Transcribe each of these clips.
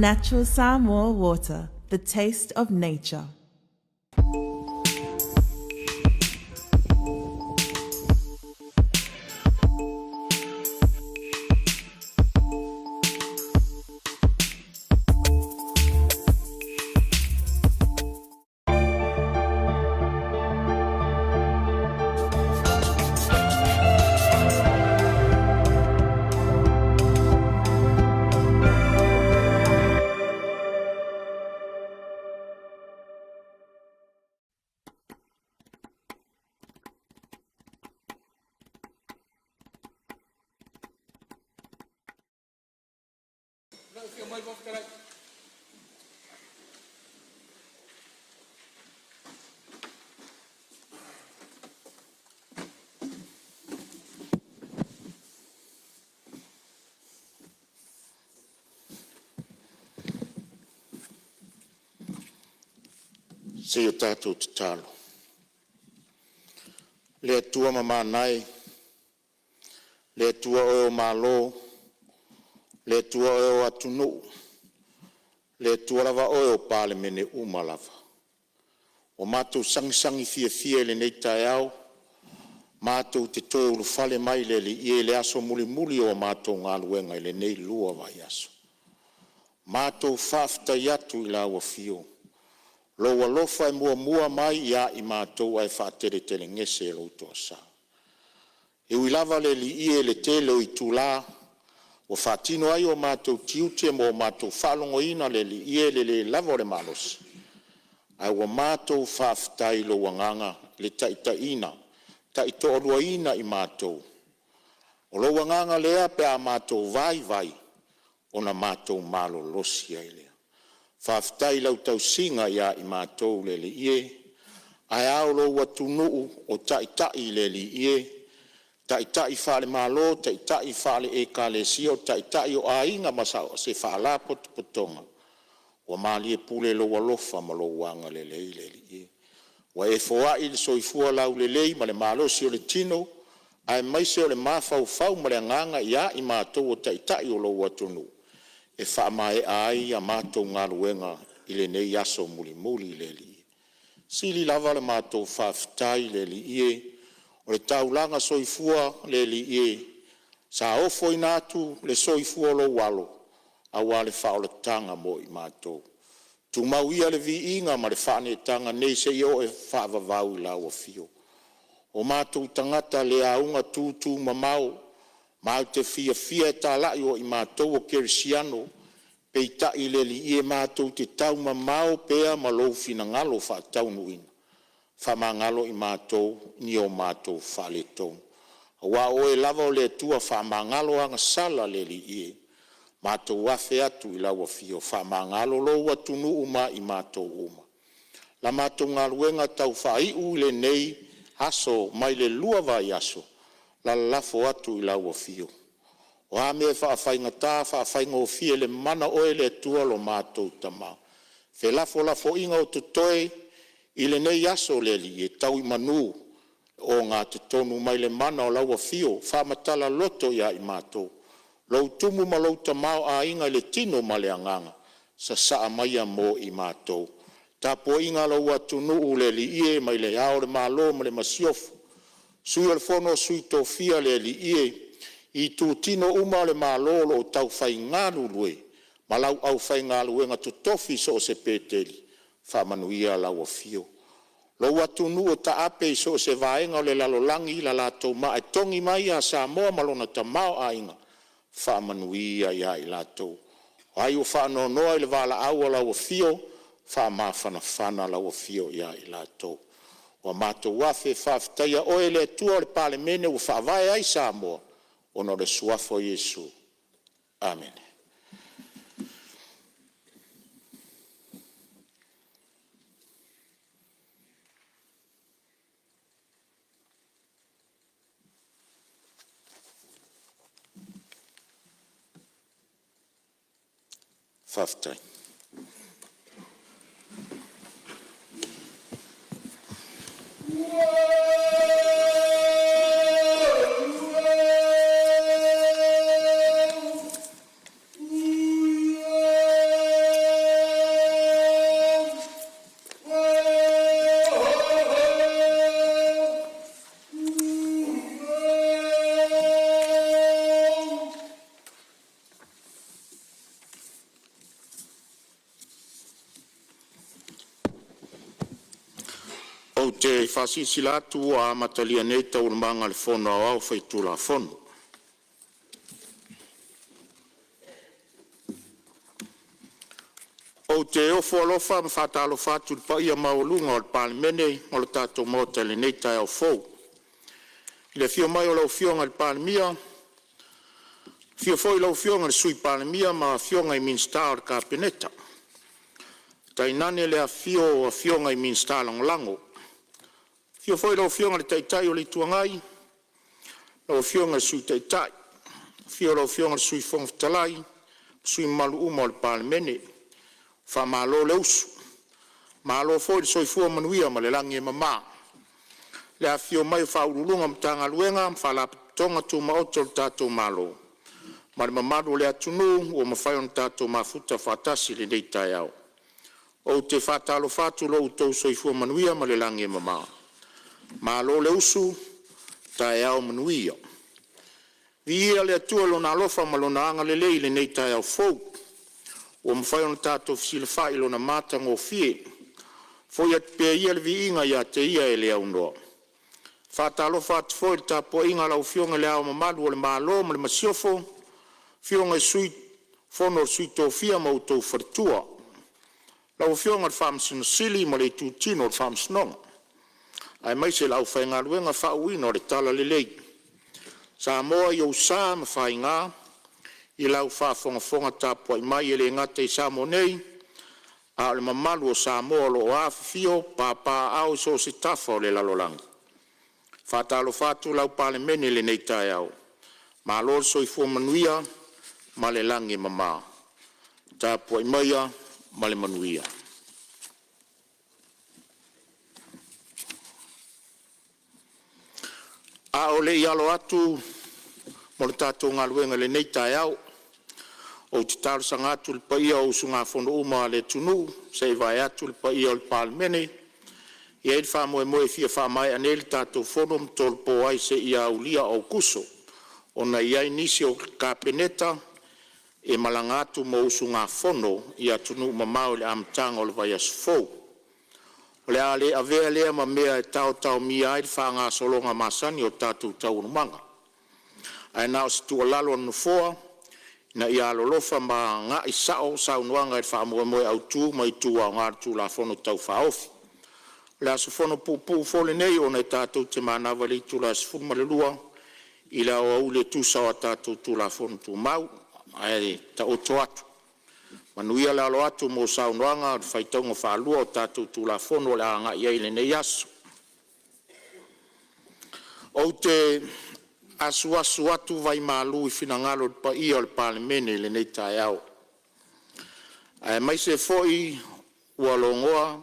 Natural Samoa water, the taste of nature. Se o tātou te talo. Le atua mamanai, le atua o malo, le atua o atunu, le atua lava o pale mene umalava. O mātou sangisangi fia le nei tae au, mātou te toe ulu fale mai le li ie le aso muli o mātou ngā luenga le nei lua vai aso. Mātou whafta iatu I la ua fio. Lo walofa mua mai ia I mātou ai whaatere tele ngese lo toa sa. E uilava le li ie le tele o I tula, o whaatino ai o mātou tiute mo mātou whalongo ina le li ie le lava le malos. Ai wa mātou whaftai lo wanganga le taitaina, taito orua ina I mātou. O lo wanganga lea pe a mātou vai, o na mātou malo losi ai lea. Whaftai lau tau singa ia I mātou le li ie, ai au lo watunuu o taitai le li ie, taitai whale malo, taitai whale e kālesia, taitai o ainga masa se whaala potonga. Wa mali e pule lo walofa ma lo wanga le li ie. Wa e foai le soifua lau le lei ma le malo si o le tino, ai maise o le mafau ma le nganga ia I mātou o taitai o lo watunuu. E whaamae ai a mātou ngā ruenga I le nei aso muli le li. Sili lava le mātou whaftai le li ie, o le taulanga soifua le li ie, sa ofo I nātu le soifua lo walo, a wale whaola tanga mo I mātou. Tu mau ia le vi inga ma le whaane tanga nei se io e whaavavau I lau a fio. O mātou tangata le aunga tūtū mamau, Mau te fia e tālai o I mātou o kerisiano, pei tai le li ie mātou te tau mamau pea ma lou fina ngalo wha taunu ina. Wha ma ngalo I mātou, ni o mātou wha le tonu. Wa o e lava o le tua wha ma ngalo anga sala le li ie. Mātou wafe atu I laua fio, wha ma ngalo lou atunu uma I mātou uma. La mātou ngaluenga tau wha iu le nei aso mai le lua vai aso. La lafo atu I laua fio. O a me whaafainga tā, whaafainga o fie le mana oe le tua lo mātou tamau. Fe lafo inga o tutoe I le nei aso le li e tau I manu o ngā te tonu mai le mana o laua fio, whaamatala loto ia I mātou. Lau tumu ma lau tamau a inga le tino ma le anganga, sa saa maia mo I mātou. Tā po inga lau atunu u le li ie mai le ao le malo ma le masiofu. Sui al fono sui tofia le li ie, I tu tino uma le malolo o tau whai ngānu lue, ma lau au whai ngālu e ngā tu tofi so se pēteli, whamanuia lau a fio. Lau atunu o ta ape so se vaenga o le lalolangi la lato ma e tongi mai a sa moa malona ta mao a inga, whamanuia ia I lato. Ai o whanonoa I le wala aua lau a fio, whamawhana lau a fio ia I lato. Wa mātou wafe whaftaia oe le tua le pale mene u whaavae ai sa moa, ono le suafo Yesu. Amen. Whaftai. O te whasisi latu a matalia nei tau manga le whono au whaitu la whono. O te ofo alofa ma whatalo whatu pa ia maulunga o le palimene o le tato mota le nei tai au fau. Le fio mai o lau fionga le palimia, fio foi lau fionga le sui palimia ma fionga i minsta o le kapeneta. Tai nane le a fionga i minsta lango. Fio foi lau fionga le taitai o le tuangai, lau fionga le sui taitai, fio lau fionga le sui fongtalai, sui malu uma o le palimene, fa malo le usu. Malo foi le soifua manuia ma le langi e mama. Le a fio mai fa urulunga mtanga luenga, fa la tonga tu maoto le tato malo. Ma le mamadu le atunu, o mawhai on tato mafuta fatasi le nei tai au. O te fatalo fatu lo utou soifua manuia ma le langi e mama. Malo le usu, tai au manuia. Via le atua lo na lofa ma lo na anga le lei le nei tai au fou. O mawhai on tato fisile fai lo na mata ngō fie. Foi at pe ia le vi inga ia te ia e le au noa. Fatalo fatu foi le tapo inga lau fionga le au mamadu o le malo ma le masiofo. Fionga sui, fono sui tō fia ma utou fartua. Lau fionga le whamsino sili ma le tūtino le whamsinonga. Ai mai se lau whainga luenga whauina o le tala le lei. Sa moa i au sā ma whainga, i lau whafonga tapo i mai e le ngate i Samo nei, a le mamalu o Samoa lo o awhio, pāpā au so se tafa o le lalolangi. Whātalo whātu lau pāle mene le nei tai au. Ma lor so i fua manuia, ma le langi mama. Tapo i maia, ma le manuia. A o le ialo atu, mo le tātou ngā luenga le nei tai au, o te tāru sanga atu le paia o sunga whono uma le tunu, se i vai atu le paia o le palemene, i eid wha moe moe fia wha mai ane le tātou whono mtol po ai se i au lia au kuso, o na iai nisi o kapeneta, e malanga atu mo sunga whono i atunu mamau le amtanga o le vai asfou. O le ale avea lea ma mea e tau mi ai le wha ngā solonga masani o tātou tau manga. Ai nao si tua lalo anu foa, na ia alolofa ma ngā i sao saunuanga e wha moe moe au tū, mai tū au ngā tū la whono tau whaofi. Le aso whono pūpū fole nei o nei tātou te mānawa li tū la sifuru malelua, i la o au le tū sawa tātou tū la whono tū mau, ai ta oto atu. Manuia le alo atu mo saunuanga, whaitaunga whaalua o tātou tū la whono le anga iei le nei aso. O te asu atu vai malu i finangalo pa ia le palemene le nei tai au. Ai mai se foi ua longoa,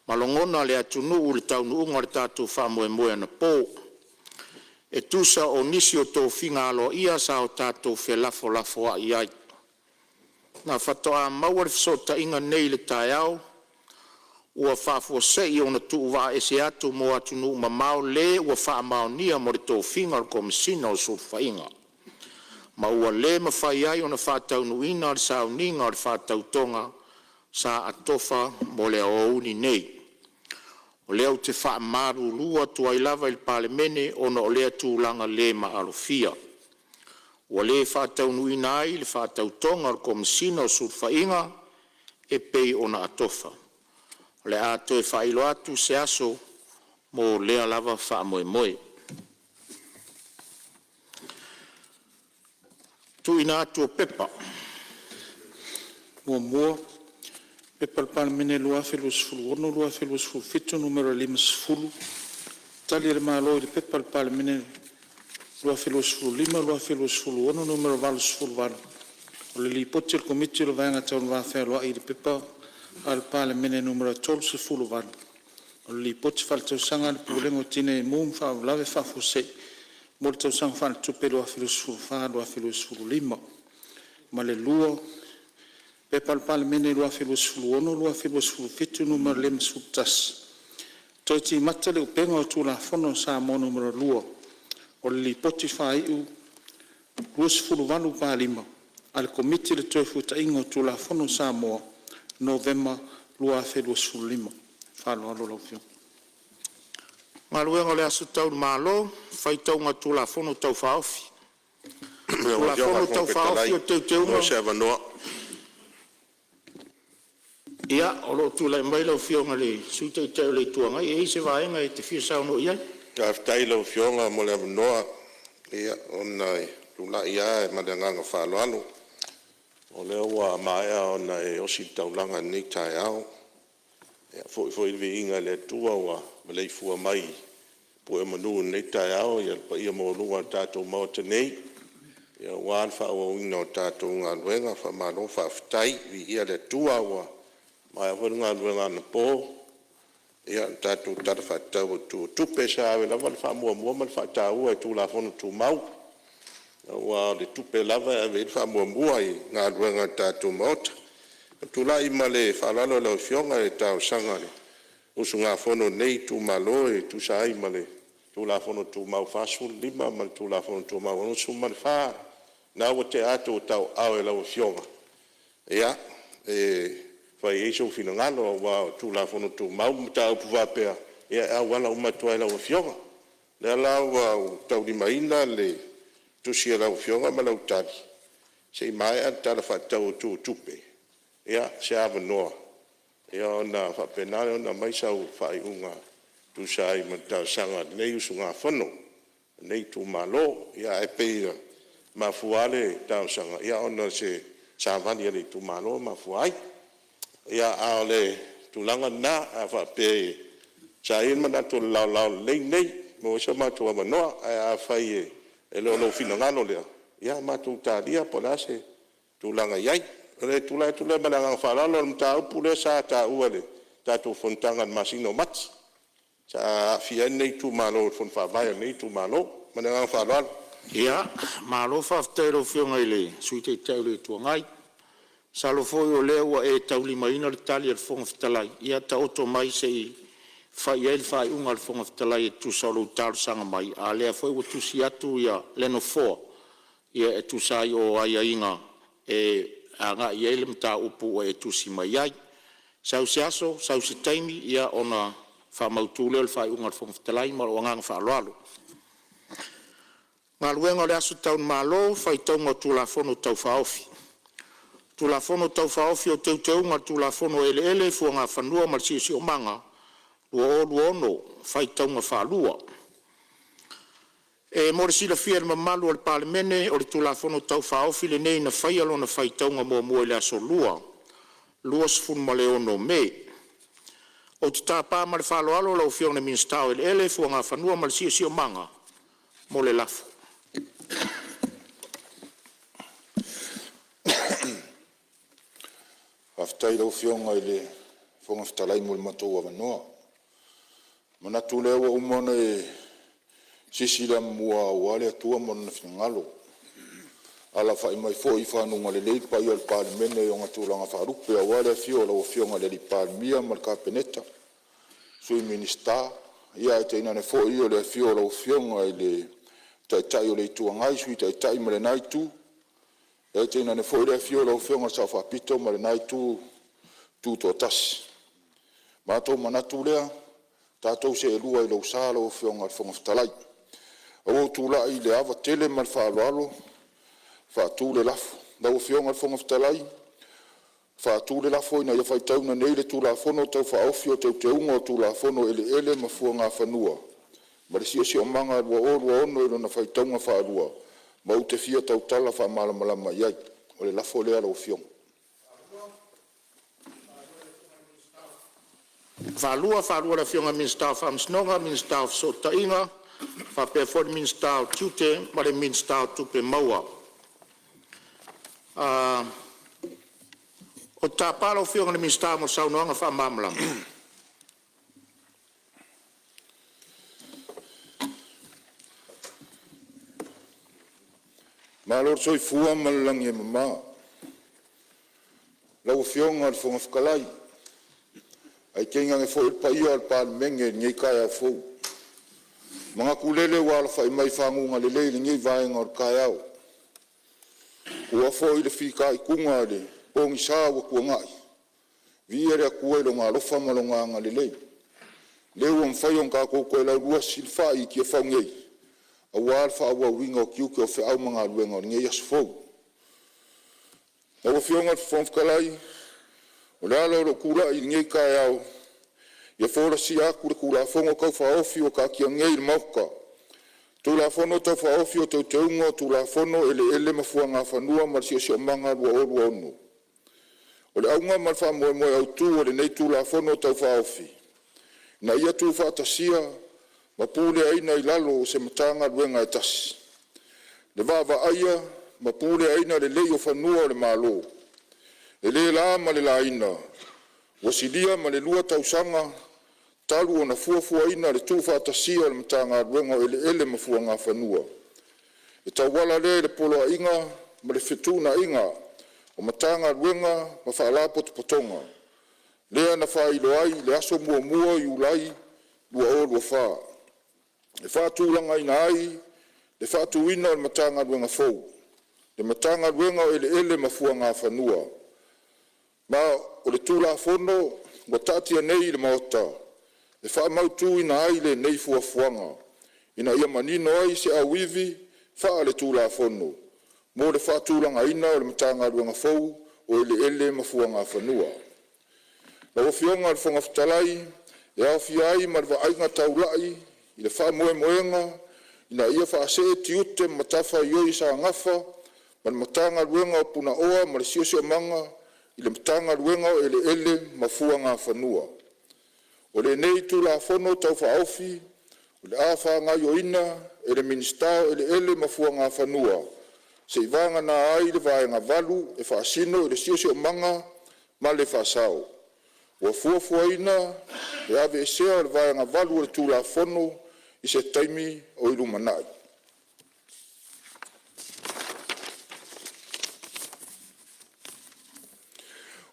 malongona le atunu u le taunu unga le tātou whamoe moe na pō. E tusa o nisi o tō fingalo ia sa o tātou whe lafo a iai. Na whatoa maua le fsota inga nei le tai au, ua whafua sei o na tuu wa ese atu mo atunu mamau le ua wha mao nia mo le tō finga o komisina o surfa inga. Ma ua le ma whai ai o na whatau nuina le sao ninga o le whatau tonga sa atofa mo le aouni nei. O leo te wha maru lua tu ai lava il palemene o na o lea tūlanga le ma alofia. Ua le whatau nuina ai le whatau tonga o komisina o surfa inga e pei o na atofa. Le ato e whailo atu se aso mo lea lava wha moe moe. Tu ina atu o pepa. Mua, pepa le palemene lua whelu sifuru ono, lua whelu sifuru fitu, numero 5 sifuru. Tali le malo i le pepa le palemene lua whelu sifuru 5, lua whelu sifuru ono, numero 4 sifuru vanu. O le li poti le komiti le vaenga taunu whawhea i le pepa al palemene numero 12 sifuru vanu. O le li poti whaltausanga le pulengo tine mum whaulave whafuse. Mo le tausanga whaltupe lua whelu sifuru wha, lua whelu sifuru 5. Ma le lua pepa le palemene lua whelu sifuru ono, lua whelu sifuru fitu, numero 5 sifuru tasi. Toi ti mata le upenga o tū la whono sa mo numero 2. O le li poti whaiu, lua sifuru vanu pa 5. Al komiti le toi futa ingo tū la whono sa mo November lua whelu sifuru 5. Whalo alo lau fio. Ngā luenga le asu tau malo, whai tau ngā tūla whono tau whaofi. Tūla whono tau whaofi o tau teunga. Ia, o lo tūla mai lau whionga le sui tau tau le tuanga. E se vaenga e te whia sauno iai. Ka aftai lau whionga mo le avanoa. Ia, ona e tūla ia e madanganga whaloalo. O leo wa maea ona e osi taulanga ni tai au. Ia, foi vi inga le tua wa malei fua mai. Po e manu ni tai au, ia pa ia mo lua tātou mau te nei. Ia wān wha o ino tātou ngā luenga, wha mano wha aftai, vi ia le tua wa. Mai a ngā luenga na pō. Ia tātou tata wha tau tu tupe sa awe lava le wha mua man wha tāua e tū la whono tū mau. Wa le tupe lava e ve wha mua i ngā luenga tātou maota. Tu la ima le whalalo lau fionga e tau sanga le. Usu ngā whono nei tu malo e tu sa ima le. Tu la whono tu mau whasu lima ma tu la whono tu mau usu man wha. Nā wa te ato o tau au e lau fionga. Ia, whai eiso whina ngalo wa tu la whono tu mau mta upu wapea. Ia au wala umatua e lau fionga. Le lau wa tau di maina le tu sia lau fionga ma lau tari. Se mai a tala whatau tu tupe. Ia, se ava noa. Ia, ona whapenare, ona maisau whai unga. Tu sai mata sanga, nei usu ngā whano. Nei tu malo, ia e peira. Ma fuale tau sanga. Ia, ona se savani ale tu malo, ma fuai. Ia, ao le tu langa na, a whape. Sa in mana tu lau lei nei. Mo sa matua manoa, a whai e lo fina ngano lea. Ia, matu tāria, pola se tu langa iai. Le tula malanga whalalo mta upule sa ta uale tatu fontangan masino mat sa fia nei tu malo fon fa vai nei tu malo malanga whalalo Ia, malo whafteiro whionga i le suite tau le tua ngai. Salo foi o leo e tau lima ina le tali al fonga fitalai. Ia ta oto mai se i whai el whai unga al fonga fitalai e tu salo taru sanga mai. A lea foi o tu si atu ia leno foa. Ia e tu sai o aia inga e anga i ele mta upu e tusi mai ai. Sau se aso, sau se taimi, ia ona wha mautule le whai ungar whongwhitalai ma o ngang wha aloalo. Ngā luenga le asu taun malo, whai taunga tūla whono tau whaofi. Tūla whono tau whaofi o tau taunga tūla whono ele fua ngā whanua marisi o manga, lua ono, whai taunga whalua. E mori sila fia ma malu al palemene o le tula fono tau whaofi le nei na whai alo na whai taunga mua le aso lua. Lua sifun ma le ono me. O te tāpā ma le whalo alo lau whiong na minstau ele fua ngā whanua ma le si o manga. Mo le lafu. Aftai lau whionga i le whonga whitalai mo le matou avanoa. Manatu leo wa umona e sisila mua wale atua mo na fingalo ala fa mai fo i fa nunga le lei pa yo al palemene yo ngatu langa fa rupe wale fio lo fio nga le palmia mal ka peneta sui minista ia te ina ne fo io le fio lo fio nga le tai le tu ngai sui tai male nai tu e te ina ne fo le fio lo fio nga sa fa pito male nai tu to tas ma to manatu le tatou se lua i lo sa lo fio nga fo ngaftalai o tula i le ava tele mal whaaloalo, whaatu le lafo. Nau whionga whonga whtalai, whaatu le lafo ina ia whaitauna nei le tula whono tau whaofi o tau te unga o tula whono ele ma fua ngā whanua. Marisi o manga lua ono ilo na whaitaunga whaalua, ma u te fia tau tala wha malamalama iai, o le lafo lea lau whionga. Whalua la whionga minstau whamsnonga, minstau sotainga, fa pe for minstau tute ma le minstau tupe maua. O tāpala o whionga le minstau mo saunoanga wha mamlam. Malor soi fua malang ye mama. Lau whionga al whonga whakalai. Ai kenga nge fo il pa ia al palemenge ngai kaya fo. Mga kulele wala whai mai whangunga le leili ngai vaenga or kai au. Ua fo i le whika i kunga le pongi sāwa kua ngai. Viere a kua ilo ngā lofa malonganga le leili. le ua mfai on ka ko la rua silfa I ki fa ngei a wal fa wa winga ki ko fa au manga luenga ngei asfo o fionga fonf kalai o la lo kula I ngei ka yao ia fora si aku kula fonga ka fa ofi o ka ki ngei mauka tu la fono to fa ofi o te teungo tu la fono ele mafuanga fanua ma si manga lua o onu o le aunga ma fa mo au tu o le nei tu la fono to fa ofi na ia tu fa tasia ma pule aina I lalo se matanga luenga tas le va aia ma pule aina le leo fanua o le malo le la ma le laina wasidia ma le lua tausanga talu ona fuafua ina le tu fa tasia o le matanga luenga ele mafuanga fanua e tawala le polo inga ma le fituna inga o matanga luenga ma fa la potonga le ana fa ilo ai le aso mua I ulai lua o lua fa le fa tulanga ina ai le fa tuina o le matanga luenga fou le matanga luenga o ele mafuanga fanua ma o le tula fono wa tatia nei le maota le fa mautu ina ai le nei fuafuanga ina ia manino ai se awivi fa le tula fono mo le fa tulanga ina o le matanga luenga fou o ele mafuanga fanua la fionga le fonga ftalai ya fiai ma va ainga taulai I le fa moenga ina ia fa se tiute matafa yo isa ngafa ma matanga luenga puna oa ma le sio manga I le matanga luenga ele mafuanga fanua o le nei tu la fono tau fa ofi o le afa nga yo ina ele minister ele mafuanga fanua se vanga na ai le vaenga valu e fa sino le sio manga ma le fa sao o fuafuaina e ave sea le vaenga valu le tu la fono I se taimi o ilu manai.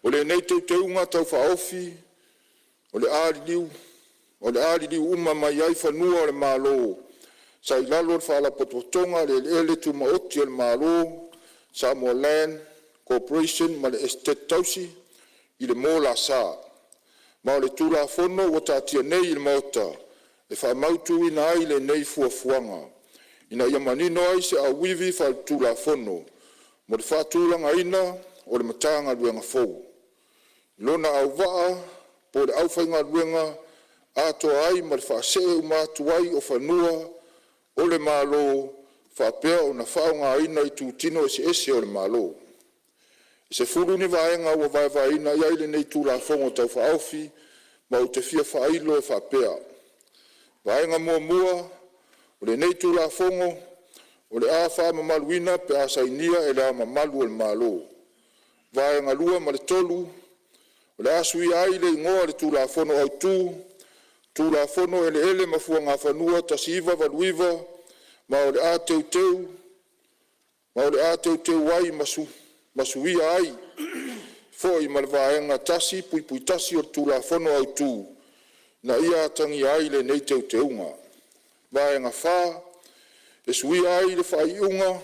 O le nei teunga tau whaofi, o le aari liu uma mai ai whanua o le malo, sa I lalo le whaala pototonga le tu maoti o le malo, Samoa Land Corporation ma le estate tausi, I le mo la sa. Ma o le tula fono o tatia nei I le maota, e fa mautu ina ai le nei fuafuanga ina ia manino ai se awivi fa tula fono mo le fa tulanga ina o le matanga luenga fou lona au vaa po le au fainga luenga ato ai ma le fa se umatu ai o fanua o le malo fa pea o na faunga ina I tutino ese o le malo se fulu ni vaenga o vai ina ia le nei tula fongo tau fa aufi ma o te fia fa ilo e fa pea vaenga mua o le nei tula fongo o le afa mamaluina pe asainia e le mamalu o le malo vaenga lua ma le tolu o le asui ai le ingoa le tula fono au tula fono ele mafuanga fanua tasiva valuiva ma o le a teuteu ai masuia ai foi ma le vaenga tasi pui tasi o le tula fono au na ia tangi ai le nei teunga. Vaenga wha, e sui ai le whaiunga,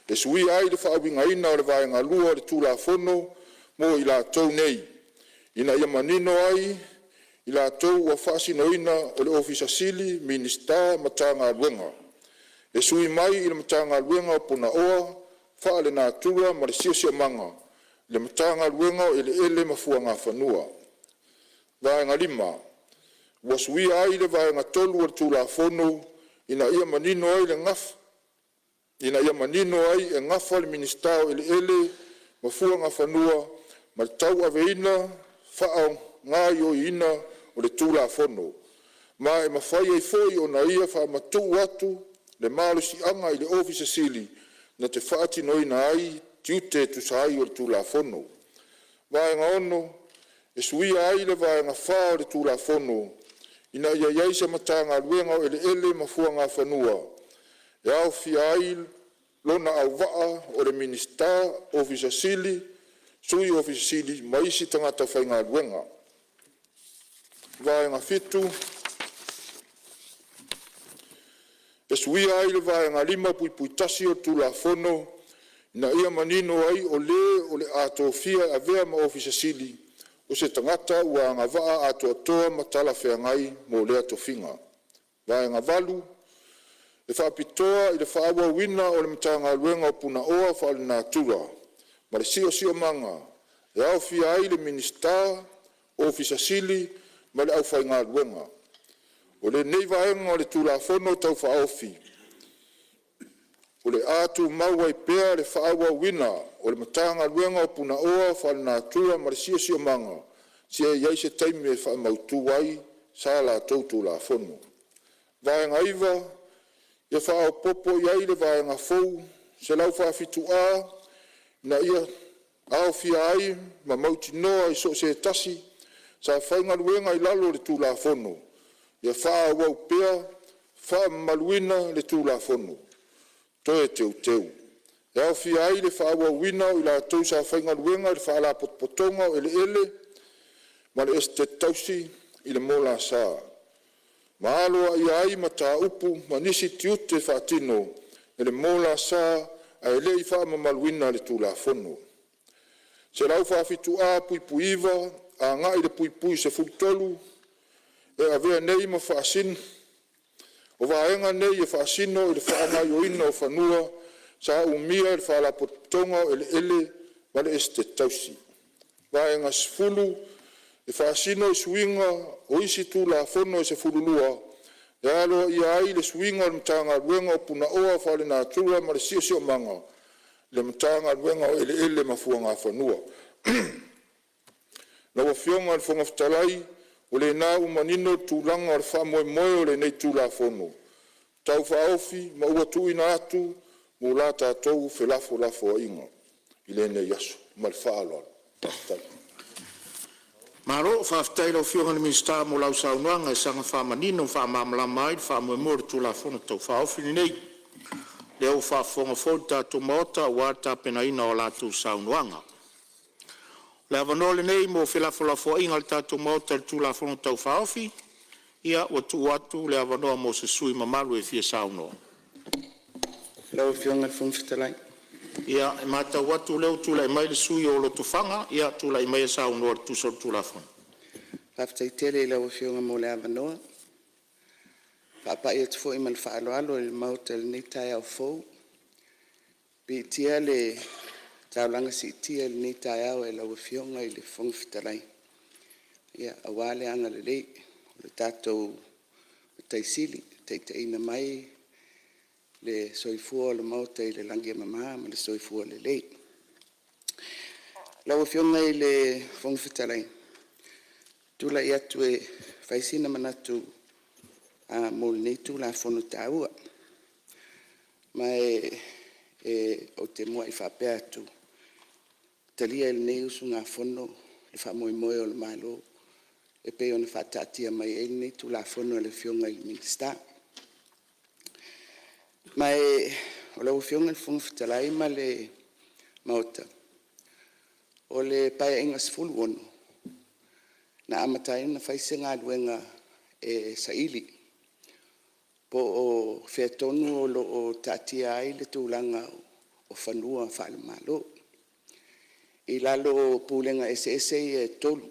e sui ai le whaawinga ina o le vaenga lua le tula fono, mo I la tau nei. Ina ia manino ai, I la tau wa whaasino ina o le ofisa sili, minista, matanga luenga. E sui mai I le matanga luenga o puna oa, wha le nā tura ma le sia manga, le matanga luenga o ele mafuanga whanua. Vaenga lima, wasui ai le vaenga tolu o tula fono, ina ia manino ai le ngaf, ina ia manino ai e ngafa le ministao ele mafuanga whanua, ma le tau aveina, whaau ngai o ina o le tula fono. Ma e mawhai ai foi o na ia wha matu watu, le malo si anga I le ofisa sili, na te whaati noina ai, tiute tu sai o le tula fono. Vaenga ono, e suia ai le vaenga whao le tula fono, ina ia iaisa matanga luenga o ele mafuanga whanua. E au fia ai lona au waa o le minista ofisa sili, sui ofisa sili, maisi tangata whainga luenga. Vaenga fitu, e suia ai le vaenga lima pui tasi o tula fono, ina ia manino ai o le atofia avea ma ofisa sili, o se tangata ua ngavaa atoatoa ma talafeagai mo lea tofiga vaega valu e faapitoa i le faauauina o le matagaluega o punaoa faalenātura ma le siʻosiʻomaga e aofia ai le minista ofisasili ma le ʻaufaigaluega o lenei vaega o le tulafono taufaofi o le a tumau ai pea le faauauina o le matagaluega o punaoa faalenātura ma le siʻosiʻomaga sia iai se taimi e faamautū ai sa latou tulafono vaega iva ia faaopopo i ai le vaega fou se lau faafituā na ia aofia ai ma mautinoa i so se tasi sa faigaluega i lalo o le tulafono ia faaauau pea faamamaluina le tulafono toe teuteu e aofia ai le faauauina o i latou sa faigaluega i le faalapotopotoga o eleele ma le estetausi i le molasa ma aloa ia ai ma tāupu ma nisi tiute faatino e le molasa ae leʻi faamamaluina le tulafono se lau faafituā puipuiva agaʻi le puipui se fulutolu e avea nei ma faasino o vaega nei e faasino i le faagaioina o fanua sa umia i le faalapotopotoga o eleele ma le estetausi vaega sefulu e faasino i suiga o isi tulafono e se fululua e aloa ia ai le suiga o le matagaluega o punaoa faalenātura ma le siʻosiʻomaga le matagaluega o eleele ma fuagafanua na ua fioga le fogafetalai o lenā umanino tulaga o le faamoemoe o lenei tulafono taufaofi ma ua tuuina atu mo la tatou felafolafoaiga i lenei aso ma le faaloalo Malo faafetai lau fioga le minista mo lau saunoaga e saga faamanino faamamalama ai le faamoemoe le tulafono taufaofi lenei le au faafofoga foi tatou maota ua tapenaina o latou saunoaga le avanoa lenei mo felafolafoaiga le tatou maota le tulafono taufaofi ia ua tuu atu le avanoa mo se sui mamalu e fia saunoa lau fioga le fogafetalai ia e matau atu leu tulaʻi mai le sui o lo tufaga ia tulaʻi mai e saunoa le tusa o le tulafono faafetaitele i lau fioga mo le avanoa faapaʻi atu foʻi ma le faaloalo i le mauta lenei taeao fou piitia le taulaga siitia i lenei taeao e lau fioga i le fogafetalai ia auā le aga lelei o le tatou taisili taʻitaʻina mai le soifua o le mauta i le lagi mamā ma le soifua lelei lau fioga i le fogafetalai tulaʻi atu e faisina manatu mo lenei tulafono tāua ma o te mua i faapea atu talia i lenei usugafono le faamoemoe o le malo e pei ona faataatia mai ai lenei tulafono e le fioga i le minista ma o lau fioga i le fogafetalai ma le maota o le paeaʻiga sefuluono na amataina faisegaluega e saʻili po o featonu o loo taatia ai le tulaga o fanua faalemālō i lalo pulega eseese ia e tolu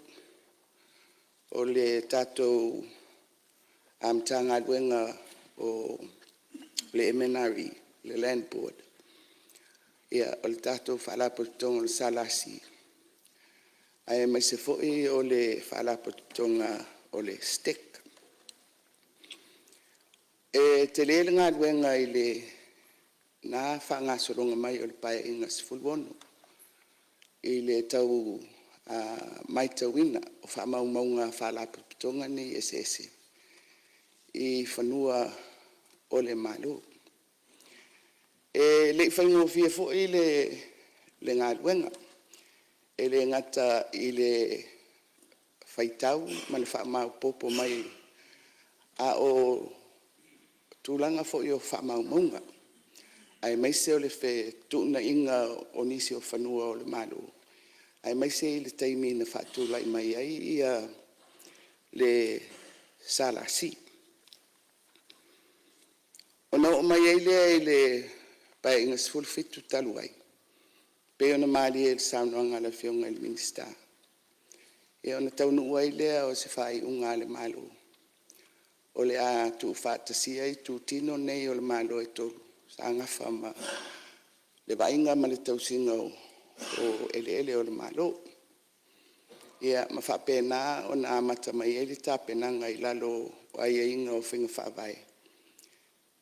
o le tatou matagaluega o le MNRE le land board ia o le tatou faalapototoga o le salasi ae mai se foʻi o le faalapototoga o le stek e te lē le galuega i le na faagasologa mai o le paeaʻiga sefuluono i le tau maitauina o faamaumauga faalapotopotoga nei eseese i fanua o le mālō e leʻi faigofia foʻi le galuega e le gata i le faitau ma le faamaupopo mai a o tulaga foʻi o faamaumauga ae maise o le tuunaʻiga o nisi o fanua o le mālō ae maise i le taimi na faatulaʻi mai ai ia le salasi ona o mai ai lea i le paeaʻiga sefulufitu talu ai pei ona malia i le saunoaga a le fioga i le minista E ona taunu ai lea o se whai unga le malo. O le a tu whātasia i tu tino nei o le malo e tolu. Sa ngafa ma le vainga ma le tausinga o ele o le malo. Ia ma whapena o na amata mai e le tāpenanga i lalo o ai inga o whinga whawai.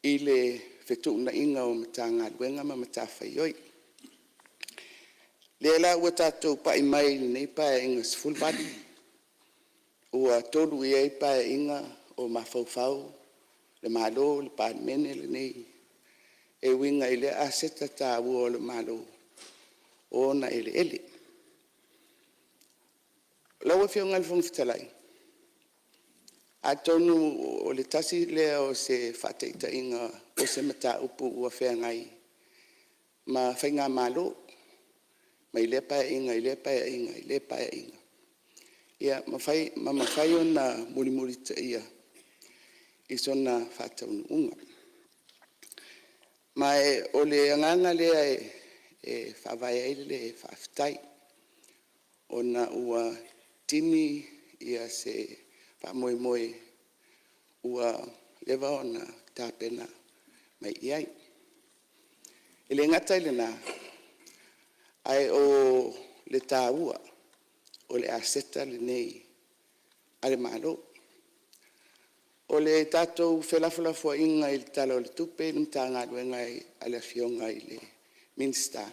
I le whetuna inga o matanga luenga ma matawhaioi. Le la ua tātou pa i mai nei pa inga sfulbadi. Ua tolu i ei pa inga o mawhauwhau, le malo, le pāmene le nei. E winga i le aseta tā ua o le malo. O na ele. Laua whionga le whangwhitalai. A tonu o le tasi lea o se whateita inga o se mata upu ua whengai. Ma whainga malo. Ma i le pae inga. Ia ma mawhai o na muri ta ia. I sona whataunu unga. Ma o le anganga lea e whawai aile le whawhitai. O na ua tini ia se whamoe ua lewa o na tāpena mai iai. E le ngata ile na ai o le tāua o le aseta le nei ale malo. O le tātou whelafulafua inga i le tala o le tupe ni mtanga luenga i ale fionga i le minsta.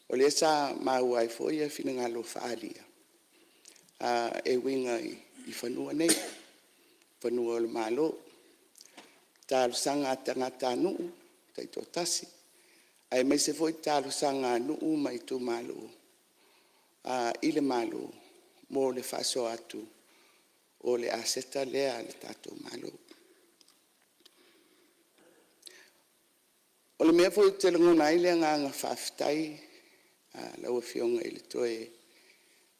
O le sa maua i foia fina ngalo whaalia. E winga i whanua nei, whanua o le malo. Tālu sanga tangata nuu, taito tasi. Ai mai se foi tālu sanga nuu mai tu malo. I le malo, mo le whaso atu. O le aseta lea le tātou malo. O le mea foi te langona i le nganga whawhitai, laua fionga i le toe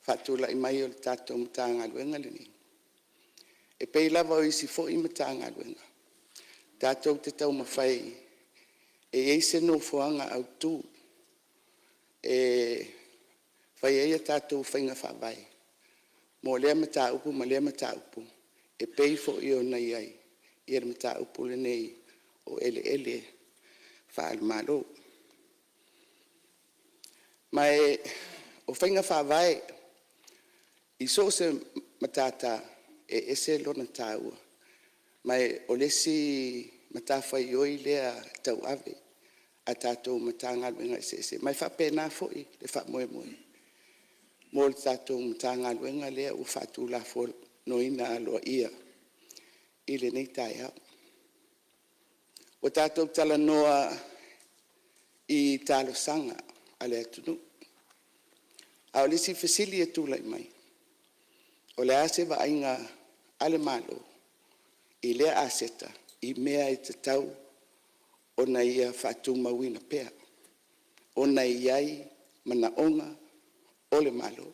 whatula i mai o le tātou matanga luenga le ni. E pei lava o isi fo i matanga luenga. Tātou te tau mawhai e eise no fuanga au tū. E whai eia tātou whainga whawai. Mo lea mata upu, ma lea mata upu. E pei fo i o nei ai. I er mata upu le nei o ele whaal malo. Mai o whainga whawai i so se matata e ese lona tāua. Mai o lesi matawhai oi lea tau ave a tātou matanga luenga ese. Mai whapena fo i le whamoe. Mo le tātou matanga luenga lea u whatu la fo noina aloa ia. I le nei tai hao. O tātou tala noa i tālo sanga ale atunu. A o lisi fesili e tūlai mai. O le ase wa ainga ale malo. I lea aseta. I mea i te tau. O na ia whatu mawina pea. O na iai mana onga. O le malo.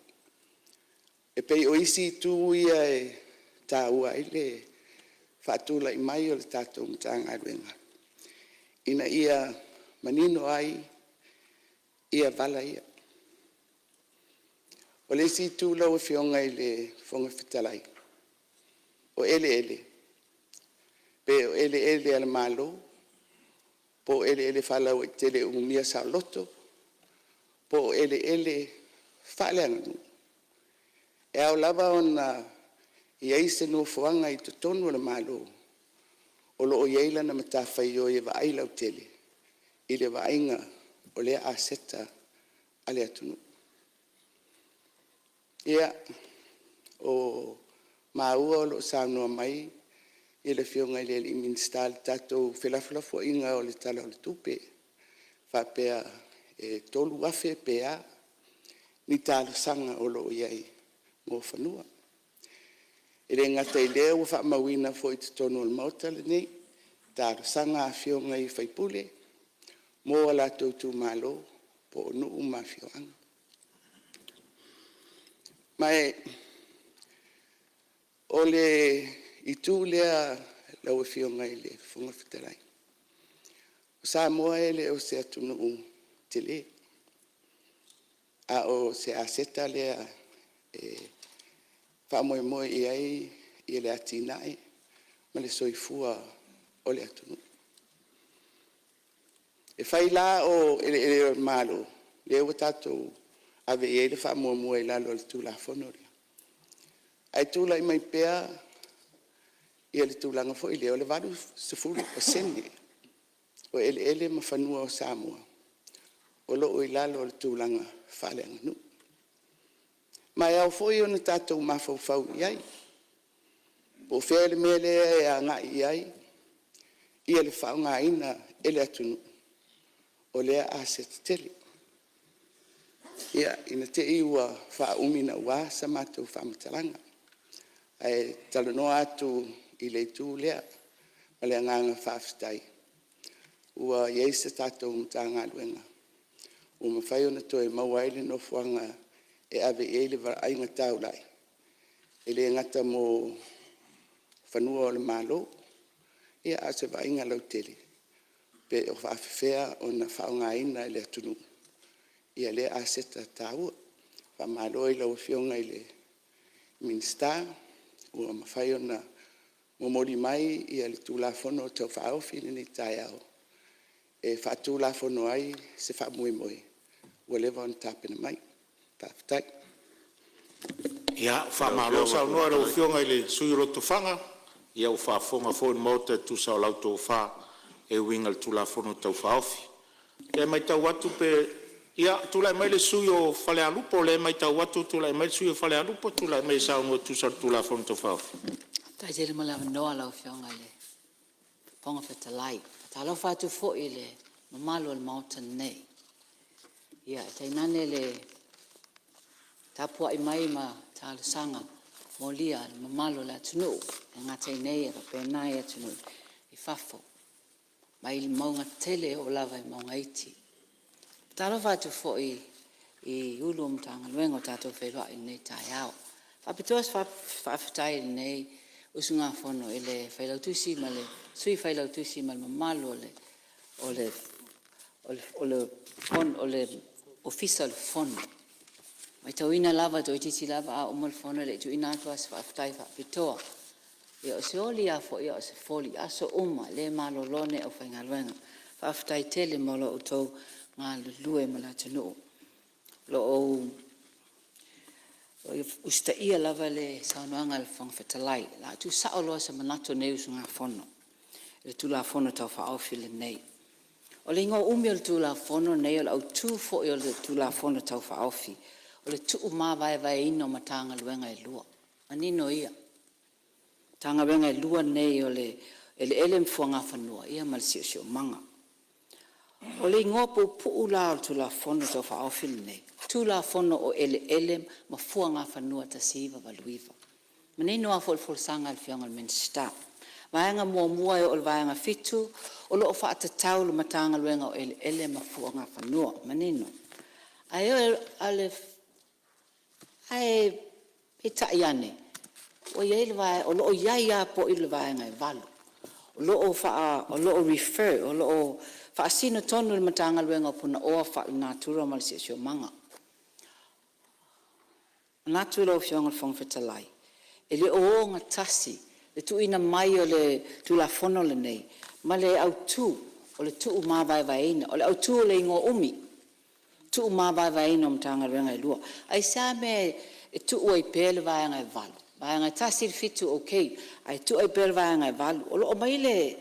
E pei o isi tū ia e tā ua ile whatula i mai o le tātou mtanga ruenga. Ina ia manino ai, ia vala ia. O le isi tū lau e whionga i le whonga whitalai. O ele. Pe o ele ala malo. Po ele whalau i tele umia sa loto. Po ele whaleanga. E au lava ona i eise no fuanga i tonu le malo. O lo o yeila na matawhai o e vaai lau tele. I le vainga o lea aseta ale atunu. Ia o maua o lo saunua mai i le whionga i le minsta le tatou whelafulafua inga o le tala o le tupe. Whapea e tolu afe pea ni tālo sanga o lo iai mō whanua. E re ngata i lea ua whaamawina fo i te tonu al mauta le nei, tālo sanga a whionga i whaipule, mō ala tautu malo, po o nuu ma whioanga. Mai, o le i tū lea lau e whionga i le whunga whitarai. O sa moa e le o se atunu te le. A o se aseta lea whaamoemoe i ai i le atinae ma le soifua o le atunu. E whai la o ele malo, le ua tātou ave i le whaamoemoe i lalo le tūlafono ria. Ai tūla i mai pea i le tūlanga fo i le o le varu sefulu o sene o ele ma whanua o Samoa. O loo i lalo le tūlanga whaleanga nu. Mai au fo i ona tātou mawhau i ai. Po whea le mea lea e a ngai i ai. Ia le whao ngā ina ele atunu. O lea a se tele. Ia ina te iwa wha umina ua sa mātou whamatalanga. Ai talanoa atu i le tū lea. Ma lea nganga whawhitai. Ua ieisa tātou mta ngā luenga. O mawhai ona toe mauaile no fuanga e ave e le vara ainga tau lai. E le ngata mo whanua o le malo. Ia a se vainga lau tele. Pe o whaafewhea o na whaonga ina i le atunu. Ia le a seta tau. Wha malo i lau fionga i le minsta. Ua mawhai ona momori mai ia le tūlafono o tau whaofi ni tai au. E whaatūlafono ai se whaamoemoe. Ua lewa on tāpena mai. Tāwhitai. Ia, whamalo sa noa rau fionga i le sui roto whanga. Ia u whaafonga fōn mauta tu sa o lauto o wha e winga le tūlafono tau whaofi. Le mai tau watu pe, ia, tūlai mai le sui o whale alupo, le mai tau watu tūlai mai le sui o whale alupo, tūlai mai sa ungo tu sa tūlafono tau whaofi. Tai te rima lawa noa lau fionga le ponga whetalai. Ta lau whātu fo i le mamalo le mauta nei. Ia, tai nane le tapua i mai ma ta le sanga mo lia le mamalo le atunu. E ngatai nei e ka pēnai atunu i whafo. Mai le maunga tele o lava i maunga iti. Ta lau whātu fo i ulu mtanga luengo tātou wheroa i nei tai au. Whapitoas whawhitai nei usunga fono e le whailautusi ma le sui whailautusi ma le mamalo o le ofisa le fono. Mai tau ina lava to ititi lava a umal fono le tu ina atua se whawhitai whapitoa. Ia o se oli a fo ia o se foli aso uma le malo lone o whaingaluenga. Whawhitai tele mo lo o tau ngā lue ma la tunu. Lo o usta ia lava le saunoanga le whangwhetalai. La tu saoloa sa manato nei usunga fono. Le tula fono tau whaofi le nei. O le ingo umi o le tula fono nei o le au tū fo i o le tula fono tau whaofi. O le tuu mā vai ino ma tanga luenga e lua. Manino ia. Tanga luenga e lua nei o le ele mfuanga whanua. Ia mal sio manga. O le ingo pu la o tula fono tau whaofi le nei. Tula fono o ele ma fuanga whanua ta siva valuiva. Manino a fol sanga le fionga le minsta. Vaenga mua e o le vaenga fitu, o lo o whaatatau le matanga luenga o ele ma fuanga whanua. Manino. Ai e taiane. O iei le vae, o lo o iai a po i le vaenga e valu. O lo o refer, o lo o whaasino tonu le matanga luenga o puna oa wha i natura ma le sio manga. Natura o fionga le whangwhetalai. E le o ngā tasi, le tu ina mai o le tula fono le nei, ma le au tu, o le tu mā vai ina, o le au tu o le ingo umi, tu mā vai ina o mtanga renga i lua. Ai sa me e tu ua i pēle vaenga e valu. Vaenga tasi le fitu okay, ai tu ai pēle vaenga e valu. O lo o mai le,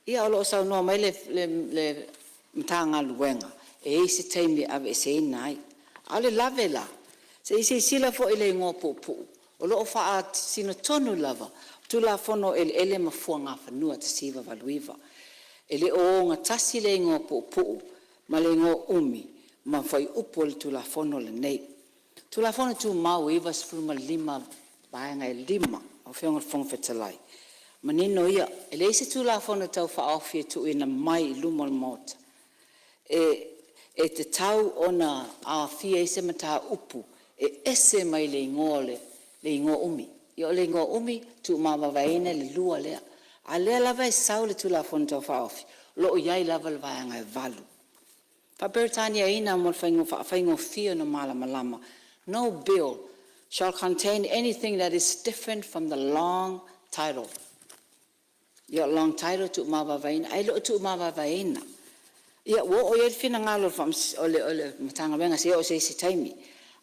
ia o lo o sau noa mai le mtanga luenga, e eisi teimi ave se inai. Ale lave la. Se isi sila fo ele ngō pōpō. O loo wha sino tonu lava. Tula fono ele mafua ngā whanua te siva valuiva. Ele o ngā tasi le ngō pōpō. Ma le ngō umi. Ma whai upo le tula fono le nei. Tula fono tu mau iwa sifuruma lima. Baenga e lima. O whionga whongwhetalai. Ma nino ia. Ele isi tula fono tau whaawhia tu ina mai luma le mota. E te tau ona a fia ise mata upu. E ese mai le ingo umi. Ia le ingo umi, tu mawawaiene le lua lea. A lea lava e sau le tula fono tau whaofi. Lo o iai lava le vaianga e valu. Paperitania ina mo whaingo fia no malama. No bill shall contain anything that is different from the long title. Ia long title tu mawavaina, ai lo tu mawavaina. Ia wo o ia fina ngalo fam ole matanga venga se o se taimi.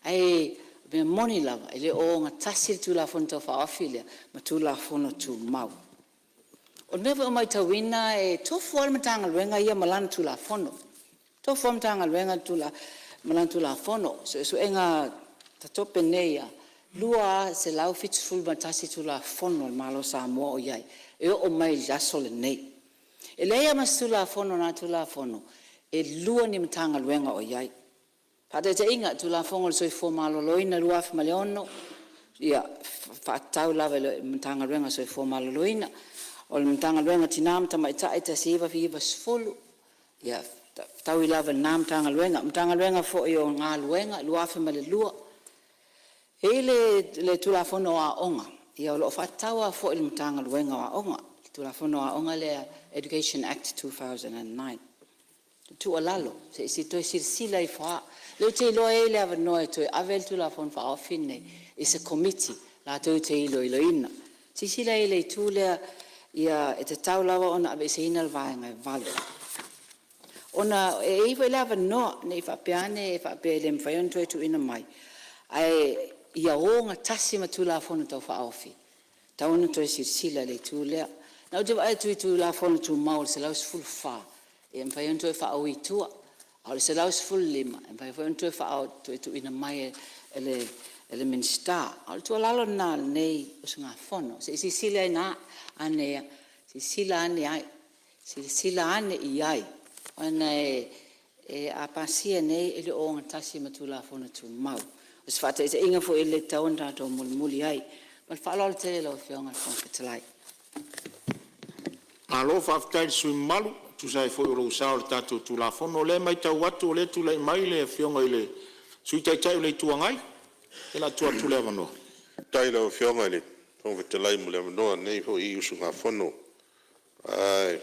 Ai be moni lava, ele o nga tasi tu la fonto fa afilia, ma tu la fono tu mau. O never o mai tawina e to for matanga venga ia malan tu la fono. To for matanga venga tu la malan tu la fono. So enga tatope neia. Lua se lau fitful matasi tu la fono malo sa mo o iai. E o mai jasole nei. E leia mas tu la fono na tu la fono. E lua ni matanga venga o iai. Pada te inga tu la fongo soi fo malo loina lua fa maleono. Ia fa tau lava le matanga venga soi fo malo loina. O le matanga venga tinam ta mai ta ita siva fi va sfulu. Ia tau lava nam tanga venga fo io nga luenga lua fa male lua. Le tu la fono a onga. Ia lo fa tau fo il matanga venga a onga. Tu la fono a onga le Education Act 2009. Tu alalo se to sila I fa le te lo e le no to avel tu la fon fa ofine is a committee la to te lo ina si sila le tu le ia e te taula ona ave sina va ngai vale ona e va lava no ne fa piane fa pe le fa yon to ina mai ai ia o nga tasi ma tu la fon to fa ofi ta ona to sila le tu le na o ai tu la fon tu maul se la full fa e mfa yon to fa o itua al se laus full lima e mfa yon to fa o to ina mai ele minsta al to lalo na nei usunga fono se sila na ane si sila ane ai si sila ane iai ana e a pasia nei ele o ngatasi matula fono tu mau us fata e inga fo ele taonda to mulmuli ai mal fa lo te lo fionga fon fetlai Alo faftai sui malu, tu sai foi o sao tato tu la fono le mai tau watu le tu le mai le fionga ile. Sui tai tai le tuangai. E la tua tu le vano. Tai le fionga ile. Fong vetelai mo le no nei ho I usu nga fono. Ai.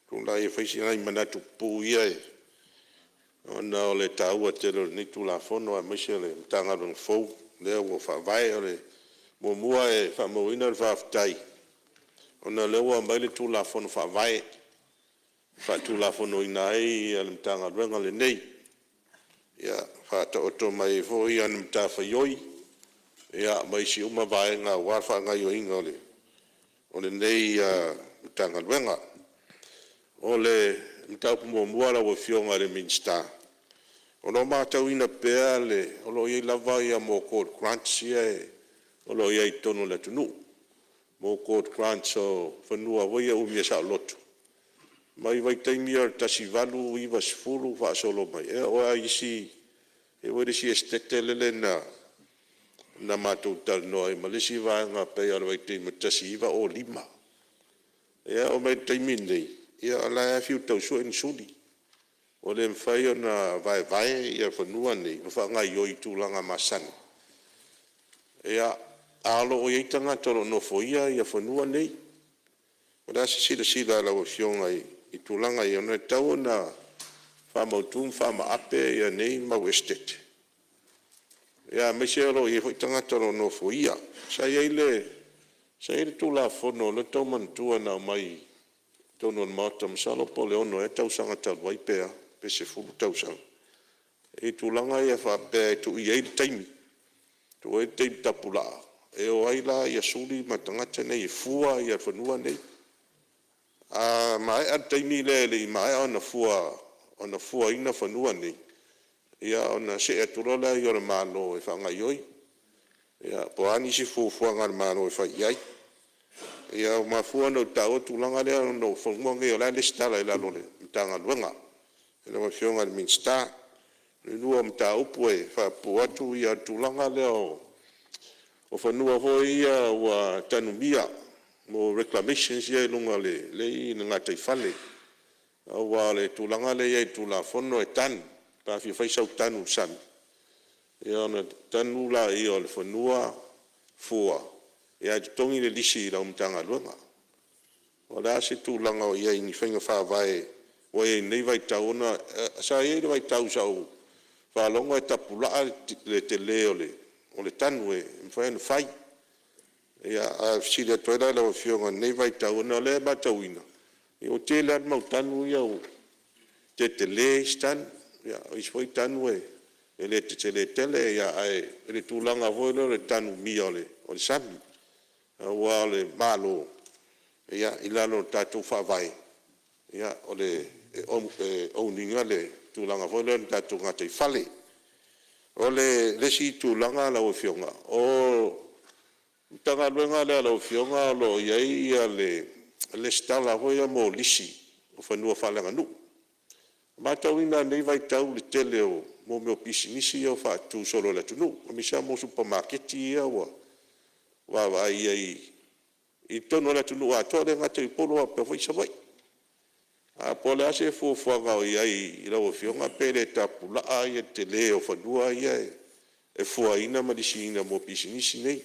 Kung la e faisi ngai manatu pu ia. Ona o le tau te ni tu la fono a mese le tanga don fo le o fa vai o le mo mua e fa mo ina fa tai. Ona lewa mai le tu la fono fa vai fa tu la fono ina ai al tanga venga le nei ya fa to to mai fo ia mta fa yoi ya mai si uma vai nga wa fa nga yo ingole ole nei tanga venga ole mta mo mo la wo fionga le minsta ono ma ta ina pele olo ye la vai ya mo ko crunchie olo ye tono le tunu mo court grant so fanua voia o mia sa lotu mai vai taimia tasi valu I was fulu fa solo mai e o ai si e o si estetele na matu tal no e malisi va nga pe o vai te tasi va o lima e o mai taimini e ala fiu tau so in suli o le fai na vai e fanua ni fa nga yo I tulanga masani e alo o itanga tolo no foia ia fonua nei ora se sila la option ai I tulanga ia no tau na fa mautum fa ma ape ia nei ma westet ia mesero ia itanga tolo no foia sa ile tu la fono le tau mantua na mai tono matam salo pole ono e tau sanga tal vai pe se fu tau sang e tulanga ia fa pe tu ia taimi tu e te tapula e o ai la ia suli matangata nei fua ia fanua nei a mai a taimi le mai ona fua ina fanua nei ia ona se aturola ia malo e fanga yoi ia po ani si fu ngal malo e fa iai ia ma fua no tau tulanga le no fongo nge ola le stala ila lole tanga luenga ele ma fionga minsta le lua mta upue fa puatu ia tulanga le o fanua hoia wa tanumia mo reclamations ia lunga le nga tai fale wa le tulanga le ia tula fono e tan pa fi fa sau tanu san ia na tanu la ia le fanua fua ia tongi le lisi la umtanga lunga wala se tulanga ia ni fenga fa vai o e nei vai tauna sa ia vai tau sau fa longa tapula le te leole o le tanu e mwhai anu whai. Ia a sile toila la o fionga nei vai tau na le ba tauina. I o te lan mau tanu ia o te le stan ia o isoi tanu e le te le tele ia ai le tulanga voile le tanu mi ole o le sami. Wa le malo ia ilalo tatu fa vai. Ia o le o ninga le tulanga voile le tatu ngate fale. O le si tulanga la o fionga o tanga luenga le alo fionga lo iai ia le stala hoia mo lisi o whanua whalenga nu. Matauina nei vai tau le tele o mo meo pisinisi o whatu solo le tunu. O misa mo supermarketi ia wa iai i tono le tunu a tore ngata i polo a pewai savai. A pole ase fuafuanga o iai i lau fionga pere tapula a ia tele o whanua ia e fuaina madisi ina mo pisinisi nei.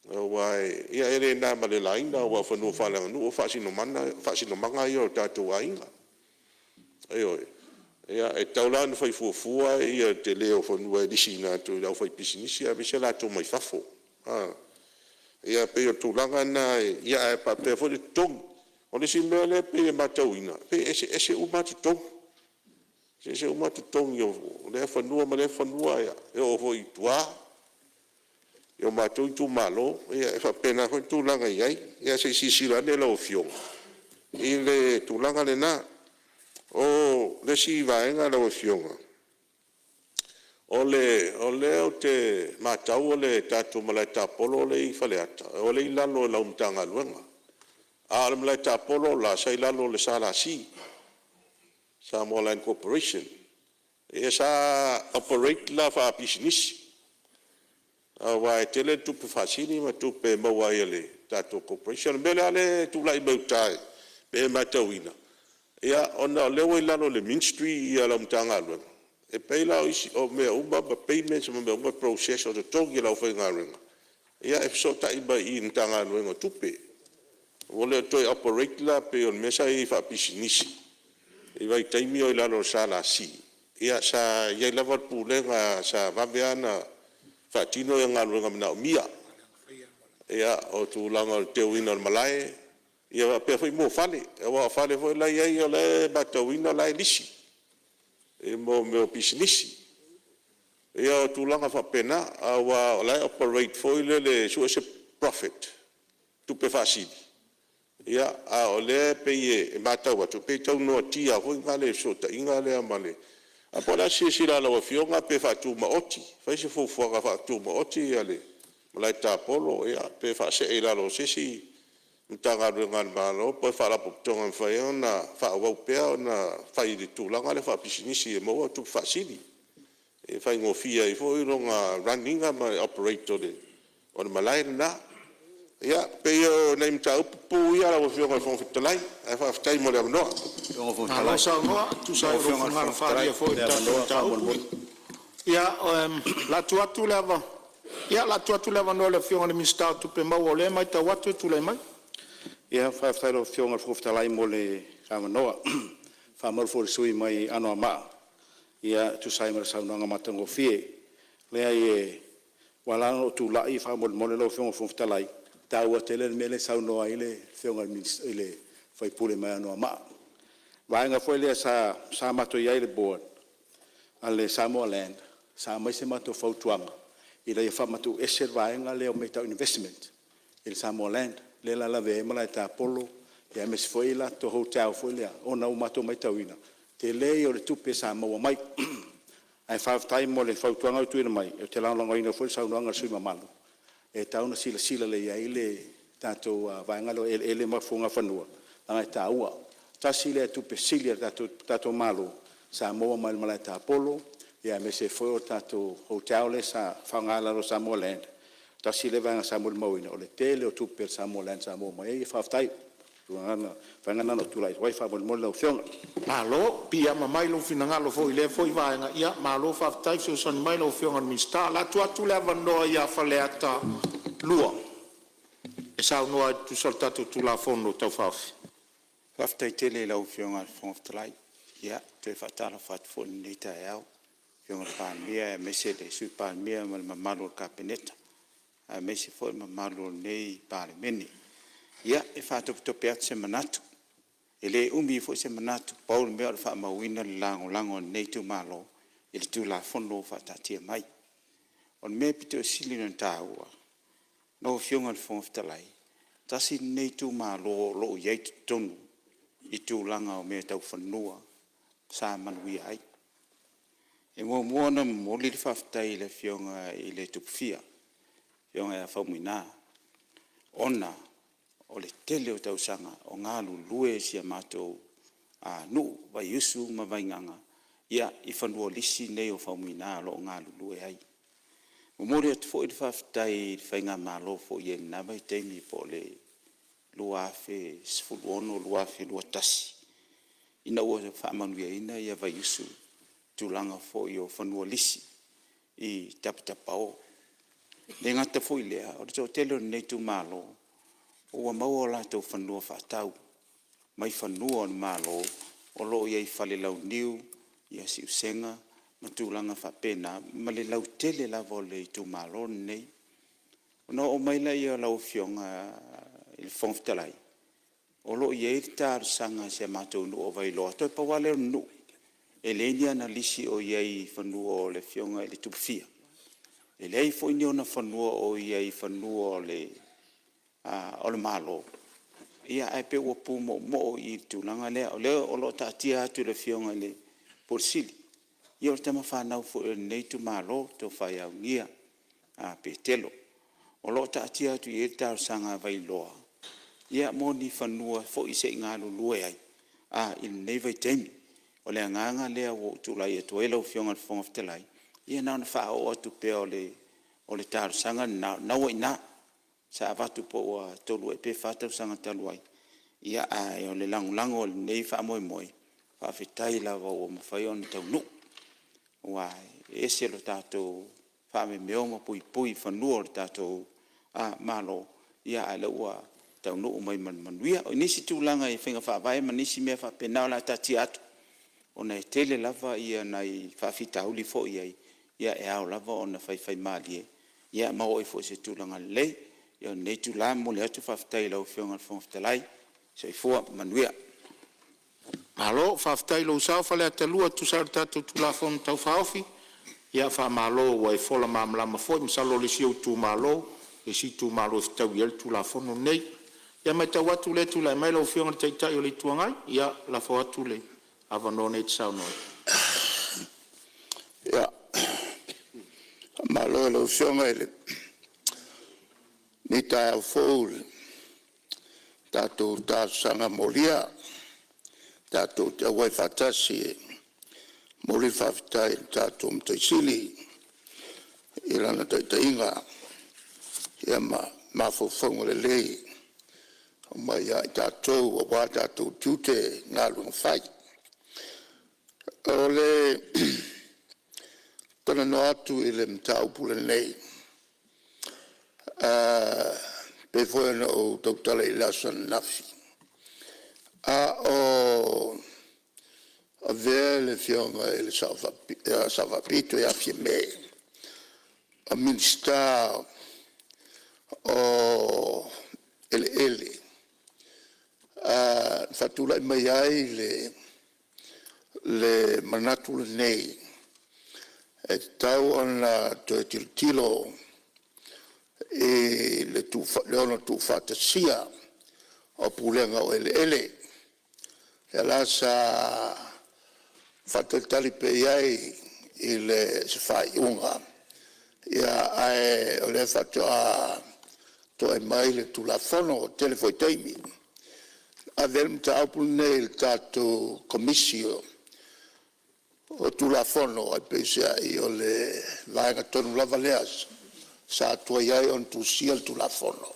Wai ia ere na male laina wa fanu fala nu fa sino manga yo tatu ainga ayo ia e taula no fai fu ia te leo fanu e disina tu la fai business ia bisela tu mai fafo ia pe yo tu langa na ia pa pe fo de tong o le simele pe matauina pe ese u matutong ese u matutong yo le fanu male fanu ia yo foi tua yo matou tu malo ia fa pena ko tu langa iai ia se sisila ne lo fio ile tu langa le na o le si vaenga lo fio o te matau le tatu malata polo le faleata o le lalo la umtanga luenga a le malata polo la sai lalo le sala si Samoa Corporation esa operate la fa business wa tele tu fasini ma tu pe mawa ele tato corporation bele ale tu lai bautai pe matawina ia ona lewe lano le ministry ia la mtanga lu e pe la o me umba payments me umba process o to gi la fa ngarenga ia e so ta iba I mtanga lu ngo tupe wole to operate la pe on mesa I fa business e vai taimi o lano sala si ia sa ia lava pulenga sa vabeana Fatino yang ngalu ngam mia ia o tu langa te wina malai ia pe foi mo fale wa fale foi la ia le batawina la lisi e mo me business ia tu langa fa pena wa la operate foi le so se profit tu pe facile ia a ole pe e matawa tu pe tau no tia foi ngale so ta ingale amale Apola si la la fionga pe fatu ma oti fa se fu ga fatu ma oti ale malai ta polo ia pe fa se ila lo sisi mtanga ngal malo pe fa la tonga fa ona fa wa pe ona fa I tu la ngale fa pisinisi e mo tu fa sili e fa ngofia I fo ronga running ma operator de on malai na ia pe yo nem ta pu ia la fionga fon fitalai e fa ftai mo le no Alo sa no tu sa ro funga faria foi tau ia la tu leva ia la tu leva no le fionga mi sta tu pe mau le mai ta watu tu le mai ia fa fa lo fionga fufta lai mo le amanoa fa mo fo sui mai ano ma ia tu sai mer sa no matango fie le ai wala no tu lai fa mo lo fionga fufta lai ta wa tele mele sa no ai le fionga mi le fai pule mai ano ma Vaenga foi le sa mato ia le board ale Samoa Land sa mai se mato fautuanga I le fa mato ese vaenga le o meta investment il Samoa Land le la ve mala ta polo ia mes foi la to hotel foi le ona o mato mai tawina te le o le tupe Samoa mai ai fa time mo le fautuanga tu mai e te la longa ina foi sa longa sui mamalo e tauna sila le ia ile tato vaenga lo ele mafunga fanua anga ta ua tasile tu pesilia tato malo Samoa mal malata polo ia me se foi tato hotel sa fangala lo Samoa Land tasile vanga Samoa moina ole tele o tu per Samoa Land Samoa mai fa ftai tuanga fangana no tu lai wai fa mo lo fiona Malo pia mai lo finanga lo foi le foi vanga ia malo fa ftai so son mai lo fiona mi sta la tu leva no ia faleata lua e sa no tu soltato tu la fondo tau fafi After tele la fionga fon ftlai ya te fatala fat fon nita yao fionga palmia me se le sui palmia ma mamalu kapeneta me se foi mamalu nei parlemeni ia e fa to peat se manatu ele umi fo se manatu paul me fa mawina lango nei tu malo il tu la fondo fa tatia mai on me pito silino taua no fionga fo ftalai tasi nei tu malo lo ye tonu i tu langa o me tau fanua sa manui ai e mo na mo li faftai le fionga i le tupfia fionga fa muina ona o le tele o tausanga o ngā lulue sia mātou nu vai yusu ma vai nganga ia i whanua lisi nei o whaumuina lo o ngā lulue ai. Mumori atu fo i whaftai whainga mālo fo i e nabai teimi po le luafe sifuru ono luafe luatasi. Ina ua whaamanuia ina ia vai yusu tūlanga fo i o whanua lisi i tapitapao. Ne ngata fo i lea, o te o tele o nei tu mālo o mau o la tau whanua whaatau. Mai whanua on mālo, o lo iei whale lau niu, ia si usenga, ma tūlanga whapena, ma le lau tele la vole i tū mālo nei. No o maila ia lau fionga i le whongwhtalai. O lo iei tāru sanga se mātou nu o vai loa. Toi pawale o nu. E lenia na lisi o iei whanua o le fionga i le tupfia. E lei fo ini ona whanua o iei whanua o le malo. Ia ai pe ua pu mo i tūlanga lea. O leo o lo tātia atu le fionga le porsili. Ia o tama whanau fo e nei tu malo to whai au ngia pe telo. O lo tātia atu i e tāru sanga vai loa. Ia mo ni whanua fo i se ngā lulue ai. I nei vai teimi. O le nganga lea o tūlai e tuela o fionga le whongawhtalai. Ia nauna wha o atu pe o le tāru sanga na wai na. Sa avatu po ua tolu e pe whatau sanga taluai. Ia ai o le langulango o le nei wha moe moe. Whawhetai lawa o mawhai o ni tau nu. Wai, e se lo tātou whame meo ma pui pui whanua o le tātou malo. Ia ai la ua tau nu o mai manuia. O nisi tūlanga i whinga whawai ma nisi mea whapenao la tati atu. O nei tele lava ia nei whawhitauli fo iai. Ia e au lava o na whai malie. Ia mau e fo se tūlanga lei. Ia nei tu la mo le atu whaftai lau whionga le whongwhtalai. So i fua manuia. Malo, whaftai lo usau whale a talua tu sāru tātou tu la whong tau whaofi. Ia wha malo wa i whola māmalama fo. Misalo le siau tu malo. E si tu malo e tau iel tu la whono nei. Ia mai tau atu le tu la mai lau whionga le taitai o le tuangai. Ia la wha atu le. Awa no nei tsau noi. Ia. Malo e lau whionga e le. Ni tai au fōul, tātou sanga molia, tātou te awai whatasi, mori whawhitai, tātou mtoisili, I lana taitainga, ia mawhawhonga le lei, o mai ia I tātou, o wā tātou tūte, ngā lunga whai. O le, tana no atu I le mtau pule nei, pe foi no totale I lasan nafi. O avele fionga ele salvapito e a fiemme. A minister o ele. Fatula mai ai le manatu nei. E tau ona to tilo e le ono tu fantasia o pulenga o ele e la sa fataltali pe ai il se fai unga ia ai o le fatto a to e mai le tu la fono telefoi taimi avel ta apune il tato comissio o tu la fono e pensa io le vai a tonu la valeas sa tua iai on tu sial tu la fono.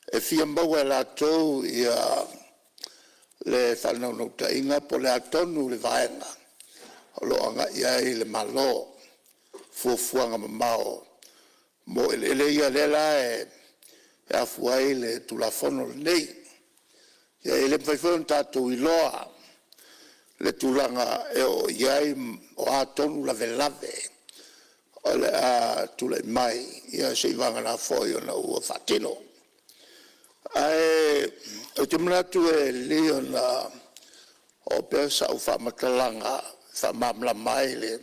E fia mbau e la tau ia le whanau no ta inga po le atonu le vaenga. O lo anga iai le malo fuafuanga mamao. Mo ele ia le la e afuai le tu la fono le nei. Ia ele mwhaifuan tātou I loa. le tulanga e o iai o a tonu lave lave o le a tule mai ia se ivanga na foi o na ua whatino. Ai, o te manatu e leo na o pesa o whamatalanga whamamla mai le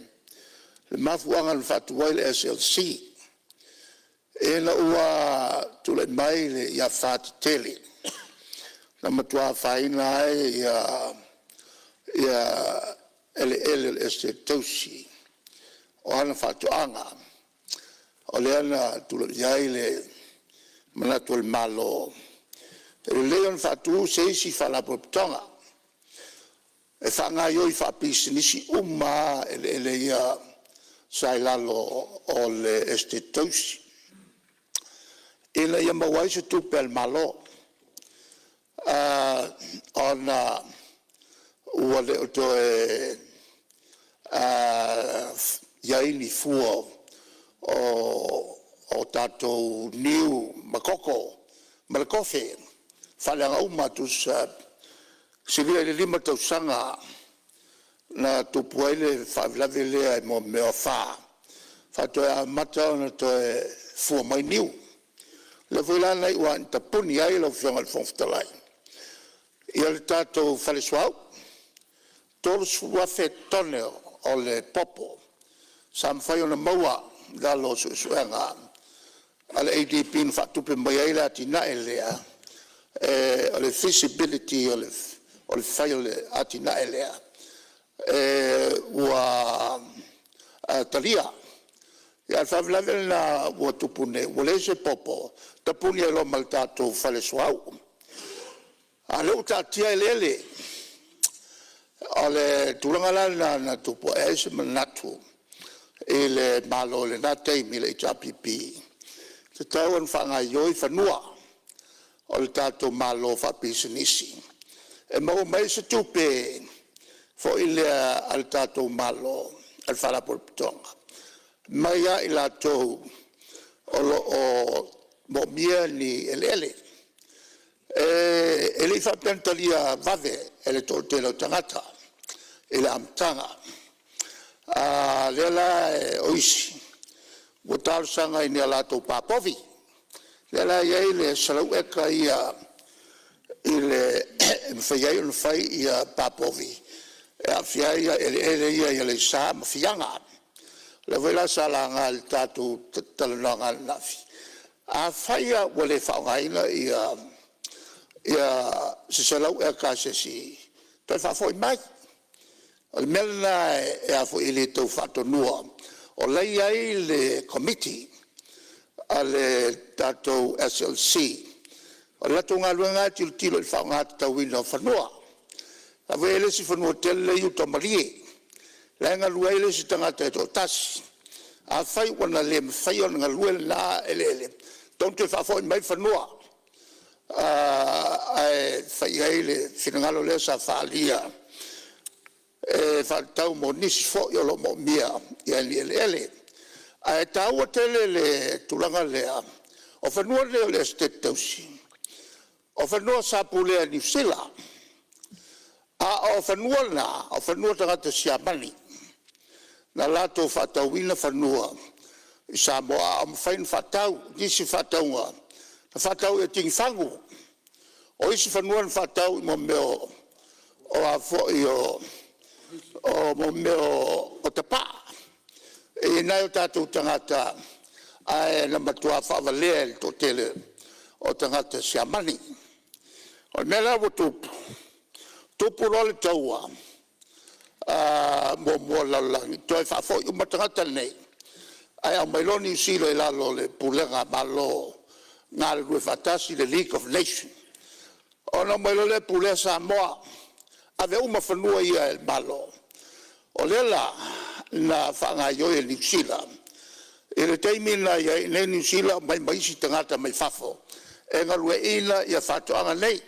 mafuanga na whatuai le SLC e na ua tule mai le ia whatitele na matua whaina ai ia ele este tausi o ana whatuanga o le ana tule iai le manatu le malo e le leon whatu seisi whalapoptonga e whanga ioi whapisinisi uma ele ia sailalo o le este tausi e la ia mawai se tupe al malo ona ua le oto e iaini fua o tatou niu makoko malakofe whaleanga umatus sivia le 5 tausanga na tupuaile whavilave lea e mo mea wha whatoe mata ona toe fua mai niu le vuilana i ua tapuni ai lau whionga le whongwhitalai. Ia le tātou whaleswau, tolu suafe tone o le popo, sa mwhai o na maua galo suenga, ale ADP na whatupe mai ai la atina e lea, o le feasibility o le whai o le atina e lea, ua talia, ia whawilawele na ua tupune, ua se popo, tapuni e lo mal tātou whaleswau. A leo tātia e lele, o le turangala na tupu e se manatu, e le malo le na teimi le HRPP. Te tau an whanga ioi whanua, o le tātou malo whapisinisi. E mau mai se tupe, fo i lea al tātou malo, al whalapolpitonga. Mai a i lātou, o mo mia ni ele. E le whapentalia vave, e le tōtelo tangata, e le amtanga. Le la e oisi, o tālu sanga i nea lātou pāpovi. Le la iei le salau eka ia, i le mwhaiai un whai ia pāpovi. E a whiai ia, ele ia i le sā mawhianga. Le wela sa la ngā le tātou talananga nafi. A whaia wale whaongaina ia se salau e ka se si toi whafoi mai. O le melena e a fo i le tau whatonua. O lei ai le committee a le tātou SLC. O le lato ngā luenga tilo i whaonga tawina o whanua. A wele si whanua tele i utomarie. Lenga luele si tangata e tō tasi. A whai wana le mwhai o nga luele nā ele. Tōng te whafoi mai whanua. Ai whai ai le whinangalo le sa whalia. E whatau mo nisi fo i olo mo mia i ali ele. Ai tau a tele le tulanga lea. O whanua leo le estate tausi. O whanua sapu lea New Zealand. O whanua tangata siamani. Na lato whatauina whanua. I Samoa, am whain whatau, nisi whataunga. Na whatau e tingi whangu. O isi whanua whatau i mo meo o a fwoi o mo meo o te pā. E nai o tātou tangata ai na matua whawalea i tō tele o tangata siamani. O mea o tupu. Tupu role taua. Mo laulangi. Toi whafoi o matangata nei. Ai au mai loni silo e lalo le pulenga malo ngā le rue whatasi le League of Nations. O na mai le pulenga Samoa. Ave uma whanua ia e malo. O lela na whanga ioi e New Zealand. E le teimi na ia e New Zealand mai maisi tangata mai whafo. E ngā rue ina ia whatoanga nei.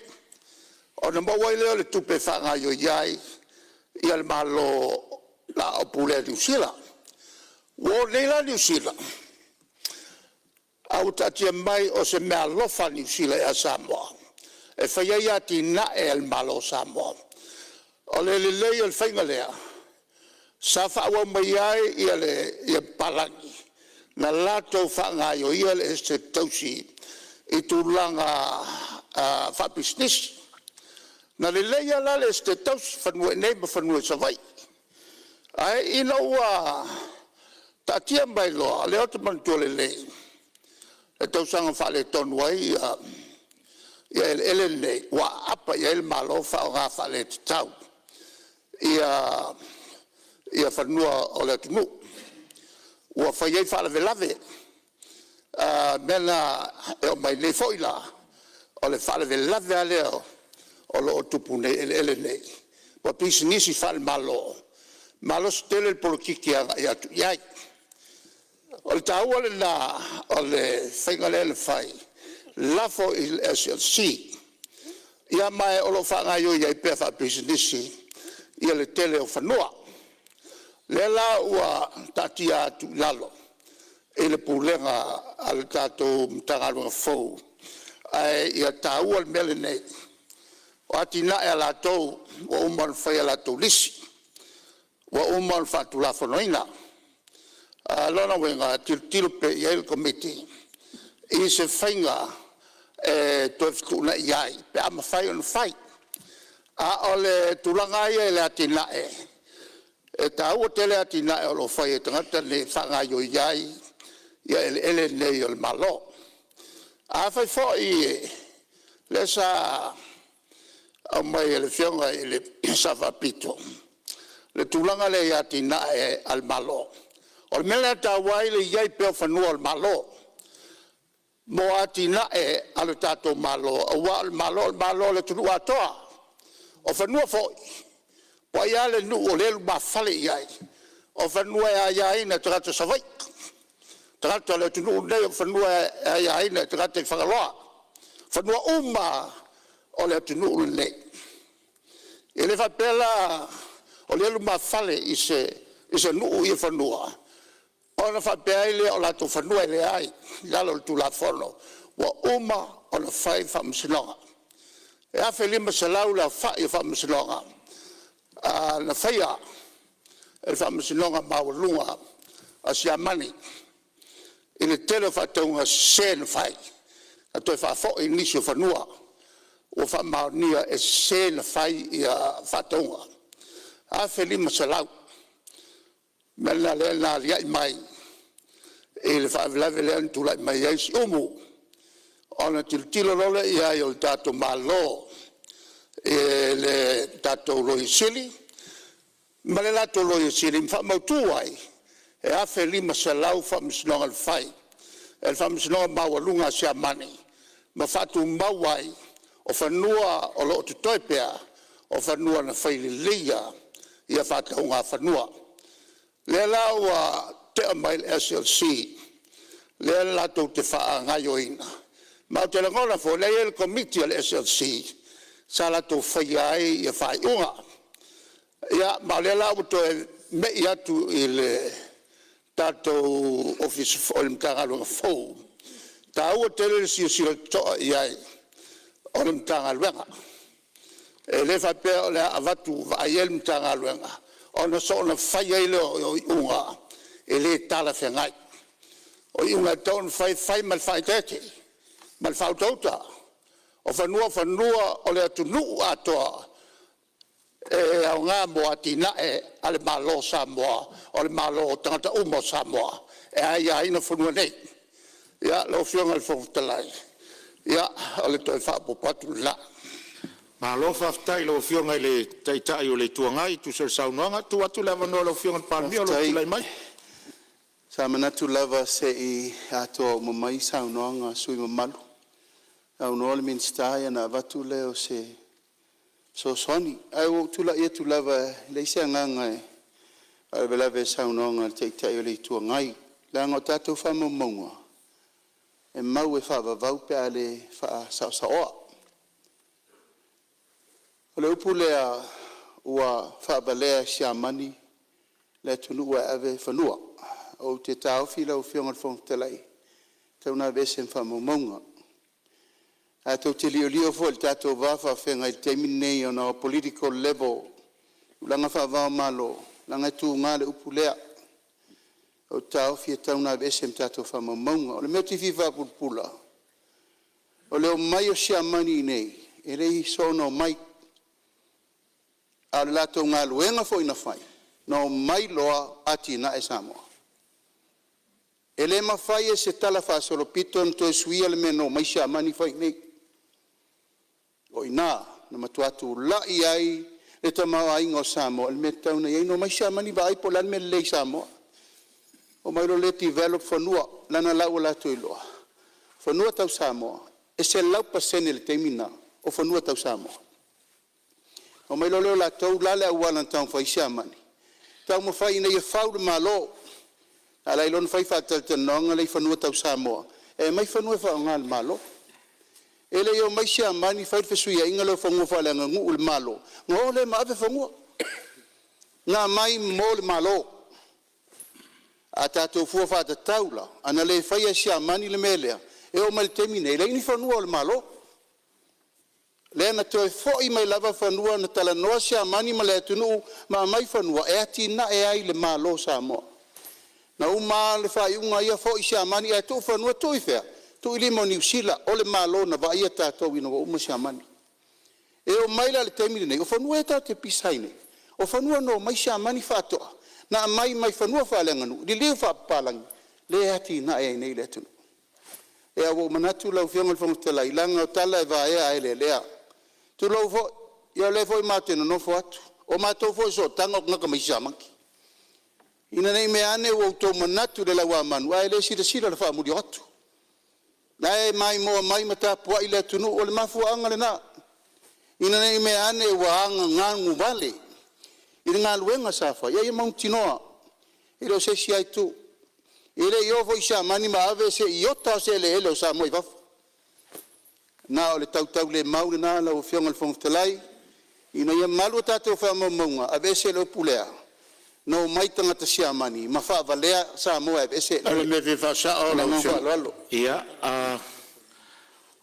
O na mawai leo le tupe whanga ioi iai ia le malo la o pulenga New Zealand. Wo leila New Zealand. Au tatia mai o se mea lofa New Zealand e Samoa. E whaiai ati na e al malo Samoa. O le lei o le whainga lea. Sa whaawa mai ai ia palangi. Na lato whaangai o ia le este tausi I tūlanga whapisnis. Na le lei ala le este tausi whanua nei ma whanua savai. Ai ina ua tatia mai loa, le ota mantua le lei. E tausanga whale tonu ai ia ele nei, wa apa ia ele malo whao ngā whale te tau. Ia whanua o le tunu. Ua whaiei whale velave. Mena e o mai nei foila. O le whale velave a leo. O lo o tupu nei ele nei. Wa pisi nisi whale malo. Malo stele il polokiki a atu iai. O le tāua le nā, o le whaingale le whai. Lafo I SLC. Ia mai o lo whangai o iai pēwha pisi nisi. Ia le tele o whanua. Le la ua tatia atu lalo. E le pulenga a le tātou mtangarunga fau. Ia tāua le mele nei. O ati nae a lātou, o uman whai a lātou lisi. Wa uman fatu la fonoina. Lona wenga tilo pe Yale Committee. I se whainga toefutuna iai. Pe ama whai on whai. A ole tulanga ia le atinae. E ta ua tele atinae o lo whai e tangata ne whanga yo iai. Ia ele nei o le malo. A whai fo I le sa au mai ele fionga I le savapito. Le tulanga le yati na al malo. O le mele ta wai le iai peo whanua al malo. Mo ati na al tato malo. A wa al malo le tunu atoa. O whanua foi. Po ia le nu o lelu ma fale iai. O whanua ia iai na tangata savai. Tangata le tunu nei o whanua ia iai na tangata I whangaloa. Whanua uma o le tunu nei. E le whapela o le luma fale I se nuu I whanua. O na whapea ile o lato whanua ile ai. Lalo tu la whono. Wa uma o na whai whamsinonga. E awhi lima se lau la whai whamsinonga. Na whaia. E whamsinonga mawalunga. A sia mani. I le tele whataunga sen whai. A toi whafo I nisi o whanua. O whamaunia e sen whai I a whataunga. A lima se lau. Mena le na liai mai. E le whaavelawe le antu lai mai eisi umu. Ona tilo role ia I o le tato malo. E le tato roi sili. Ma le lato roi sili. Mwa mautu ai. E a lima se lau whamisinonga le whai. E le whamisinonga mawalunga sia mani. Ma whatu mawai. O whanua o lo tu toipea. O whanua na whaili leia. Ia whataunga whanua. Le laua te amail SLC. Le lato te wha ngai o ina. Mau te langona fo le Yale Committee al SLC. Sa lato whaiai ia whai unga. Ia ma le lau to mei atu I le tato office o le mtangalunga fau. Ta ua te le sila toa iai o le mtangalunga. E le whapea o le avatu vaayel mtangalunga. Ona so na whaia I leo o unga. E le tala whengai. O unga taun whai mal whai tete. Mal whau tauta. O whanua o le atunu atoa. E au ngā moa tinae ale malo Samoa. O le malo tangata umo Samoa. E aia ina whanua nei. Ia lo whionga le whongutalai. Ia o le toi whapopatu la. Ma lo whaftai lo whionga le taitai o le tuangai, tu ser saunoanga, tu atu lava no lo whionga palmi o lo tulai mai. Sa manatu lava se I ato mamai saunoanga sui mamalu. Au no le minstai na vatu leo se so soni. Ai o tula ia tu lava le se nganga ai velave saunoanga le taitai o le tuangai. La ngo tatu whamamonga. E mau e whavavau pe ale wha sao. O le upu lea ua whaabalea sia mani le tunu ua ave whanua. O te tau whila o whionga whongtalai. Tau nā vese whamamonga. A tau te lio fo le tatou wafa whenga I teimi nei on a political level. Langa whaavao malo, langa tu ngā le upulea. O tau fia tau nā vese mtato whamamaunga. O le mea tifi whapulpula. O leo mai o sia mani nei. E rei sono mai. A le lato ngā luenga fo ina whai. No mai loa ati na e Samoa. E le mawhai e se tala whasolo pito na toi suia le meno mai sia mani whai nei. O ina, na matuatu lai ai le tamau ainga o Samoa. Le me tauna iei no mai sia mani va aipo lan me lei Samoa. O mai lo le develop whanua, lana lau la tui loa. Whanua tau Samoa, e se lau pasene le teimina o whanua tau Samoa. O mai lo leo la tau lale au walan tau whai sia mani. Tau ma whai ina ia whau le malo. A lai lon whai whatal te nonga lei whanua tau Samoa. E mai whanua whau ngā le malo. E le o mai sia mani whai whesui inga leo whanua whai le ngu le malo. Ngō le ma ave whanua. Ngā mai mo le malo. A tātou fua whata taula, ana le whaia sia mani le melea, e o mai temine, le ini whanua o le malo. Le ana toi fōi mai lava whanua na tala noa sia mani ma le atunu, ma mai whanua, e ati na e ai le malo Samoa. Na uma le whaiunga ia fōi sia mani, e tō whanua tōi whea, tō ili mo New Zealand, o le malo na va ia tātou ino wa uma sia mani. E o mai la le temine nei, o whanua e tau te pisaine, o whanua no mai sia mani whatoa. Na mai whanua whalanganu, li leo whapalangi, le ati na e nei le tunu. E awo manatu lau whiongal whangutalai, langa o tala e vaea e le lea. Tu lau fo, ia le fo i mātena no fo atu, o mātou fo so tanga o ngaka mai samaki. Ina nei me ane o tau manatu le lau amanu, a e le sira le whaamuri o atu. Na e mai moa mai matapua i le tunu, o le mafua anga le na. Ina nei me ane o anga ngangu vale, i ngā luenga safa, ia Mount Tinoa, i leo se si ai tu. I le iofo i sa mani ma ave se iota se le ele o sa moi wafu. Nā o le tau le maure nā lau whionga le whangtalai, i no ia malu tātou whamamunga, ave se le pulea. No mai tangata sia mani, ma whaavalea sa moa ave se le. Ale me vi whasa o lau Lalo. Ia,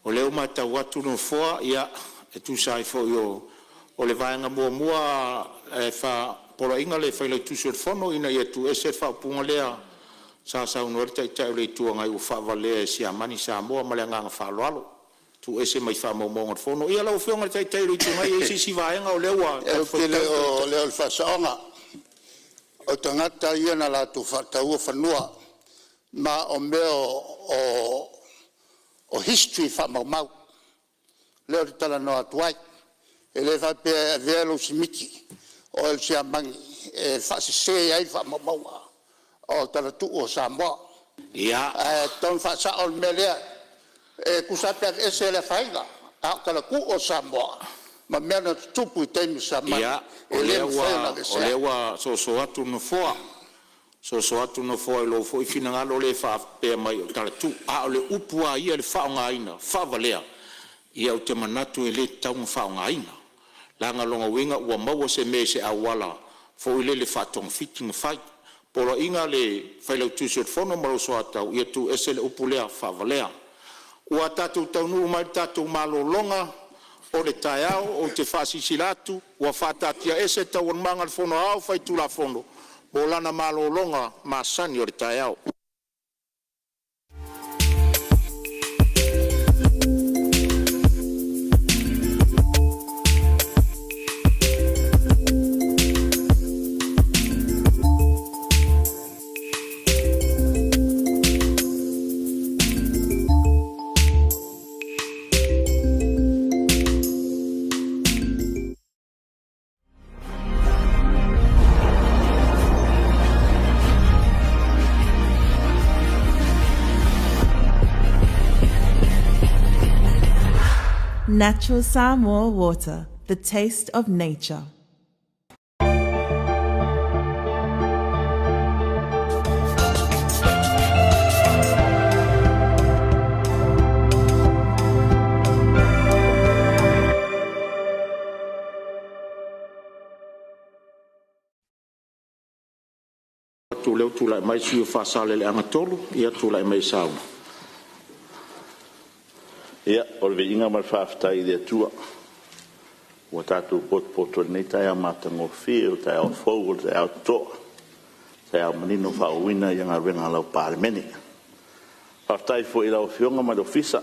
o leo mai tau atu no fua, ia, e tu sai fo yo, o le vaenga mua e fa pora inga le fa le tu sur fono ina ia tu ese fa punga lea sa unor tai le tu ngai u fa vale sia mani sa mo ma le nga fa loalo tu ese mai fa mo fono ia la u fionga tai le tu ngai ese si vaenga o le wa o le fa saonga o tangata ia na la tu fa tau fanua ma o meo o history fa mau le tala no atuai ele va pe velo simiti o el sia mangi e fa se ai fa maua o tala tu o Samoa ia ton fa sa o melea e kusa pe ese le faila a tala ku o Samoa ma mena tupu temi Samoa ia o le wa so atu no foa so atu no foa lo fo fina lo le fa pe mai tala tu a le upua ia le fa nga ina fa valea ia o te manatu e le tau fa nga ina langa longa winga ua maua se me se awala fo ile le fatong fitting fight polo inga le failau tusot fono malo soatau ia tu esele upulea favalea ua tatu taunu mai tatu malo longa o le taiao o te fasisilatu ua fatatia ese tau manga le fono au fai tula fono o lana malo longa masani o le taiao. Natural Samoa water, the taste of nature. Tu leo tu lai mai siu fasale le angatolu ia tu lai mai sau. Ia, o le inga mal whaftai de tua. ua tātou poto nei tai a matango whio, tai au fau, tai au toa, tai au manino whauina i ngā renga lau pāremene. Whaftai fo i lau whionga mai do fisa,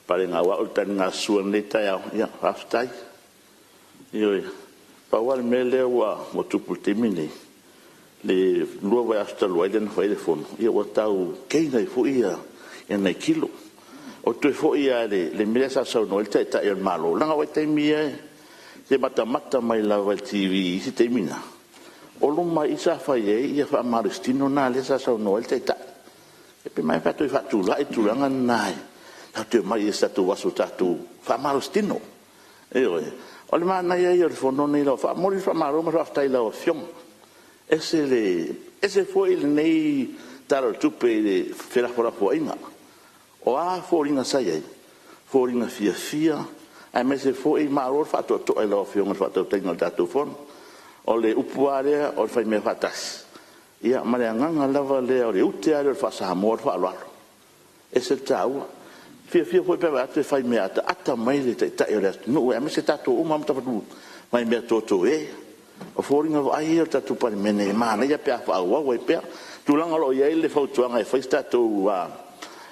pare ngā wau tani ngā sua nei tai au, ia, whaftai. Ioi, pawari me leo wa tupu timi nei, le lua vai astalu ai lena whaile fono, ia wa tau keinai fo ia nei kilo. O tue fo ia le mea sa sau no, il tai tai on malo, langa wai taimi e, te mata mai la wai TV isi taimina. O luma isa whai e, ia wha maristino na le sa sau no, il tai tai. E pe mai pato i whatu lai turanga nai, tau te mai e sa tu wasu tatu, wha maristino. E oi, o le maa nai ai o le fono nei lau, wha mori wha maroma wha tai lau fiong. Ese foi le nei taro tupe le whirapora po inga. O a fōringa sai ai, fōringa fia, ai me se fōi māror whātua toa lau whionga whātua tainga o tātou whon, o le upuarea o le whai mea whātas. Ia, ma le anganga lava lea o le uteare o le whāsaha mōr whāloalo. E se tāua, fia fōi pewa atu e whai mea ata mai le tai o le atu. No, e me se tātou umam tapatu, mai mea tōtou e. O fōringa wa ai o tātou pari mene e māna, ia pēa whāua e pēa. Tūlanga lo iei le whautuanga e whai tātou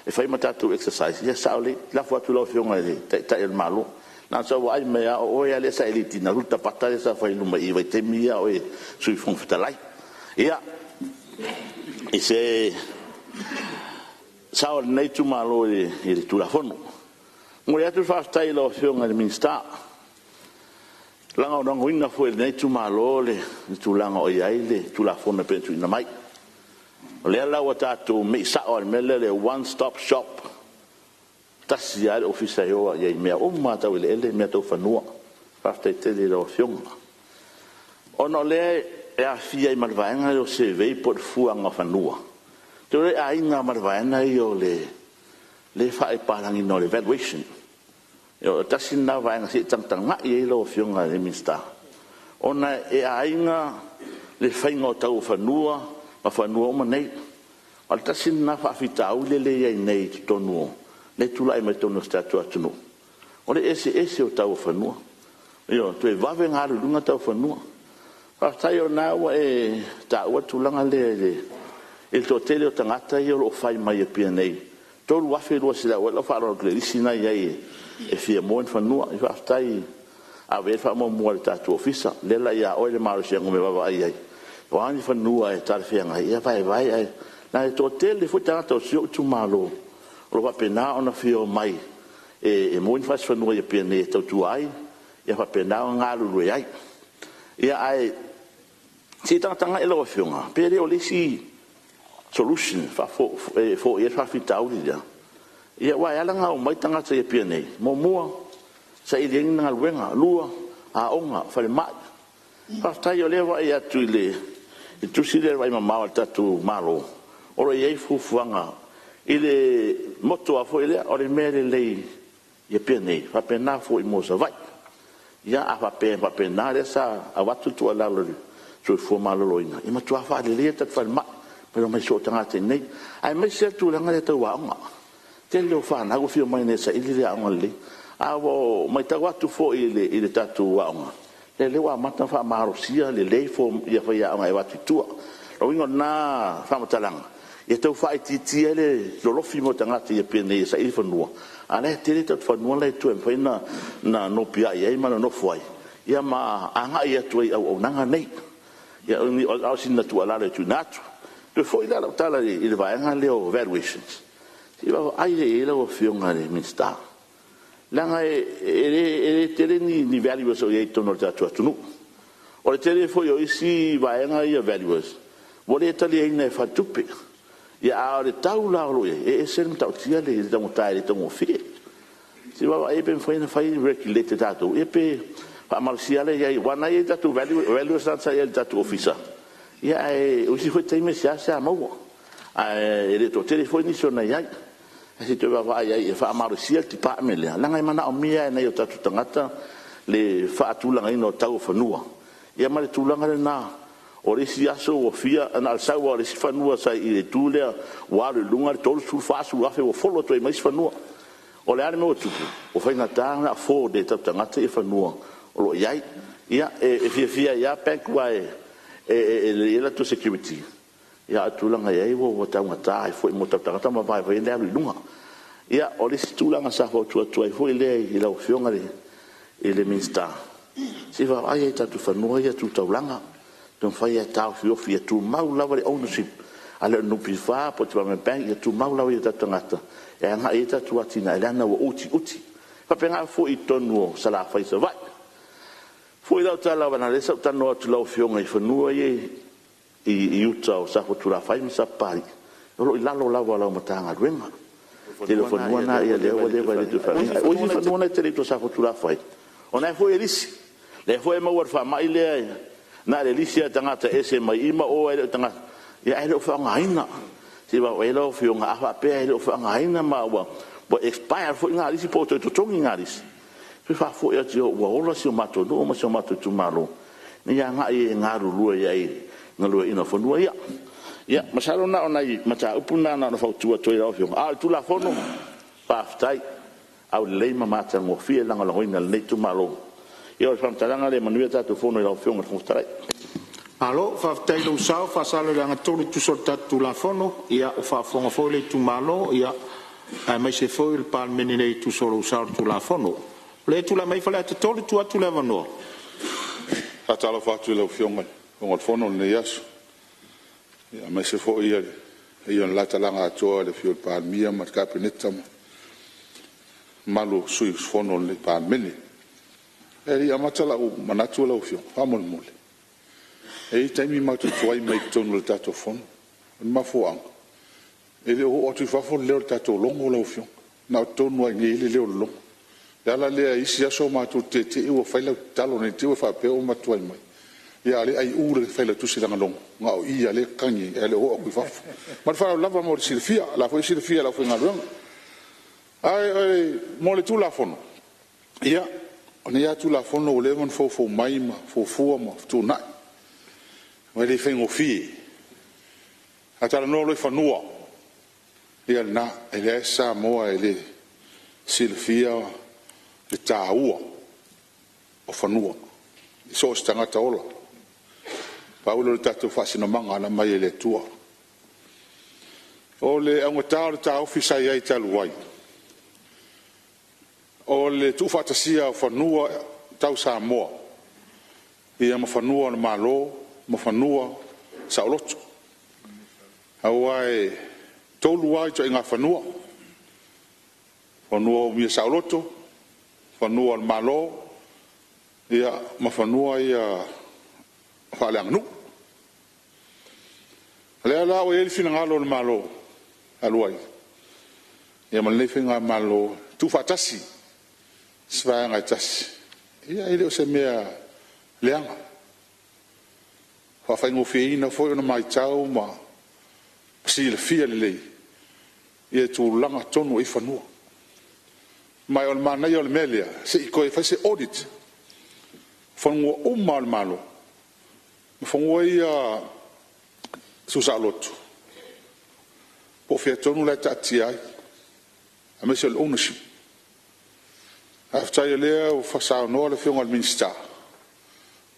e fai matatu exercise ya sauli la fotu lo fionga ta el malo na so wa me ya o ya le sa eliti na ruta patale sa fai luma i vai temia o sui fon fitalai ya e se saul nei tu malo e tu la fono mo ya tu fa stai lo fionga de minsta langa no ngina foi nei tu malo le tu langa o ya ile tu la fono pe tu na mai le ala wa tatu me sa o me le one stop shop tasia ofisa yo ya me o mata le me to fanua parte te de lo fiong ono le e a fia i marvaenga yo se vei por fuanga fanua to le ai nga marvaenga yo le fa e parangi no le valuation yo tasina vaenga si tanga i lo fionga le minsta ona e ai nga le fainga tau fanua ma fanua ma nei al tasin na fa fita u le le nei tonu le tula e me tonu statu atunu ole ese o tau fanua yo tu va venga lunga tau fanua fa tayo na wa e ta wa tulanga le il totele o tangata yo lo fai mai pe nei to wa fe lo sila wa fa ro le sina ye e fia mo fanua fa tai a ver fa mo mo tatu ofisa le la ya o le maro sengo me va ai o ani fanua e tar fianga ia vai ai na to tele fu tanto sio tu malo o va pena ona fio mai e mo fas fanua e pene to tu ai ia va pena nga lu ai ia ai si tanga elo fianga pere o lisi solution fa fo ia fa fitau dia ia wa ala nga o mai tanga e pene mo sa ile nga luenga lua a onga fa le mai fa tai o lewa ia tu le tu si le vai mamma tatu malo ora ia fuanga ile moto a foi le ora mere lei ia pene fa pena foi mo sa vai ia a fa pena le sa a watu tu ala lo tu fu malo loina ima tu fa le ta fa ma pero mai so tanga te nei ai mai se tu langa le tu wa te lo fa na go fio mai ne sa ile a ngole a wo mai ta watu fo ile tatu wa le wa mata fa marosia le fo ia fa ia mai watu tu lo ingo na fa matalanga e tau fa ti ele lo fimo tanga te pene sa il fonua ale te te fonua le tu en faina na no pia ia ma no foi ia ma anga ia tu au nanga nei ia ni au sin tu ala le tu natu tu foi la tala il va anga le valuations si va ai le o fionga le minsta langa e tele ni values o ye tono tatu tunu o le tele foi o isi va anga ia values vole tali ina fa tupe ia le taula lo e sen tau tia le tamo tai tamo fi si va e ben foi na fai regulated tatu e pe pa marciale ia wana ia tatu values sa ia tatu officer ia e o si foi time sia mo e le to telefoni sona ia si tu va ia fa marciale ti pa mele langa mana o mia na ia tatu tangata le fa tulanga ino tau fanua ia ma le tulanga na o le si aso o fia ana al sawa le fanua sai i le tule wa le lunga tolu sul fasu afe o folo to mai fanua o le ale mo tu o fai na tanga fo de tanga te fanua o lo iai ia e fia ia pekua e le to security ia tulanga ia wo tangata e foi mo tangata ma vai vai le lunga ia o le tulanga sa fo tu ai foi le i la opción ele minsta se va ai ta tu fanua ia tu taulanga ton fai ta fia tu mau lava le ownership ale no pifa po tu me bank ia tu mau lava ia tangata e nga ia tu atina ele na uti pa penga fo i tonu sala fai se vai foi la tala wana le sa tano tu la opción ai fanua i uta o sa fo tu la fai mi sa pari lo ilalo lava la matanga ruenga telefonua na ia le vai tu fa o i fanua na tele to sa fo tu la fai ona foi elisi le foi ma war fa mai le na le lisi tangata ese mai ima o ele tangata ia ele fa ngaina se va ele fio nga fa pe ele fa ngaina ma wa expire foi nga lisi po to tongi nga lisi se fa foi ia tio wa ola si mato no ma si mato tu malo ni ia nga i nga ru ia i nga lu ina fo ia ia masalo na ona i mata upuna na fa tu to ia fio tu la fono pa ftai au le mata ngo fie langa la ina le tu malo io fam talanga le manuia tu fono la fio ngo stai alo fa tai lo sa fa sala langa tolu tu sorta tu la fono ia o fa fonga fo le tu malo ia mai se fo il pal menine tu solo sa tu la fono le tu la mai fa le tolu tu la vano atalo fa tu la fio ngo fono ne yaso ia mai se fo ia la talanga to le fio pal mia ma kapinetta malo sui fono le pa meni e amata la u manatu la ufio amol mole e taimi ma tu tuai mai tonu le tato fono ma fuang e le o tu fa fo le tato longo la ufio na tonu ai le longo la le isi aso ma tu te o fa la talo ne te fa pe o ma tuai mai ia le ai ure fa la tu sila longo nga o ia le kangi e le o ku fa ma fa la va mo silfia la fo silfia la fo ngalong ai mole tu la fono ia ona ia tu la fono o levon fo mai ma fo ma tu na ma le fengo fi ata no lo fanua ia na ele sa mo ele silfia le taua o fanua so stanga taola paulo le tatu fasino manga na mai le tua o le angota ta ofisa ia italuai o le tu fatasia fanua tau sa mo ia ma fanua na malo ma fanua sa lotu awai tolu ai to inga fanua mi sa lotu fanua na malo ia ma fanua ia falang nu le la o el fina ngalo na malo alwai ia ma le fina malo tu fatasi svanga tas ia ile se mea leanga fa fa ngo fina fo na mai tau ma si le fia le ia tu langa tonu i fanua mai ol mana yo le melia se ko fa se audit fo ngo mal malo fo ngo ia su salot po fe tonu la tatia a monsieur ownership after le o fa sa no le fiong al minsta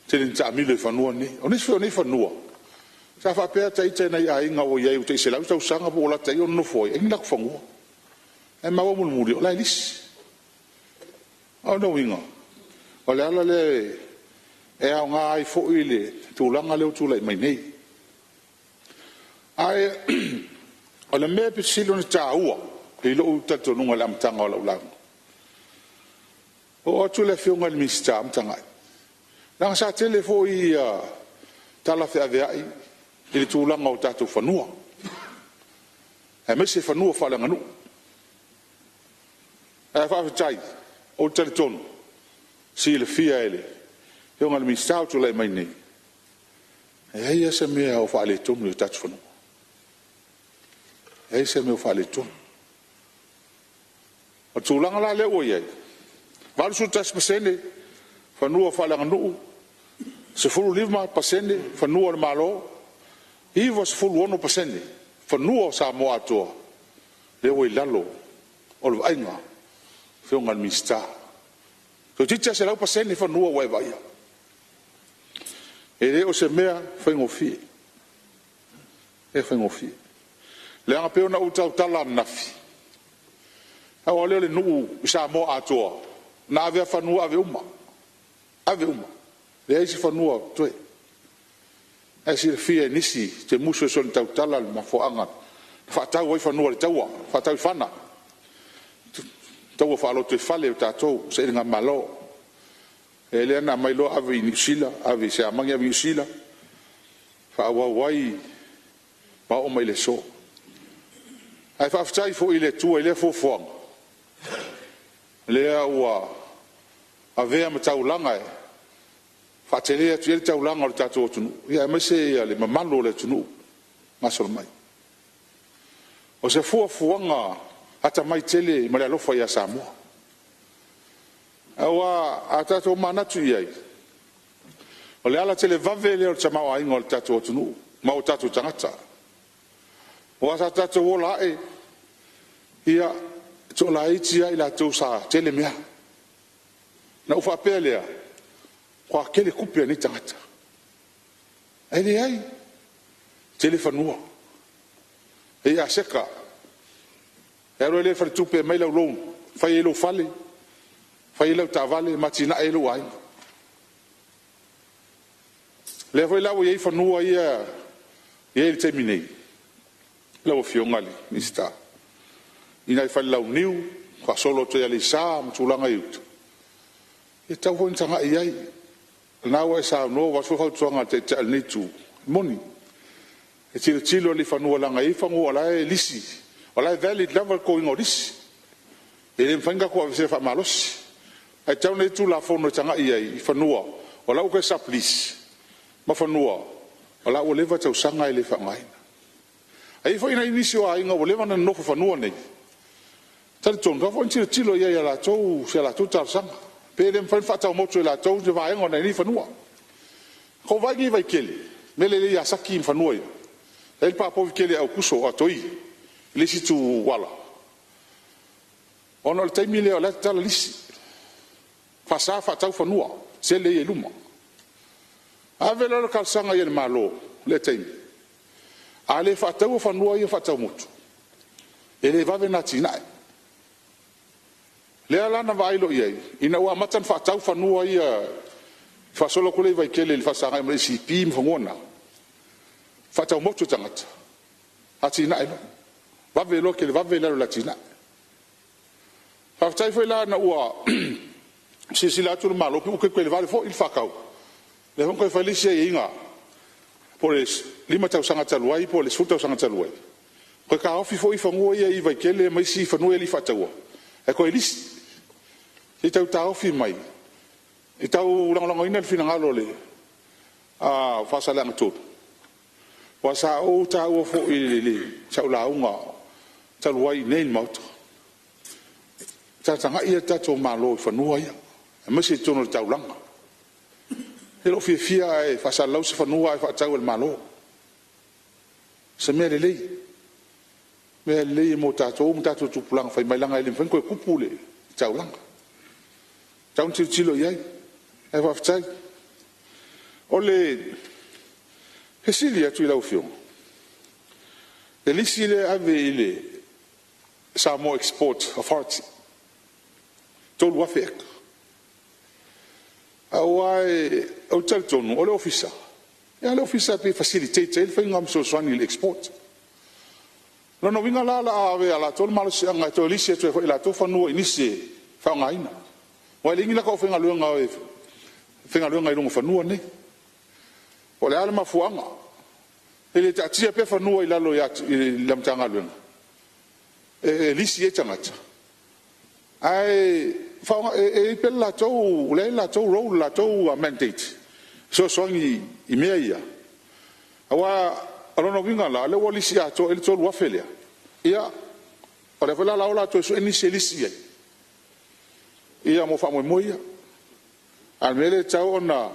telin ta mi le fanua ni oni fanua sa fa pe ta ite na ai nga o ye u te se la u sanga po la te yo no foi en la fanua e ma wo muri la lis o no winga o le ala le e a nga ai fo ile tu langa le tu le mai nei ai o le me pe silo na ta ua i lo u tato nunga lam tanga o la ulang o tu le fiong al mista am tanga nang sa tele fo i tala fe ave ai i tu langa o tato fanua e me se fanua fa langa nu e fa tai o teleton si le fia ele fiong al mista tu le mai nei e ia se me o fa le tonu o tato fanua e se me o fa le tonu o tu langa la le o ye valu su tas pasene fanua fa langa nu se fulu lima pasene fanua malo i was fulu ono pasene fanua sa mo ato le o lalo o lo ainga fiong al mista So tita se lau pasene whanua wai vai. E reo se mea whaingofi. E whaingofi. Le anga peo na utau tala nafi. Awa leo le nuu isa mo atoa. Na avea whanua ave uma. Ave uma. Le aisi whanua toe. Aisi le fia nisi te muso so le tau tala le mafoanga. Whatau wai whanua le taua. Whatau i whana. Taua whaalo te whale o tātou. Se inga malo. E lea na mai loa ave i New Zealand. Ave se amangi ave i New Zealand. Whaawa wai. Ma o mai le so. Ai whaftai fo i le tua i le fo fuanga. Lea ua avea ma taulanga e. Whatelea tu ele taulanga o le tātou o tunu. Ia mai se le mamalo o le tunu. Masolo mai. O se fuanga ata mai tele i mare alofa ia Samoa. Awa a tātou manatu iai. O le ala tele vave leo le tamau ainga o le tātou o tunu. Ma o tātou tangata. O ata tātou o lae. Ia to la itia ila to sa tele mea na ufa pelea kwa kele kupia ni tangata ai telefonua e a seka ero le fa tupe mai lo long fa yelo fale fa yelo tavale matina elo ai le foi la wo fanua ia e terminei lo fiongali mista ina i whalau niu, kwa solo te ali sa, mtulanga iutu. E tau hoi tanga i ai. Nāua e sa no, wasu hau tuanga te te alnitu. Moni. E tira tilo li whanua langa i whangu, ala e lisi. Ala e valid level ko ingo lisi. E le mwhainga kua vise wha malosi. E tau nei tu la whono tanga i ai, i whanua. Ola uke sa please. Ma whanua. Ola ua lewa tau sanga i le whangaina. E i whaina inisi o a inga, ua lewa na nofo whanua nei. Tari tonu, ka fwantira tilo ia ia la tau, se la tau tarsanga. Pere mwhain whatau motu e la tau, te vaenga na ini whanua. Ko vaingi vai kele, mele le ia saki i whanua ia. Ele papovi kele au kuso a toi, lisi tu wala. Ono le taimi leo le tala lisi. Whasa whatau whanua, se le ia luma. Ave lalo kalsanga ia le malo, le taimi. A le whatau whanua ia whatau motu. Ele vave na tinae. Lea lana vailo iai, ina ua matan whaatau whanua ia whasolo kule vai kele li whasangai mre si pīm whangona. Whaatau motu tangata. Hati ina ilo. Vave lo kele vave lalo la tina. Whaatai whai lana ua sisila atu malo ki uke kwele vale fo il whakau. Le honko e whailisia i inga. Pore 5 tau sangata luai, pore 10 tau sangata luai. Koe ka ofi fo i whangua ia i vai kele mai si whanua li whaataua. E koe lisi. I tau taofi mai. I tau langalanga ina fina ngalo le. Whasaleanga tōru. Wa sa o tau o fo i le. Tau launga. Tau luai nei mauta. Tanga ia tato malo i whanua ia. E masi tono le tau langa. He lo fia e whasalau se whanua e whaatau el malo. Se mea le lei. Mea le lei mo tato o mo tato tupulanga. Whai mailanga ele mwhenko e kupule. Tau langa. Taun tilo iai, e whaftai. O le, he sili atu i lau fionga. E lisi le ave i le Samoa Export Authority. Tolu wafe eka. Awa e, au tali tonu, o le ofisa. E le ofisa pe facilitate, ele whainga mso swani le export. Lono winga lala ave ala tolu malo si anga, to lisi atu e la to whanua inisi whaunga ina. Wa lingi la ko fenga luanga e fenga luanga i lunga whanua nei. O le ala mafuanga. Ele tatia pe whanua i lalo i lamtanga luanga. E lisi e tangata. Ai whaunga e pe la tau, le la tau role la tau mandate. So songi i mea ia. Awa alono winga la, le wa lisi ato, ele tolu wafelea. Ia, o le whala la ola to so enisi lisi ia. Ia mo fa mo moia. Al mele tau ona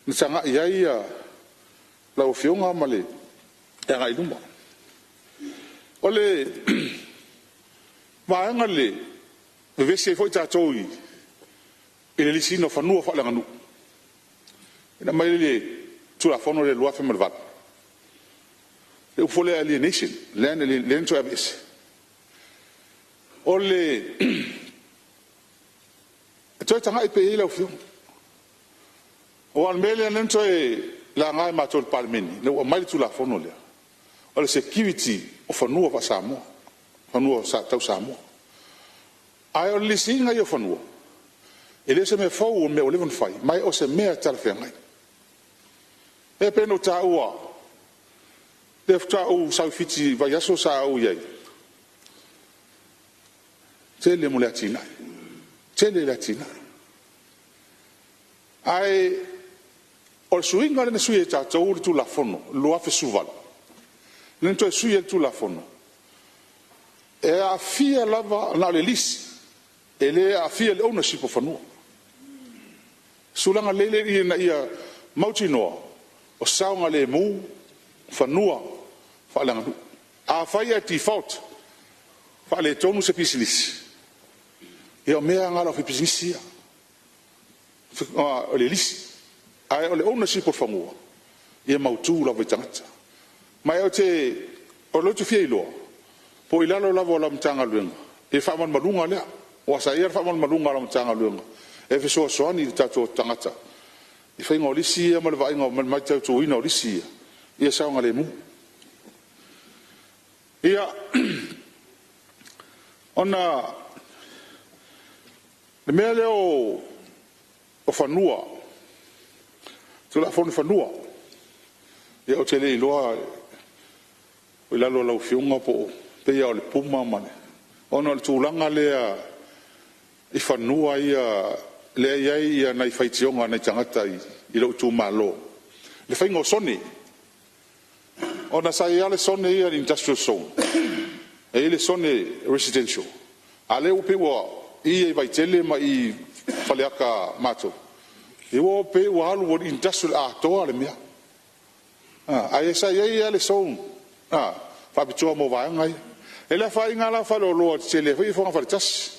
nsanga ia la o fionga male. E ngai lumba. Ole vaanga le vese foi tatoi. le lisino fanua fa langa nu ina mai le tula fono le lua fe malvat le ufole alienation le to abis ole to tanga ipe ile ufio o al mele nen to la ngai ma tol palmeni le o mai tula fono le ole security o fanua fa samo fanua sa tau samo ai ole lisinga yo fanua ele se me fo me o levon fai mai o se me tal fengai e peno ta ua defta o sa fiti va yaso sa o ye tele mo latina tele latina ai o suinga le suie ta to tu la fono lo afe suval nen to suie tu la fono e a fia lava na le lis ele a fia le ownership of fano sulanga lele na ia mautino o saunga le mu fanua fa langa a faia default fa le tonu se pisilis e o mea ngala fi pisisia o le lisi ai o le ownership of fanua e mautu la vitangata mai o te o lo tu fielo po ilalo la vola mtanga luenga e fa man malunga le o sa ia fa man malunga la mtanga luenga e fe so ni tato tangata i fa ngoli si e mal vai ngol mai tau ina oli si ia sa ngale mu ia ona le mele o fanua tu la fon fanua ia o tele loa o ilalo la fiunga po pe ia o le puma mane ona le tulanga le i fanua ia le ia na faitionga na tangata i lo tu malo le faingo soni ona sa ia le soni ia industrial zone e le soni residential ale upe wa i vai tele ma i faleaka mato e wo pe wa alu wo industrial ato ale mia ai sa ia le zone fa bitua mo va ngai ele fa ingala fa lo tele fa fa tas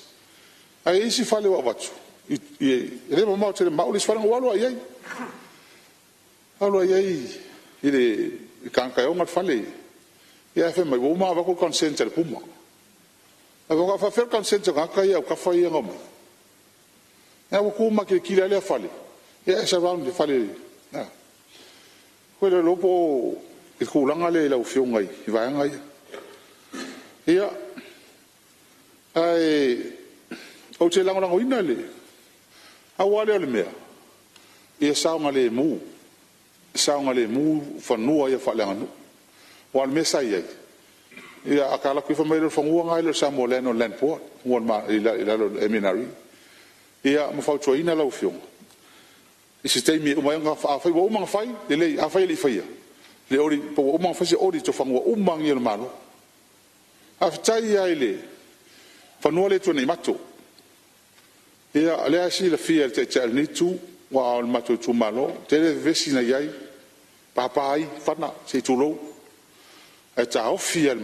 ai si fa le wa vatu ele mo tele maulis fa ngalo ai alo ai ile kanka yo mat fale ia fe mai wo ma va ko consent le puma ava fa fer consent ka ia ka fa ia ngom ya wo ko ma ke kila le fale ia sa va de fale ko le lopo e ko langa le la ufio ngai va ngai ia ai o te langa langa ina le a wale le mea ia saunga le mu fanua ia fa langa nu wal mesa ia ia akala ku fa mai le fangua ngai le samo le no len po won ma ila lo eminari ia mo fa to ina la ufio isi te mi o mai nga fa wo ma fa le a fa le fa ia le ori po o ma fa se ori to fangua o ma ngi le malo a tai ia ile fanua le to nei mato ia le asi la fia te chal ni tu wa al mato tu malo te le vesi na yai papa ai fana se tu lo e ta ofia el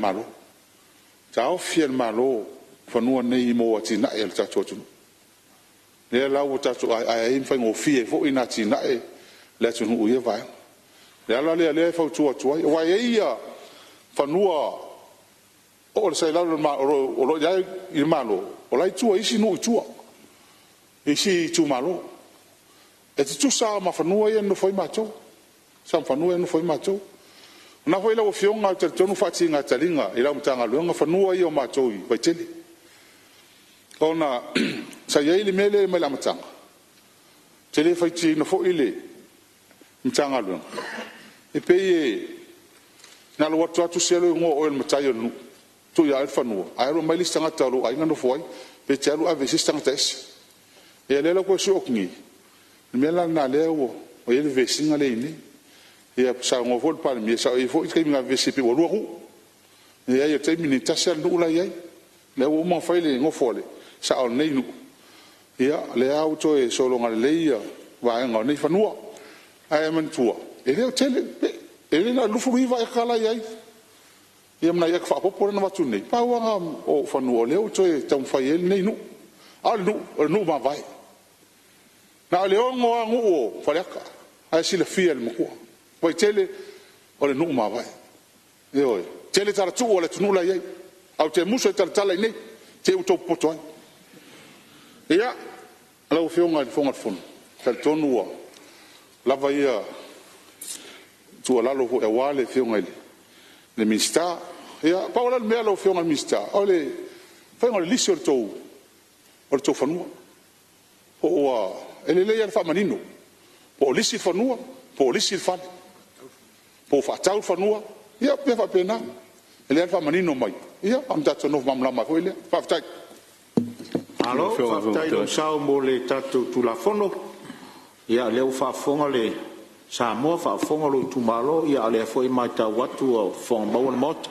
malo fanua nei mo ati na el ta tu le la o ta tu ai fa ngo fie fo ina ti na e le tu nu ia vai le fa tu wa ia fanua o se la o lo ya il malo o lai tu isi nu tu isi tu malo e tu sa ma fanua ia no foi macho sa fanua no foi macho na foi la o fionga te tonu fatinga talinga ila mtanga luanga fanua ia macho i vai tele ona sa ia ile mele me la mtanga tele fai ti no foi ile mtanga luanga e pe na lo watu selo ngo o el mtayo nu tu ya el fanua ai ro mai listanga talo ai no foi pe telo ave sistanga tes e le ko sokni mela na leo o ele vesinga le ni ia sa ngo vol pa mi sa i fo i kemi nga vesipi wo ru ia ia te mini tasel no la ia le o mo faile ngo fole sa o nei nu ia le auto e solo nga le ia va nga nei fanua ai man tua ele o tele ele na lu fu va e kala ia ia mna ia fa popo na watu nei pa wa o fanua le auto e tam faile nei nu al nu ma vai na le ongo angu o faleka ai sila fia le mko poi tele o le nu ma vai oi tele tara tu o le tunula ye au te muso tara tala nei te uto poto ai ia ala o fionga le fonga fon tal tonu o lava ia tu ala lo e wale fionga le minsta ia pa ola me ala o fionga minsta ole fionga le lisio to fanua o ele le ia fa manino po lisi fanua po lisi fa po fa tau fanua ia pe fa pena ele fa manino mai ia am tatu no mamla ma foi le fa tai alo fa tai lo sao mo le tatu tu la fono ia le fa fonga le sa mo fa fonga lo tu malo ia le foi mai ta watu o fon ba won mot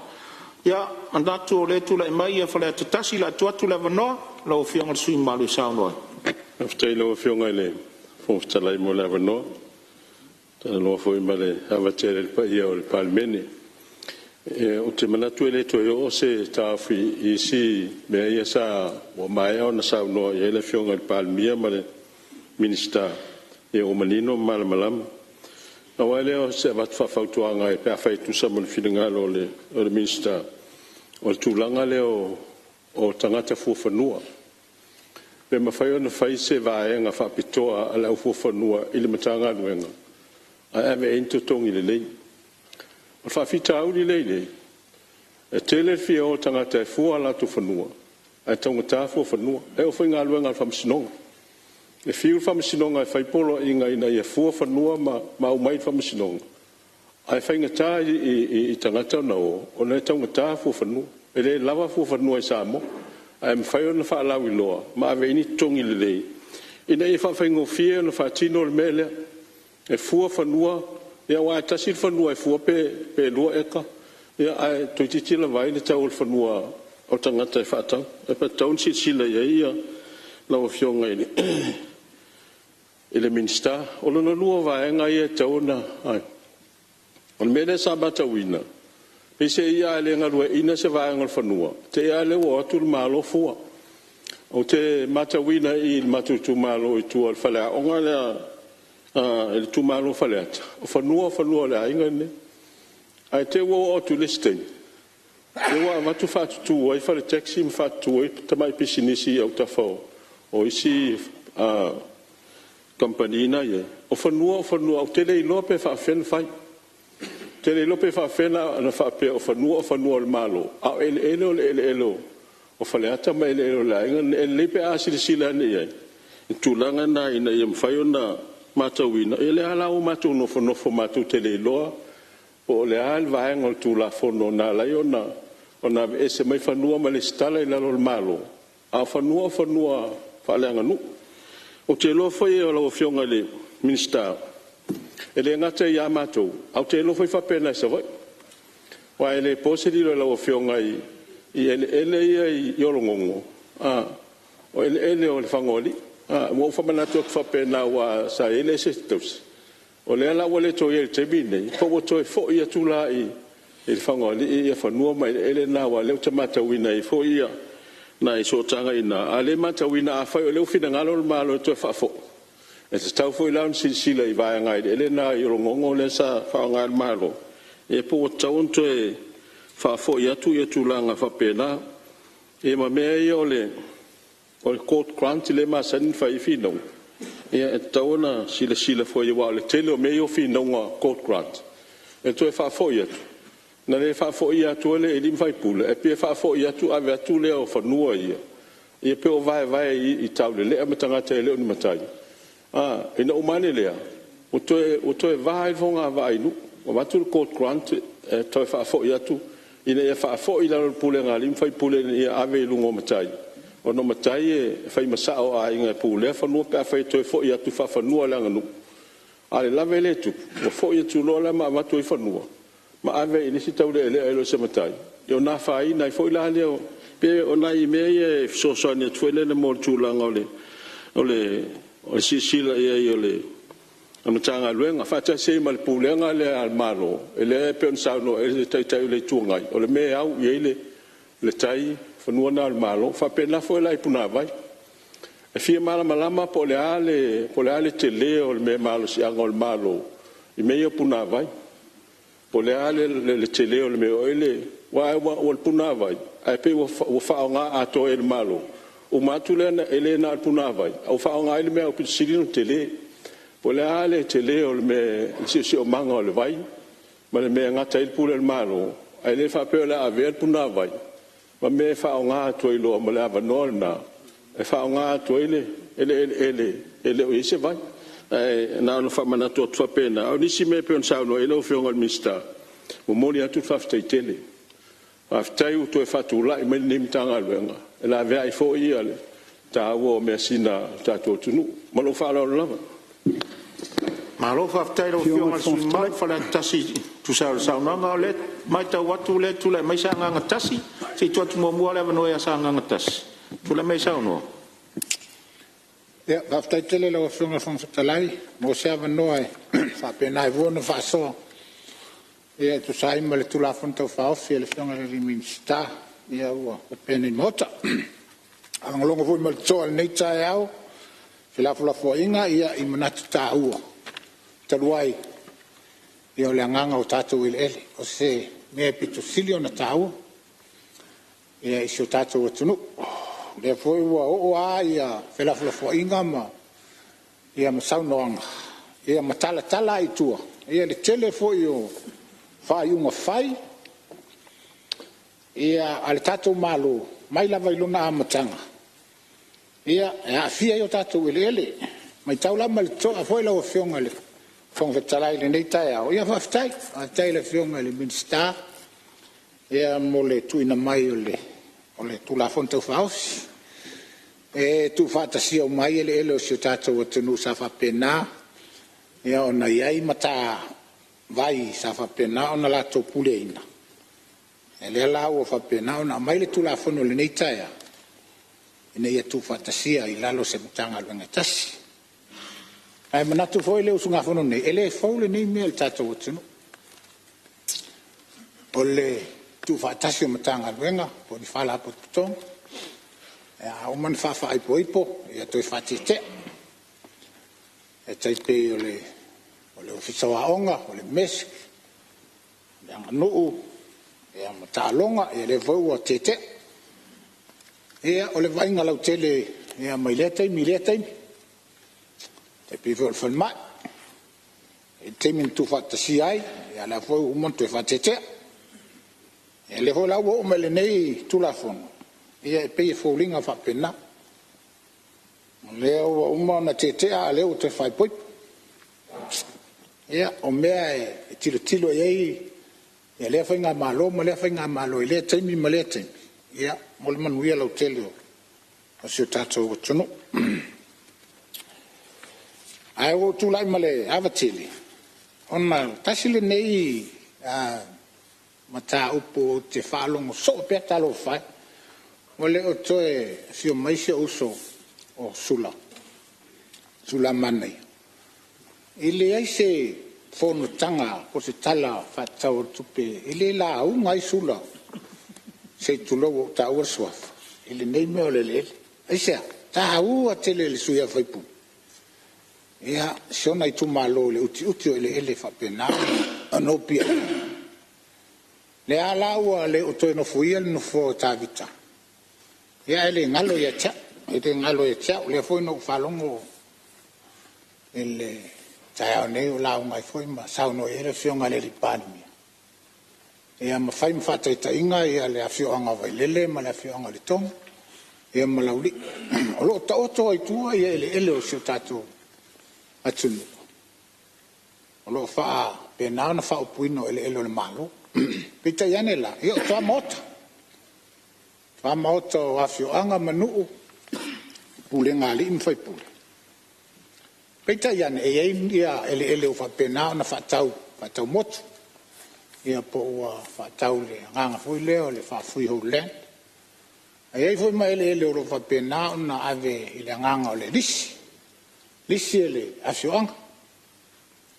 ia andatu le tu la mai ia fa le tasi la tu la vano lo fionga sui malo sao no after lo fionga le fon talai mo la vano ta lo foi male avatere il paio il palmene o te manatu ele to yo se ta fi isi me ia sa o mai ona sa no ele fionga il palmia male minister e o manino malamalam na wale o se vat fa fautuanga e pa fai tu sa mon filinga lo le minister o tulanga le o tangata fu fanua pe ma fai ona fai se vaenga fa pitoa ala fu fanua ile matanga luenga a ave into tongi le lei o fa fita au le lei e tele fi o tangata fu ala tu fanua a tangata fu fanua e o fai ngaluenga fa msinonga e fiu fa msinonga e fai polo inga ina ia fu fanua ma o mai fa msinonga ai fai ngata i tangata na o le tangata fu fanua e le lava fu fanua sa mo am fai ona fa la wiloa ma ave ni tongi le lei ina e fa fai ngofia na fa tino le mele e fu fanua ia wa tasi fanua e fu pe lo eka ia ai to titila vai le tau fanua o tangata e fa tau e pa tau si sila ia la o fionga ile ele minsta o lo lua va nga ia tau na ai on mele sabata wina pese ia le nga lua ina se va nga fanua te ia le o tu malo fu o te mata wina I matu tu malo I tu al fala o nga le il tu malo fala o fanua le inga ne ai te o tu listing e wa matu fa tu ai fa le taxi fa tu e tamai pisinisi o ta fo o isi companhia ia o fanua o tele lope fa fen fai tele lope fa fen na fa pe o fanua le malo a ele o fale ata mai ele la ele pe asili sila ne ia tulanga na ina ia fai ona matawina ele ala o matu no fo matu tele loa o le al vai ngol tu la fono na la ona ese mai fanua ma le stala ila lo malo a fanua fa le nganu o te lo foi o lo fionga le minister ele ngata ia matou au te lo foi fa pena sa vai wa ele posedi lo fionga I ele ia yolongongo o ele o le fangoli mo fa manato fa pena wa sa ele se tos o le ala wale to ye te bine ko to fo ia tula I il fangoli ia fa no mai ele na wa le tamata wina I fo ia na I so tanga ina ale mata wina a fa le fina ngalo malo to fa fo e te tau fo ila sila I va nga ele na yolongongo le sa fa ngal malo e po tau to e fa fo ia tu langa fa pena e ma me ia ole o court grant le ma san fa I fino e tauna sila fo ia wa le tele o me o fino nga court grant e to e fa fo ia na le fa fo ia tu le lim fai pula e pe fa fo ia tu ave tu le o fa nua ia e pe o vai I tau le e matanga te le o ni matai e na umane le o to e vai fonga vai nu o matu court grant e to e fa fo ia tu ina ia fa fo ila le pule ngalim fai pule ia ave lungo matai o no matai e fai masao a inga pule fa no pe fai to fo ia tu fa no la nganu ale la vele tu o fo ia tu lo la ma to fa no ma ave ini si tau le lo se matai yo na fa ina fo ila le pe o na I me e so ne tu le mo tu la ngole o si la ia yo le am tanga luenga fa ta se mal pulenga le al malo ele pe on sa no ele tai le tungai o le me au ile le tai fa no na al malo fa pe na fo la ipuna vai E fia malama po le ale te leo le me malo si angol malo. I me ia puna vai. Po le ale le te leo le me oile. Wa puna vai. Ai pe wa faonga ato e malo. O matu le ele na puna vai. O faonga ele me o pisirino te le. Po le ale te leo le me si o manga o le vai. Ma le me ngata il pule le malo. Ai le fa pe le ave puna vai. Ma me faonga ato i lo ma le ava na. E whaonga atu ele o ise vai. Na ono whamana tō tua pēna. Au nisi me peon sauno ele o whionga al mista. Mo moni atu whaftai tele. Whaftai u tō e whatu lai me ni mitanga aluenga. E la vea i fō i ale. Tā ua o mea sina tātou tunu. Malo whaala o lava. Malo whaftai lo whionga al mai whala tasi tu saunanga o le. Mai tau watu le tu le mai saanga tasi. Si tu atu mua le wanoe a saanga tasi. Tula mai sauno. Ya, after tele lo funga talai, mo seva noi, fa pena vona fa so. Ya tu sai mal tula fonto fa offi le funga le minsta, ya o pena mota. Ang longo fu mal so nei taiao. Fila fo inga ia I manatu ta ua. Taluai. Ia le nganga o tatu il ele, o se me pitu silio na tau. Ia iso tatu o tunu. Le foi o ia fela fo inga ma ia masaunoanga ia matala tala I tua ia le tele foi o fai unha fai ia ale tatou malo mai lava I lona amatanga ia a fia o tatou ele mai taula mal to a foi la o fionga le fong vetalai le nei tai au ia faftai a tai le fionga le minsta ia mo le tuina mai o le tula fonto faus e tu fata si o mai ele o si tatou o tunu sa fa pena ia ona iai mata vai sa fa pena ona la to puleina ele la o fa pena ona mai le tula fono le nei taia ina ia tu fata si ai lalo se mutanga le ngatasi ai manatu foi le usunga fono nei ele foi le nei mel tatou o tunu ole tu fata si o mutanga le po di fala po tutong o man fa fa ipo ia toi fatite e tai pe ole ofisawa onga ole mesk ia no ia matalonga ia le vo tete ia ole vai ngala tele ia mai lete te pe vo falma e te min tu fatta si ai ia la vo un monte fatite e le vo la wo mele nei tu la fon ia pe folinga fa pena leo uma na tete a leo te fai poi ia o mea tilo ei ia le fa nga malo ile te mi malete ia mol man wi lo telo o se tato tunu ai o tu lai male avatili ona tasile nei mata upo te falongo so pe talo fai Ole o toe fio maise uso o sula manai. Ile ai se fono tanga o se tala fatau tupe. Ile la au ngai sula se tulo ta ua swaf. Ile nei me ole lele. Ai se ta au a tele le suia faipu. Ia siona I tu malo le uti o ele fa pena anopia. Le ala ua le o toe no fuia no fo ta vita. Ia ele ngalo ia cha, le foi no falongo ele taia nei la mai foi ma sauno ele fionga le lipani. Ia ma fai mfata inga ia le afionga vai lele ma le afionga le tong. Ia ma lauli. O lo ta oto I tua ia ele o sio tatu atunu. O lo fa pena na fa opuino ele le malo. Pita yanela, ia toa mota. Maoto afio anga manu pule ngali mfai pule. Peita yan ia ele o fa pena na fatau motu. Ia po fatau le nganga foi leo le fa fui ho len. Ai foi mai ele o fa pena na ave ile nganga o le lisi. Lisi ele afio anga.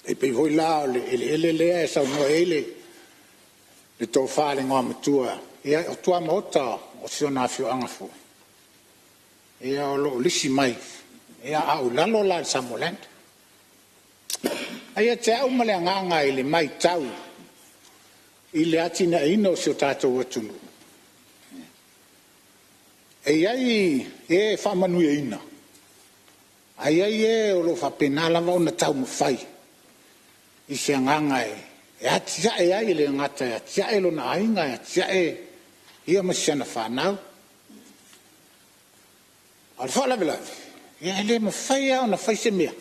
E pe foi la ele le sa no ele le to fa le ngama tua. Ia o tua mota o sio na fio anga fu. Ia o lo lisi mai. Ia au lalo la Samoland. Aia te au male nganga i le mai tau. I le atina ino si o tātou atunu. Ai e whamanu e ina. Ai e o lo whapenala wau na tau mawhai. I se nganga e atia e ai le ngata e atia e lo na ainga e atia e ia masiana whanau. Al whala vela. Ia le mawhai au na whai se mea.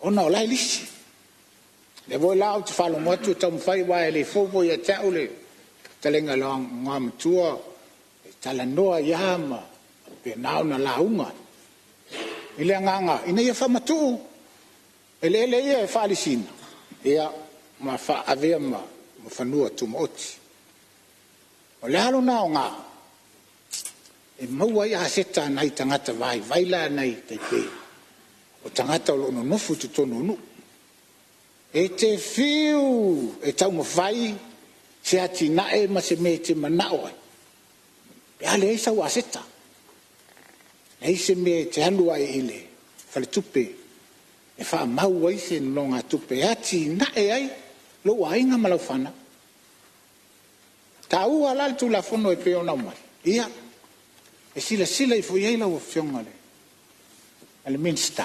Ona o lai lisi. Le voi lao te whalo motu tau mawhai wa e le fofo i a tau le talenga loa ngā matua e tala noa i ama pe nao na launga. I le nganga, ina ia whamatu e le ia e whalisina. Ia ma wha avea ma whanua tu maoti. O le halo nao ngā e maua i aseta nei tangata vai, vaila nei teipei. O tangata o lono nofu tu tonu nu. E te fiu e tau mawhai se ati nae ma se me te manao ai. Pe ale eisa o aseta. E se me te hanua e ile, whale tupe. E wha mau ai se nonga tupe ati nae ai, lo ainga malau whana. Ta ua lal tu la fono e peo na mai. Ia, e sila i fui eila o fionga le. Ale minsta.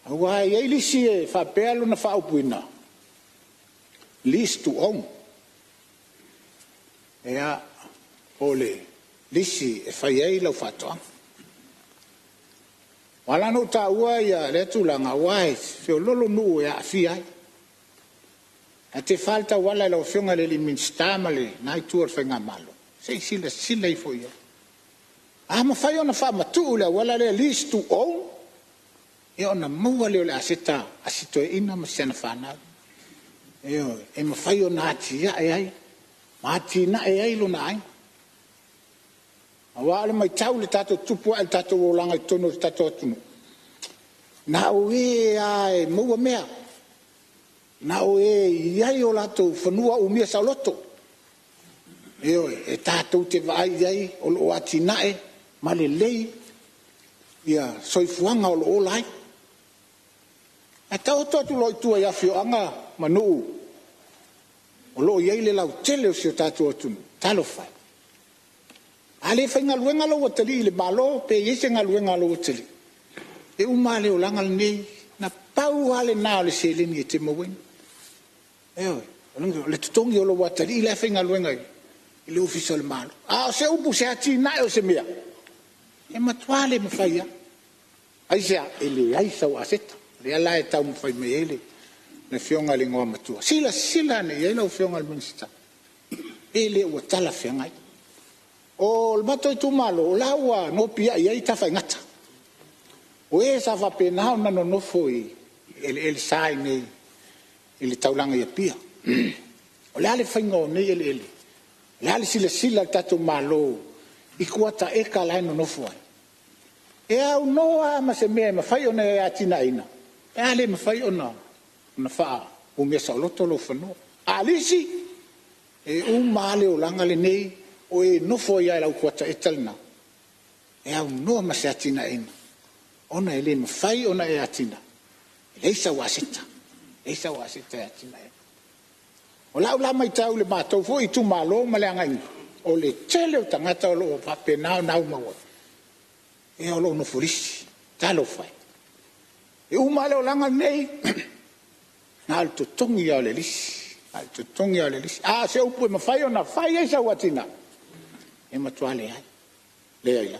Awa e lisi e whapealo na whaupuina. Lis tu on. Ea ole lisi e whai eila o whatoa. Wala no ta ua ia le tulanga wai fio lolo nuu e a fiai. A te falta wala la o fionga le li minstama le nai tuar whenga malo. Sei sila i fui ia. A ma whai ona whamatu le wala le lis tu on. E ona maua leo le aseta asito e ina ma siana whanau. E ma whai o na ati ia e ai. Ma ati na e ai lo na ai. A wale mai tau le tato tupu al tato o langa i tono le tato atunu. Na o e ai maua mea. Na o e iai o lato whanua o mia sa loto. E tato te vai iai o lo ati na e ma le lei. Ia soifuanga o lo o lai. E tau totu loi tua ia fio anga manu. O lo iei le lau tele o si o tatu atunu. Talo fai. Ale fai ngaluenga lo watali le malo pe yese ngaluenga lo watali. E umale o langa nei na pau ale na le seleni e te mawin. Le tutongi o lo watali le fai ngaluenga i le ofisa le malo. A se upu se ati na o se mea. E matuale me fai ia. Aisea ele aisa o aseta. Le ala e tau mwhai me ele. Na fionga le ngoa matua. Sila ne ele o fionga le minsta. Ele ua tala whiangai. O le mato i tumalo, o laua no pia i ai tawhai ngata. O e sa whapenao na no nofo i ele sai nei. Ele taulanga ia pia. O le ale whaingo nei ele. Le ale sila tato malo. I kuata e ka lai no nofo ai. E au noa ma se mea ma whai ona e atina ina. E ale ma whai ona wha o mea sa loto lo whanua. Alisi e maale o langa le nei o e nofo ia lau kuata e talina. E au noa ma se atina ina. Ona e le ma whai ona e atina. E leisa wasita. Leisa wasita e atina ina. O lau la mai tau le mātou fo i tu malo ma le angainga. O le tele o tangata o lo pape nao maua. E o lo no furisi. Talo fai. E umale o langa nei. Na alto tongi au le lisi. Alto tongi au le lisi. Ah, se upu e ma fai o na fai e sa watina. E matua le ai. Le ai la.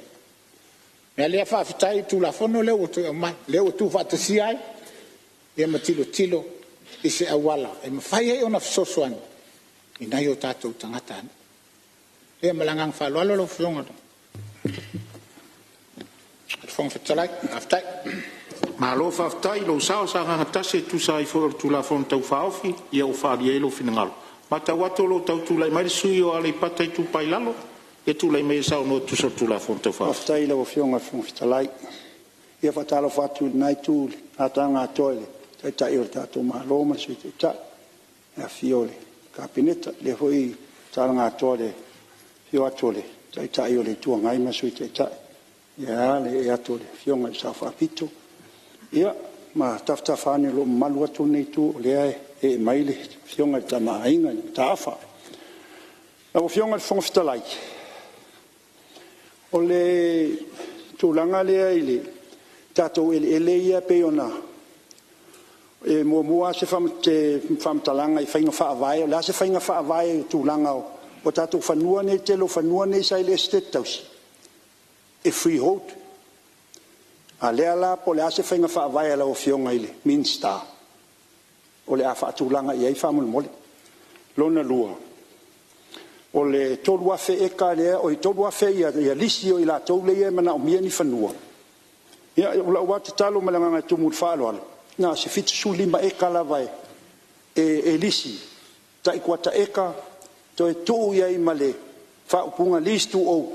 Mea lea whaafitai tu la fono leo o tu mai. Leo tu whaatasi ai. E ma tilo. I se awala. E ma fai e o na fisosoani. I nai o tātou tangata ana. E malangang whaaloalo lo whionga. Fong fatalai, aftai. Malo whaftai, lo sao sa ngatase tu sa i fo tu la fon tau whaofi, ia o whaari e lo finangalo. Ma tau ato lo tau tu lai mai sui o ale patai tu pai lalo, e tu lai mai sao no tu sa tu la fon tau whaofi. Aftai lo fionga fong fatalai. Ia fatalo fatu nai tu atanga toile. Tai tai o tato malo ma sui te tai. A fiole. Kapineta le hoi taranga toile. Fio atole. tai o le tuangai ma sui tai. Ia le e ato le fionga i sa whapito. Ia, ma taftawhane lo malu atu nei tu o lea e maile fionga i ta maainga i ta awha. Lau fionga i whongaftalai. O le tūlanga lea i le tātou ele ia pe ona e mua se whamtalanga i whainga whaavai o la se whainga whaavai o tūlanga o tātou whanua nei telo whanua nei sa i le estate tausi e freehold a lea la po le a se whainga whaavai ala o fionga i le Minster o le a whaatūlanga i ei whamulmole lona lua o le tolu afe e ka lea o i tolu afe ia lisi o i la tau le ia mana o mia ni whanua ia o la ua te talo malanga tumu whaalo alo na se fitu su lima e ka lava e lisi ta i kuata e ka to e tuu ia i male whaupunga listu o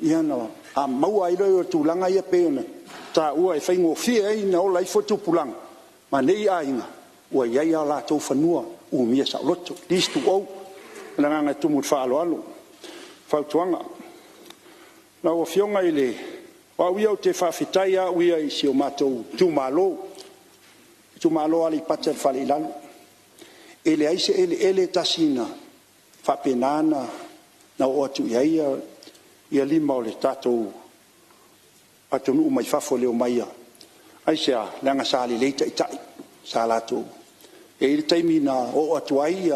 ia na a maua i loi o tūlanga ia peona ta ua e whaingo fia e na o lai fotu pulanga ma nei a inga ua iai a la tau whanua u mia sa loto listu o malanga tumu whaalo alo whautuanga na o fionga i le wa uia o te whawhitai a uia i si o mātou tūmalo ali pata whale lalo ele aise ele tasina whapenana na o atu ia lima o le tātou atonu mai whafo leo maia aise a langa sāli leita itai sā lātou e ili taimi na o atu ai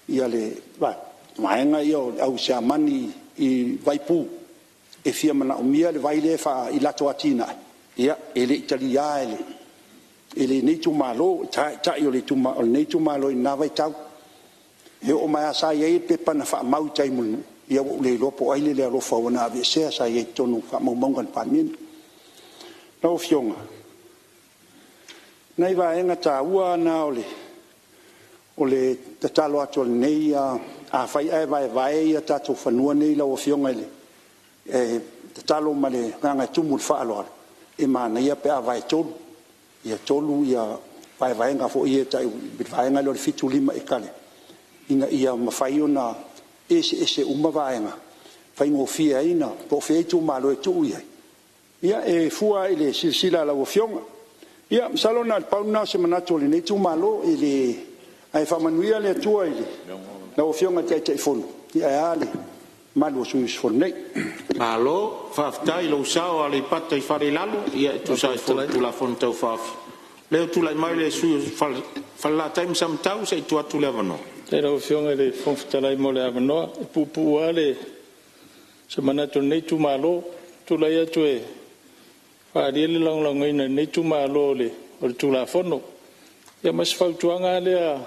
ia le maenga ia o au se amani i vaipu e fia mana o mia le vai le fa i lato atina ia ele italia ele nei tu malo ta io le tu malo nei tu malo in nava tau e o mai sa ye pe pana fa mau tai mun ia o le lopo ai le lo fa ona ave se sa ye tonu fa mo mongan pamin no fionga nei va enga ta ua na ole tatalo ato nei a fai ai vai ia tatu fanua nei lo fionga le e talo male nganga tumul fa alo e mana ia pe vai tolu ia vai nga fo ia tai vai nga lo fitu lima e kale ina ia mafai ona ese uma vai nga fai ngo fia ina po fe tu malo e tu ia e fua ile silsila la fionga ia salona pauna se manato le nei tu malo ile ai fa manuia le tua ile la fionga tai fonu ia ale malo su sfonei Malo, whaftai lo sao ale pata i whare lalo, ia tu sa tu la fon tau whafi. Leo tu lai mai le su whala taim sam tau sa i tu atu le avanoa. Te rau fionga le whongwhitalai mo le avanoa, e pupu ale se manato nei tu malo, tu lai atu e whaariele langlang ina nei tu malo le o tu la fono. Ia mas whautuanga lea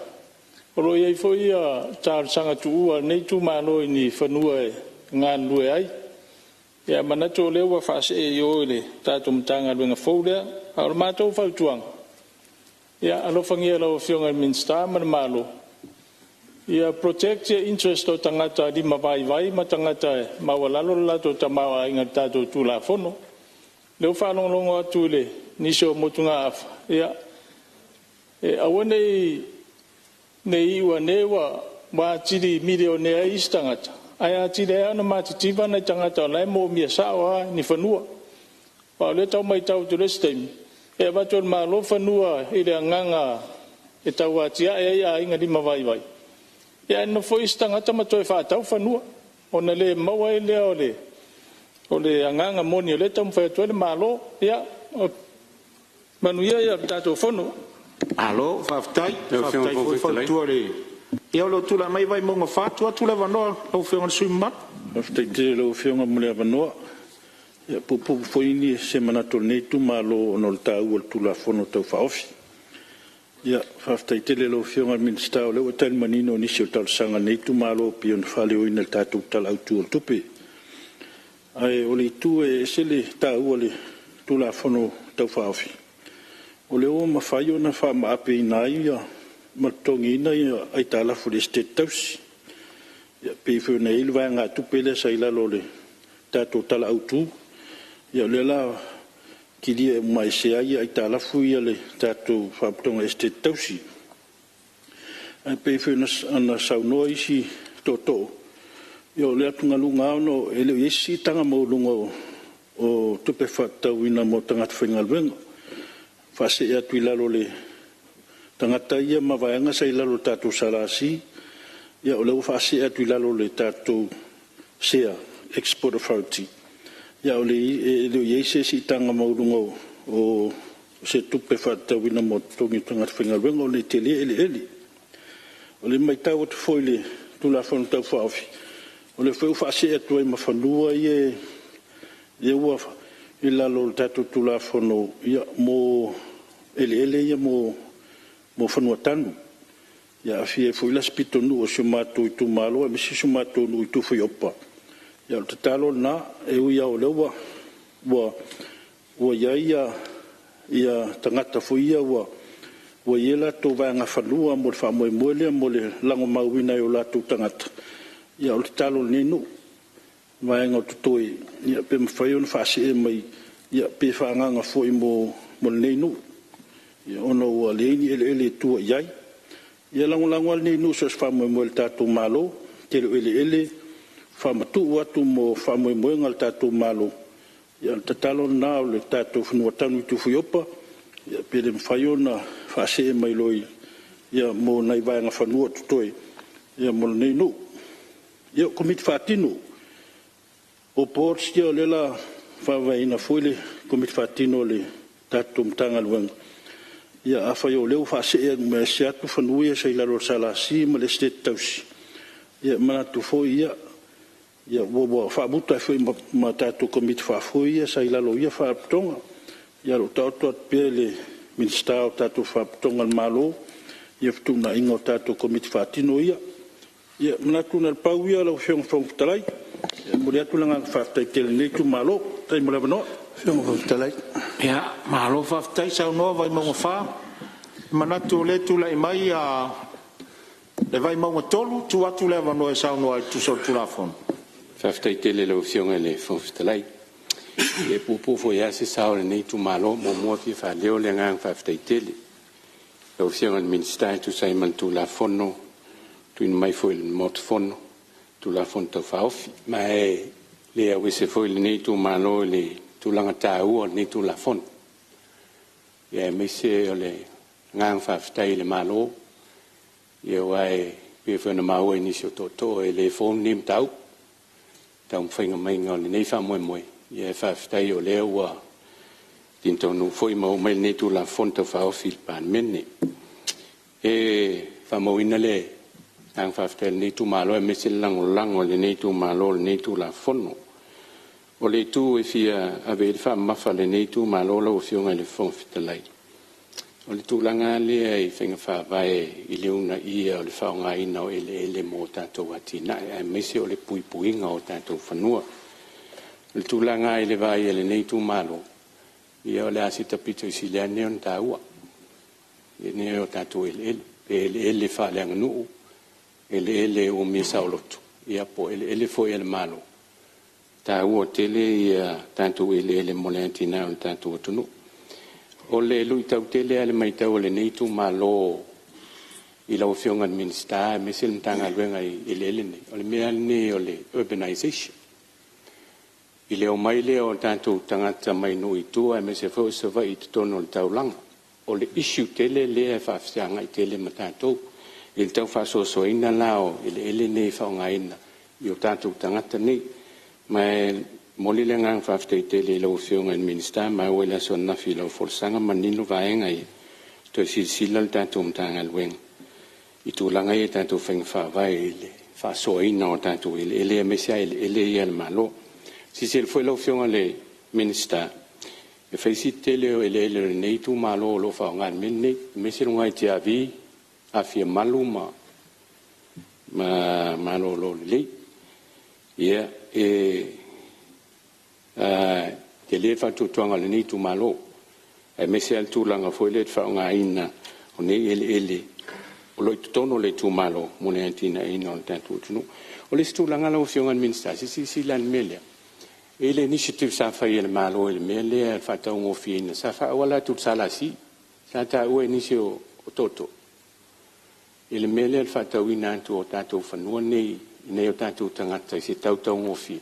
oro iei fo ia tār sanga tu ua nei tu malo ini whanua e ngan lue ai. Ia manato le ua whaase e o le tātou mtanga luenga fōlea, a o mātou whautuanga. Ia alofangia lau fionga Minster mana malo. Ia protect your interest o tangata lima vai ma tangata e mawalalo lato tamawa inga tātou tū la fono. Leo whalonglongo atu le niso motunga afa. Ia awane nei iwa newa wa tiri milionea istangata. Ai ati le ana matitiva na tangata lai mo mia sawa ni fanua. Pa le tau mai tau tu lestem. E vato malo fanua ile nganga e tau atia e ia inga lima vai. Ia no foi tangata ma toi fa tau fanua. Ona le maua le ole nganga moni le tau fa tu le malo ia manuia ia tato fono. Alo, whaftai foi tu ale. Ia lo tula mai vai monga fatu atu le vanoa o fionga sui mat. Aftai te lo fionga mo le vanoa. Ia pupu foi ni se manato nei tu malo no tau o tula fono tau faofi. Ia aftai te lo fionga Minster o le o tel manino ni se tal sanga nei tu malo pion fale o ina tatu tal autu o tupe. Ai o le tu e se le tau o le tula fono tau faofi. O le o mawhai o na wha maape ina ia matongi ina ia ai tala fu le state tausi. Ia peifo na ilwa ngā tupele sa ila lo le tātou tala autu. Ia le la kilia mai se ai ai tala fu ia le tātou whaptonga state tausi. Ai peifo na saunoa isi toto. Yo le atunga lunga no ele yesi tanga mo lunga o tupe whatauina mo tangata whaingalwenga. Whase ea tui lalo le tangata ia mawaenga sa ilalo tātou sarasi. Ia o leo whase ea tui lalo le tātou SEA, Export Authority. Ia o le yesi si tanga mo lunga o se tupe whatauina mo tongi tangata whaingalwenga o le tele ele. O le mai tau atu foi le tula whanu tau whaafi. O le whau whaase atu ai mawhanua ia ua i lalo le tatu tula whanu ia mo ele ia mo whanua tanu. Ia awhi e fwila spito nu o shumatu i tu malo e misi shumatu nu i tu fwy opa. Ia o te talo na e ui au lewa ua ia tangata fwia ua ia la tō vanga whanua mo le whamoe moelea mo le lango mauina i o la tō tangata. Ia o te talo nenu, vaenga o tutoi, ia pe mwhai on whase e mai, ia pe whaanganga fwoi mo le nenu. Ia ono ua leini ele tua iai. Ia lango al nenu sos whamoe moe le tātou malo, telo ele, whamatu atu mo whamoe moe ngal tātou malo. Ia te talo na o le tātou whanua tanu i tu whiopa, ia pe le mwhai ona whase e mai loi, ia mo nai vaenga whanua tutoi, ia mo le nenu. Ia komiti whaatino. O pōrs kia o lela whawaina fwile komiti whaatino le tātou mtanga luenga. Ia awhai o leo whaase ea mea se atu whanuia sa ilaro salasi ma le state tausi. Ia manatu fwoi ia. Ia whaabuta e fwoi ma tātou komiti whaafwoi ia sa ilaro ia whaaputonga. Ia ro tautua pia le minista o tātou whaaputonga le malo. Ia whtuna inga o tātou komiti whaatino ia. Ia manatu na pau ia lau whiong whongtalai. Mure atu langa whaftai tele nei tu malo. Tai mure wanoa. Whiong whongtalai. Ia, malo whaftai sau noa vai maunga wha. Manatu le tu lai mai a le vai maunga tolu tu atu le wanoa sau noa i tu sau tu la fon. Whaftai tele lau whiong ele whongtalai. E pupu fo ia se sau le nei tu malo mo mua fi wha leo le ngang whaftai tele. Lau whiong al minister tu sai man tu la fono. Tuin mai foi le motfono tu la fonta faofi mai le awese foi le nei tu malo le tu langa tau nei tu la fon ia me se ole ngang fa ftai le malo ia wai pe foi na mau ni so to e le fon nim tau tau finga mai ngol nei fa moi ia fa ftai ole wa tinto no foi mau mai nei tu la fonta faofi pan menne e fa mo inale ang whaftel nei tu malo e mesil lango le nei tu malo le nei tu la fono. O le tu e fia ave wha mafa le nei tu malo la o fionga le fong fitalai. O le tu langa le e whenga wha vai i leuna ia o le whaonga ina o ele mo tātou atina e mesi o le puipuinga o tātou whanua. O le tu langa e le vai e le nei tu malo ia o le asita pito i silea neon tāua. E neo tātou ele wha leanga nuu. Ele o mi saulotu ia po ele foi ele malo ta o tele ia tanto ele molentina o tanto tunu o le lui tau tele ale mai tau le nei tu malo i la ofionga minister mesil tanga luenga ele ne o le mea ne o le urbanization i le o mai le o tanto tangata mai no i tu ai mese fo se vai tono le taulanga o le issue tele le fa fianga i tele matanto il tau fa so ina lao ele nei fa nga ina io tanto tangata nei ma moli le ngang fa fte tele lo fiong en minister ma wela so na filo forsanga manino vaenga i to silal tanto mtanga lwen i tu langa i tanto feng fa vai ele fa so ina tanto ele mesia ele il malo si se foi lo fiong le minister e fa si tele ele nei tu malo lo fa nga minne mesia ngai ti avi afia maluma ma lo le ia te le fa tu tonga le ni tu malo e mesel tu langa foi le fa nga ina o ne ele o lo tono le tu malo mo ne antina ina on tanto tu o le stu langa lo fionga minister si lan melia ele initiative sa fa il malo il melia fa ta un ofina sa fa wala tu sala si sa ta o inisio toto il mele al fatawina tu o tatou whanua nei nei o tātou tangata i se tautau ngofi.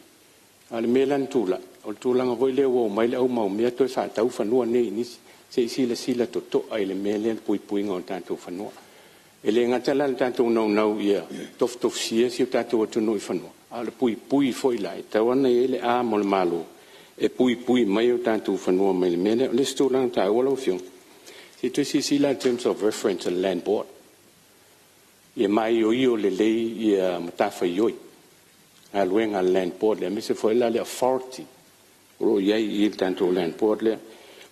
Ale me lan tula, o tūlanga hoi leo o mai le au mau mea toi whātau whanua nei nisi, se sila to to ai le me le pui pui ngā o tātou whanua. E le ngata la le tātou nau ia, tof sia si o tātou atunu i whanua. Ale pui foi lai, tau ana e le a mo le malo, e pui mai o tātou whanua mai le me le, le stūlanga tā wala o fiong. Se toi sila terms of reference a land board. Ia mai o le lei ia matafa ioi. A luenga land board le, me se foi la le authority. Ro iai i tanto land board le.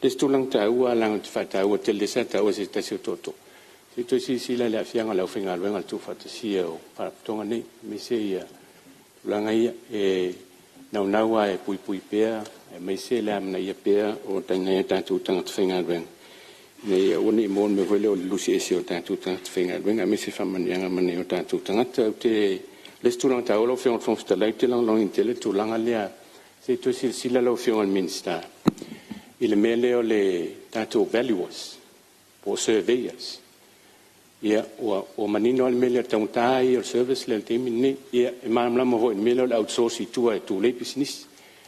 Le stulang ta ua lang te fata ua te le sa ta ua se tasi o toto. Se toi sila le afianga lau whinga luenga tu fata sia o paratonga nei. Me se ia langa ia e naua e pui pea. E me se le amna ia pea o tanga ia tanto tanga te whinga luenga. Nei oni mon me vele o lusi ese o tātou tangata whenga wenga me se whamanianga mane o tātou tangata o te lesturanga ta olo whionga whongsta lai te lang in tele tūlanga lea se to sila lau whionga minsta i le mele o le tātou valuers po surveyors ia o manino al mele o tauntai o service le temi ne ia e maamlama hoi mele o le outsource i tua e tū le business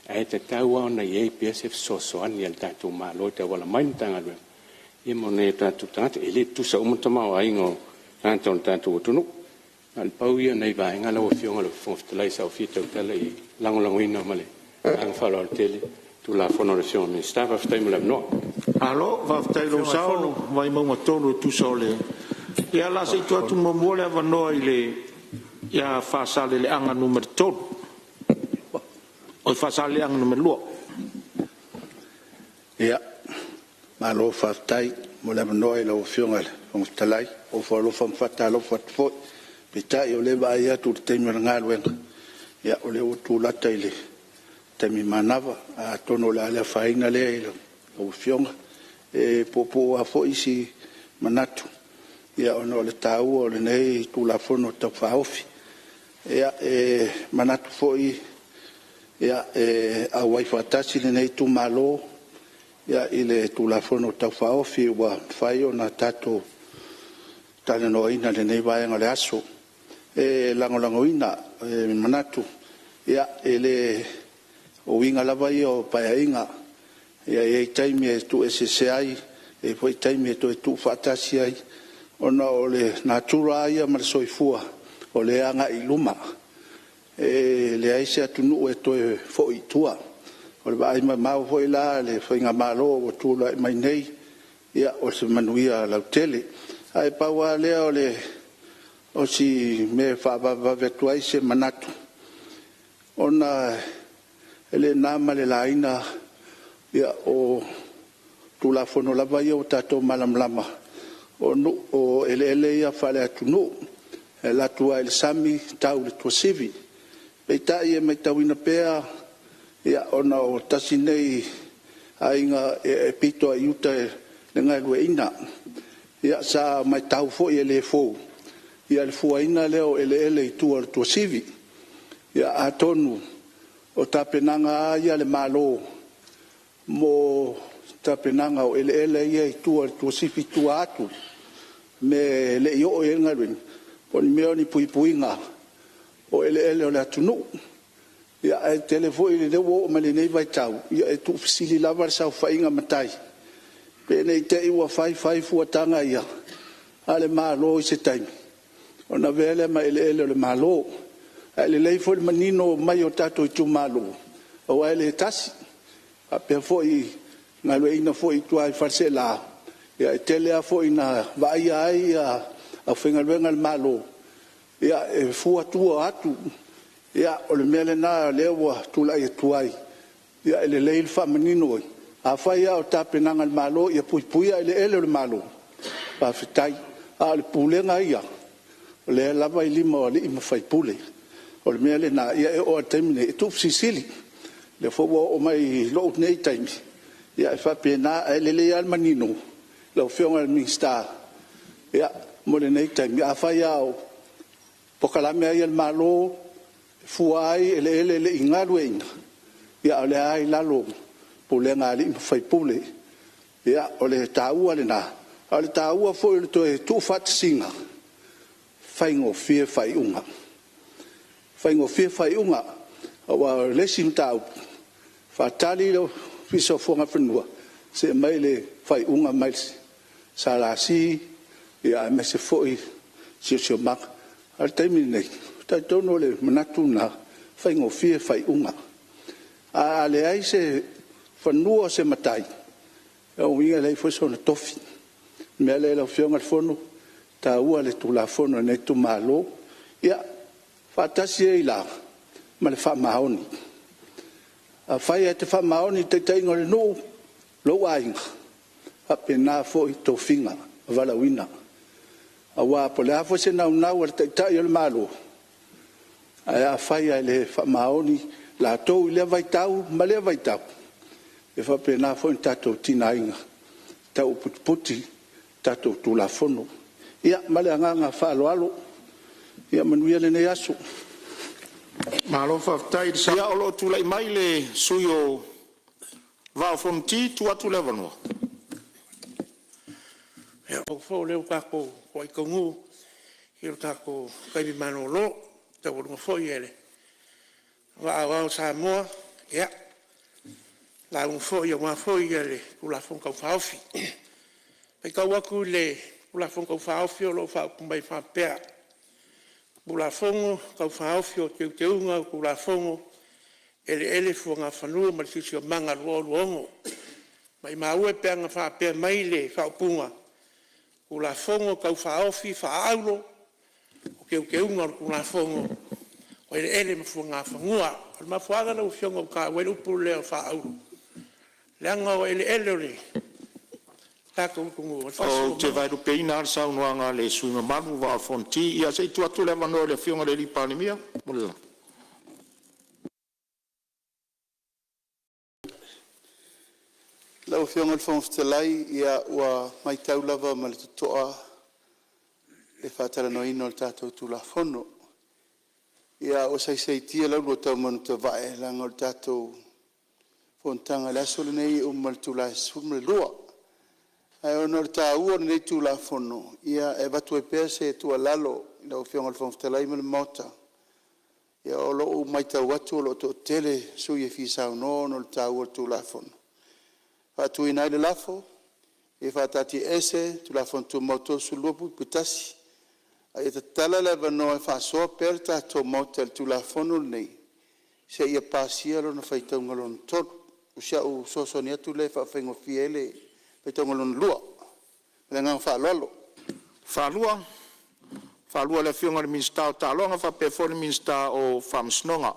a e te taua o na iei PSF sosoani al tātou malo te wala mainitanga luenga ia mo ne tātou tangata, e le tusa umatama o aingo tātou o tunu. Al pau ia nei vaenga lau o fionga lo whongfitalai sa o fita utala i langolango ina male. Ang whalo al tele, tu la whono le fionga me staff of time la noa. Alo, whaftai lo sao, vai maunga tonu tusa o le. Ia la se tu atu mamua le avanoa i le, ia whasale le anga numero tonu. O whasale le anga numero lua. Ia. Malo fatai mo le noi lo fionga on stalai o fo lo fam fatalo fo pita yo le ba ya tu te mi nga wen ya o le tu la tele te mi manava a tono la le faina le o fionga e popo a fo isi manatu ya ono le tau o le nei tu la fono ta fa ofi ya manatu fo ya a wifi tasi le nei tu malo ia ile tulafono taufaofi ua fai ona tatou talanoina lenei vaega le aso e lagolagoina manatu ia e le ouiga lava ia o paeaiga ia iai taimi e tuesese ai e foi taimi e toe tuufaatasi ai ona o le natura ia ma le soifua o le agaʻi luma e leai se atunuu e toe foʻitua o le vai mau foi la le whainga malo o tūla mai nei ia o se manuia lautele ai paua lea o le o si me whaababa vetuai se manatu ona ele nama le laina ia o tūla whono lava ia o tato malamlama o ele ia whale atunu e latua ele sami tau le tuasivi peitai e mai tauina pea ia ona o tasi nei ainga e pito a iuta le ngai lueina ia sa mai tau fo i le fo ia le fuaina leo ele i tua le tua sivi ia a tonu o tapenanga ia le malo mo tapenanga o ele ia i tua le tua sivi tua atu me le io e ngai o ni meo ni puipuinga o ele o le atunu ia e telefoni le wo ma le nei vai tau ia e tu fisili lava sa fainga matai pe nei te i wa fai fu tanga ia ale malo se taimi ona vele ma ele le malo ale lei fo manino mai o tato i tu malo o ele tasi a pe foi na lo ina foi tu ai farsela ia e tele a foi na vai ai a finga venga malo ia e fu atu ia o le mele na lewa tula ia tuai ia ele leil fa menino a fai o tapenanga le malo ia pui ele le malo pa fitai a le pulenga ia le lava i lima le ima fai pule o le mele na ia e o termine tu sisili le fo o mai lo nei time ia fa pena ele le al manino lo fionga al minsta ia mo le nei time a fai o pokalame ia le malo fuai ele ingaluina ia ole ai lalo pulenga ali fai pule ia ole taua le na ole taua foi le to tu fat singa fai ngo fie fai unga faingofia faiuga aua lesi mataupu faatali lo fisofoga fanua se mai le faiuga mai salasi ia me se foʻi siosiomaga a le taimi lenei taitono o le manatu na faingofia faiuga a leai se fanua o se matai auiga lei foi sona tofi mea le laufioga le fono taua le tulafono nei tumālō ia faatasi ai la ma le faamaoni afai e te faamaoni taitaiga o le nuu lou aiga faapena foʻi tofiga valauina auā po le a foi se naunau a le taʻitaʻi o le mālō ae afai ai le faamaoni latou i lea vaitau ma lea vaitau e faapena foʻi ni tatou tinaiga tau putiputi tatou tulafono ia ma le agaga faaloalo ia manuia lenei aso Malo whaftai sa ia o lo tulai mai le sui o vaofonti tu atu le vanua. Ia o fo leo kako ko i kongu i o tako kaimi mano lo te o fo i ele. Wa sa moa ia la un fo i o fo i ele ku la fon ka faofi. Pe ka waku le ku la fon ka faofi o lo fa kumbai fa pea. Bula fongo, kau whaofio, te unga, bula fongo, ele fuanga whanua, ma le o manga luongo. Mai maue pea nga whapea maile, whaupunga. Bula fongo, kau whaofi, whaaulo, o ke unga, bula fongo, o ele ma fuanga whanua. O ma fuanga na ufionga, ka wele upu leo whaaulo. Leanga o ele ole. O te vai rupe ina ar sa unuanga le suinga maru wa fonti ia se tu atu le vano le fionga le lipanemia mula. Lau fionga le fonftelai ia ua mai tau lava ma le tutoa le whatara no ino le tātou tu la fono. Ia o saisaitia lau lo tau manu te vae langa le tātou fontanga le aso le nei o mal tu la sume le lua. Ai ona le tāua nei tu la fono ia e watu e pea se tua lalo i lau fionga le fonftelai ma le mota. Ia o lo mai tau atu o lo to tele sui e fisau no le tāua tu la fono. Watu i nai le lafo e whatati ese tu la fono tu moto su lupu putasi. Ai te tala le vano e whasoa per tātou mota tu la fono nei. Se ia pasia lo na whaitaunga lo na tonu. Usia u sosoni atu le whawhengo fiele tonga lon lua le nga fa lolo fa lua le fionga le minsta ta longa fa pe fo le minsta o fam snonga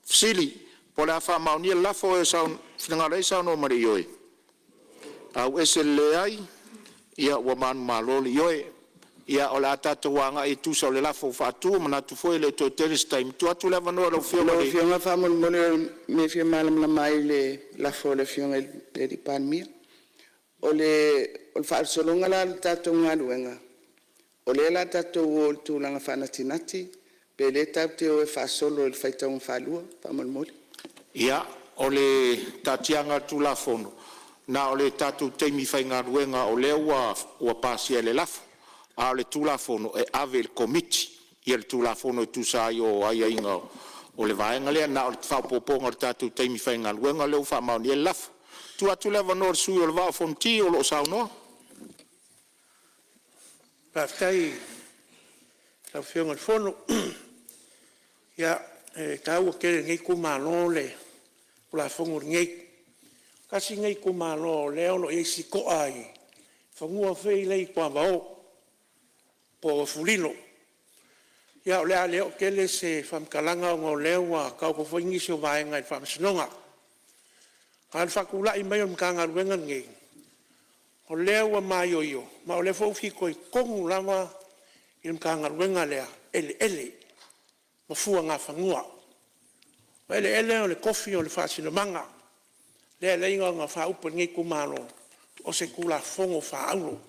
fsili po la fa mauni la fo e sa finga le sa no mari yoi au esele ai ia wa man maloli yoi ia o la tatu wanga e tu so le la fo fa tu mana tu fo le to teris time tu atu le vano le fionga fa mon me fi malam la mai le la fo le fionga le di pan mia o le whaasolonga la tatou ngā ruenga. O le la tatou o tūlanga whanatinati, pe le tau te o e whaasolo le whaitaunga whalua, whamalmoli. Ia, o le tatianga tūla fono. Na o le tatou teimi whai ngā ruenga o le ua pasia le lafo. A o le tūla fono e ave le komiti. Ia le tūla fono e tūsai o aia inga o le vaenga lea. Na o le whapoponga le tatou teimi whai ngā ruenga leo whamauni e lafo. Tu atu leva nor sui o le vao fonti o lo sao noa? Paftai, tau whionga le fono. Ia, tau o kere ngai kumalo le, ula fongo ngai. Kasi ngai kumalo le ono e si ko ai. Whangua whei lei kua vao, po fulino. Ia, o lea leo kele se whamkalanga o ngau leo a kau ko whaingisi o vaenga i whamsinonga. Kan fakula i mai o mkanga ruenga ngai. O leo wa mai o io. Ma o le faufi ko i kongu lama i mkanga ruenga lea. Ele. Ma fua ngā whangua. Ma ele o le kofi o le whaasino manga. Lea leinga ngā whaupa ngai kumano. O se kula fongo whaaulo.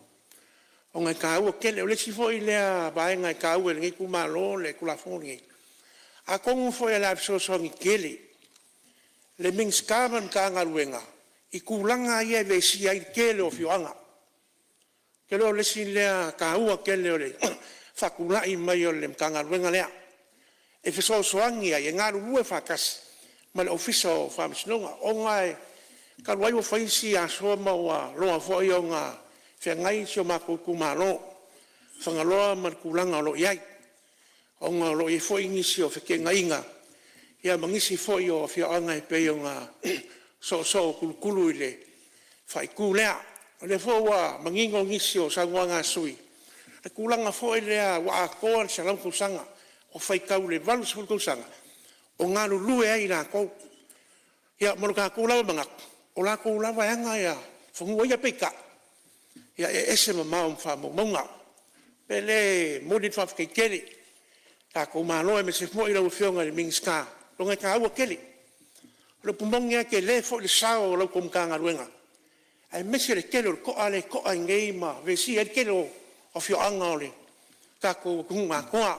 O ngai kāua kele. O le sifo i lea bae ngai kāua ngai kumano le kula fongo ngai. A kongu fo e la absosongi kele. Le mingskaman ka ngaruenga i kulanga ia vesi ai kele o fioanga kele o le sin lea ka ua kele o le fakula i mai o le ka ngaruenga lea e fesoasoagi ai e galulue faakasi ma le ofisa o faamasinoga o gae kaluai ua faisi asoa ma ua loa foʻi o ga feagai sio makou kumālō fagaloa ma le kulaga o loʻi ai oga o loʻi ai foʻi gisi o fekegaiga ia magisi foʻi o afioaga e pei o ga soʻosoʻo kulukulu i le faikū lea o le foʻi ua magigo gisi o sauaga sui le kulaga foʻi lea ua akoa le salau kausaga o faikau le 8 kausaga o galulue ai lakou ia ma lo kakou lava magaku o lakou lava eaga ia fogua ia peika ia e ese mamao ma faamoumauga pe le moli faafekeikele kakou malo e mese foʻi lau fioga i le mingiska loga e kāua kele o le pumogi ai ke lē foʻi le sao o lau komukagaluega ae mese le kele o le koʻa le koʻa i gei ma vesi ai le kele o fioaga o le kakou kugugakoa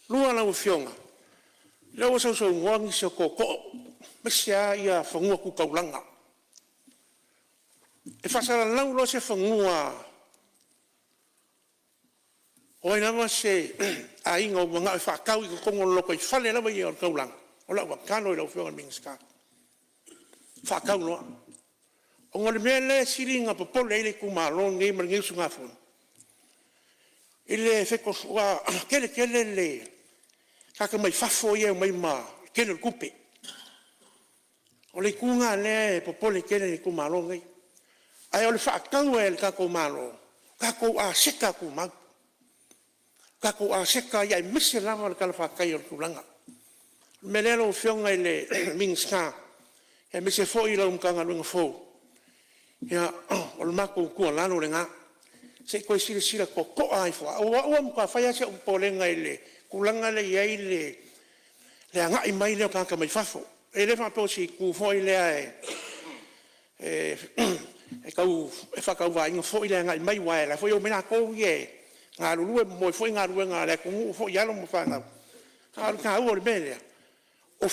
lua lau fioga le ua sausaugoa gisi o koʻokoʻo mese a ia fagua kukaulaga e faasalalau loa se fagua o ai lava se aiga o magaʻo e faakau i kokogo loloko i fale lava ia o le kaulaga o lau akalo i lau fioga le mingiska faakau loa oga le mea le siliga popole ai le kumālō gei ma le gei usugafunu i le ua kelekele le kakamai fafo ia mai ma kele le kupe o le ikuga lea e popole kele le kumālō gei ae o le faakau e le kakou mālō kakou aseka kumau kakou aseka ia e mese lava le kalafaakai o le tulaga me lea lou fioga i le mingiska e mese foʻi lau makagaluega fou ia o le makoukua lalo le gā seʻi koe silasila kokoʻa ai foaʻuaʻua ma kafai ase o polega i le kulaga le iai le agaʻi mai lea o kakamai fafo e le faaposi ku foʻi lea e faakauvaiga foʻi le agaʻi mai ua e la foʻi o mena kou ia e galulue moe foʻi galuega le akuguu foʻi alo ma fagau kaua o le mea lea o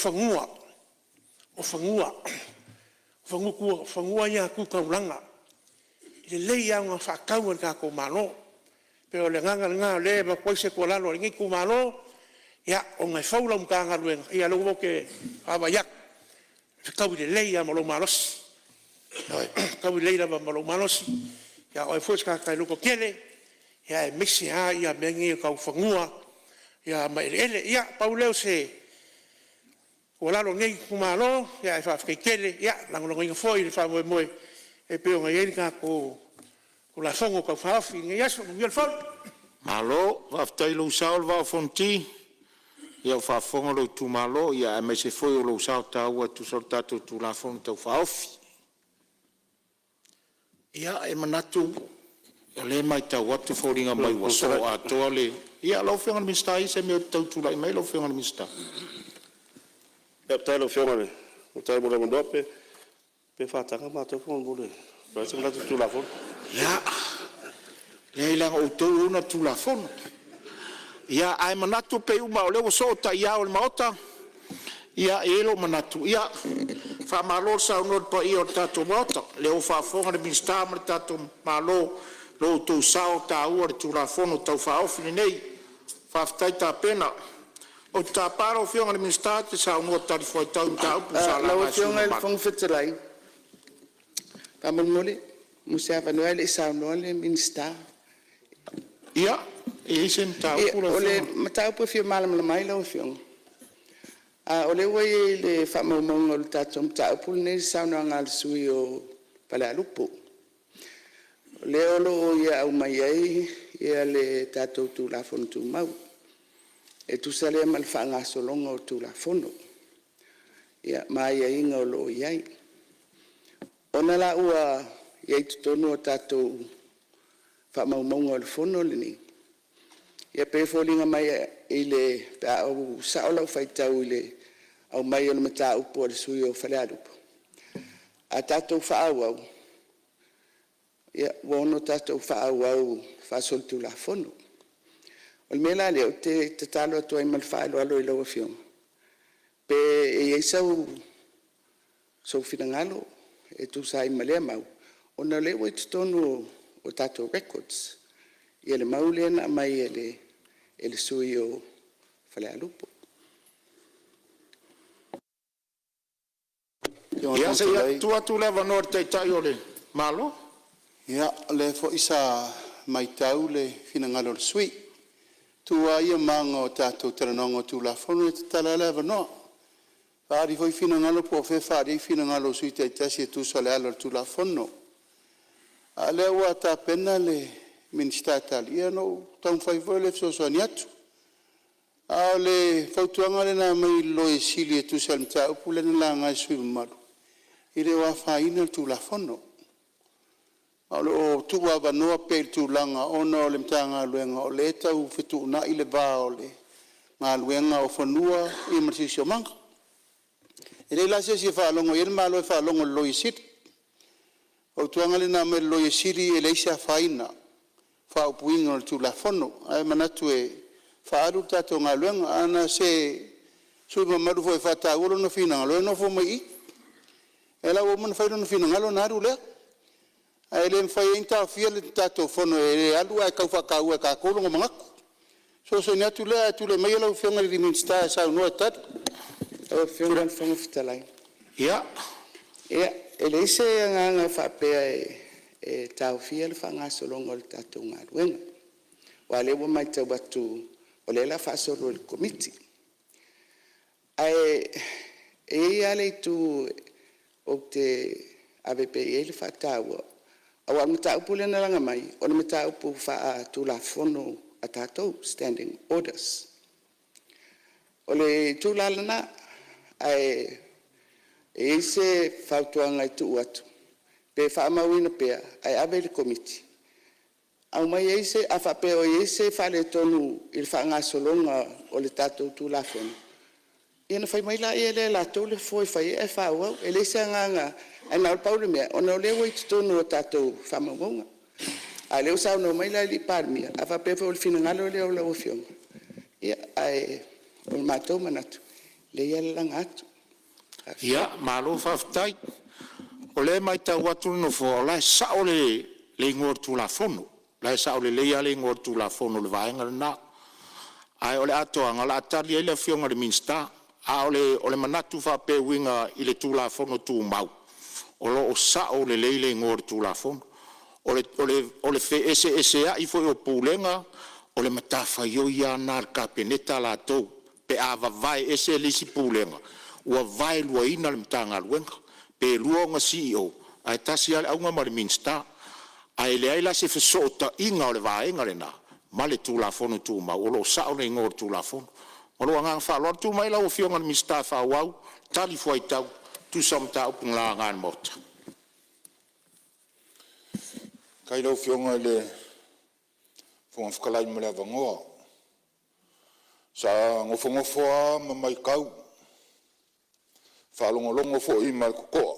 fagua ia kukaulaga i le lei auga faakau e le kakou mālō pe o le gagalega o lē makuai se kualalo o le gai kumālō ia o gai fau lau makagaluega ia lou oke avaiaku fekau i le lei a ma lou malosi kau i lei lava ma lou malosi ia oe foi se kakailuko kele ia e mese a ia mea gei o kau fagua ia ma eleele ia pau leo se ua lalo gei kumālō ia e faafekeikele ia lagolagaiga foi le faamoemoe e pe o gai ai le kakou o la fongo kau faafi ngai aso nuia le fol malo faafetai lou sao le vaofoniti ia o faafoga lou tumālō ia e mai se foi o lou sao tāua tusa o le tatou tulafono tau faofi ia e manatu o lē maitau atu foliga mai ua so atoa le ia lau fioga le minista i se mea tautulaʻi mai lau fioga le minista ia petai lau fioga le petai mo le manoa pe faataga matou foga mo le praise la tulafono ia le ilaga outou ona tulafono ia ae manatu pe uma o le ua so o taʻia o le maota ia e lo manatu ia faamālō le saunoa le paia o le tatou maota le o faafoga le minista ma le tatou mālō lo outou sao tāua le tulafono tau faofi lenei faafetai tapena o te tāpara o fioga le minista te saunoa talifoaitau ma taupu laua fioga i le fogafetalai pamolmole musa vanua le saunoa le minista ia e ise mataupu o le mataupu fia malamalamai laua fioga o le ua i le faamaumauga o le tatou mataupu lenei le saunoaga le sui o palealupu le olo ia au mai ai ia le tatou tulafono tumau e tusa lea ma le faagasologa o tulafono ia maiaiga o loo iai ona la ua iai totonu o tatou faamaumauga o le fono lenei ia pe foliga mai i le peaau sa'o lau faitau i le au mai o le mataupu o le sui o falealupu a tatou fa'aauau ia ua ono tatou fa'aauau fa'asolitulafono o le mea la lea o te tatalo atu ai ma le fa'aloalo i laua fioga pe e iai sau finagalo e tusa ai ma lea mau ona lea ua i totonu o tatou records ia le mau lea na mai e le sui o falealupu Ia se ia tu le vano te tai ole malo. Ia le fo isa mai tau le fina ngalo le sui. Tua ia mango tatou taranongo tu la fono te tala le vano. Whaari foi fina ngalo po fe whaari fina ngalo sui te tasi tu sale alo tu la fono. A le ua ta pena le minista tali. Ia no taun fai foi le so so atu. A le fautuanga le na mai loe sili e tu sale mta upule na la ngai sui maru. Ire wa whaina tu la fono. O tua vanoa pe tu langa ona o le mtanga luenga o le tau fitu na ile ba o le ngā luenga o whanua i matisio manga. E le lase si whaalongo i malo e whaalongo loi siri. O tuanga le na me loi siri e leisa whaina whaupuinga o tu la fono. Ai manatu e whaaru tato ngā luenga ana se sui mamaru fo e whata ulo no whina ngalo e no fo mai i. E la o mana whairo no whina ngalo naru lea. Ai le fai inta fia le tato fono e alu ai kau whakau e ka kolongo mangaku. So ni atu le mai lau whionga li minsta sa unua tatu. O whionga whanga whitalai. Ia. Ia, e le ise nganga whapea e tau fia le whanga solongo le tato ngā ruenga. Wa le wa mai tau batu o le la whasolo le komiti. Ai, e ale tu o te AVP e le whataua. Awa mta upu le nalanga mai, o le mta upu wha tu la fono a tātou, standing orders. O le tu la lana, ai e se whautuanga i tu atu. Pe wha amawina pea, ai awe le komiti. Au mai e se, a whapea o e se whale tonu i le whaanga solonga o le tātou tu la fono. Iana whai mai la e le la tau le foi whai e whauau, e le se nganga, ai nau paule mea, o nau lewa i tutonu o tātou whamaunga. A leo sao nau mai lai li pārmia, a whapewa o le whina ngalo leo lau whionga. Ia, ai, o le mātou manatu, le ia le langa atu. Ia, malo whaftai. O le mai tau atu no fo, lai sa o le ngor tu la fono. Lai sa o le leia le ngor tu la fono le vaenga le na. Ai o le atoanga, la atari e le whionga le minsta. A o le manatu whape winga i le tu la fono tu mau. O lo o sa o le leile ngor tu la fono. O le fe ese a i foi o pulenga, o le matafa yo ia nar ka peneta la tou, pe ava vai ese lisi pulenga. Ua vai lua ina le mtanga luenga, pe luonga CEO, ai tasi ale aunga mare minsta, ai le aila se fesota inga o le vaenga le na, ma le tu la fono tu ma, o lo sa o le ngor tu la fono. O lo angang wha lor tu mai la o fionga le minsta wha wau, tali fuai tau, tu samta upung la ngan mota. Kai lau whionga le whonga whakalai mo le awangoa. Sa ngofo ma mai kau. Whalongolongo fo i mai kukoa.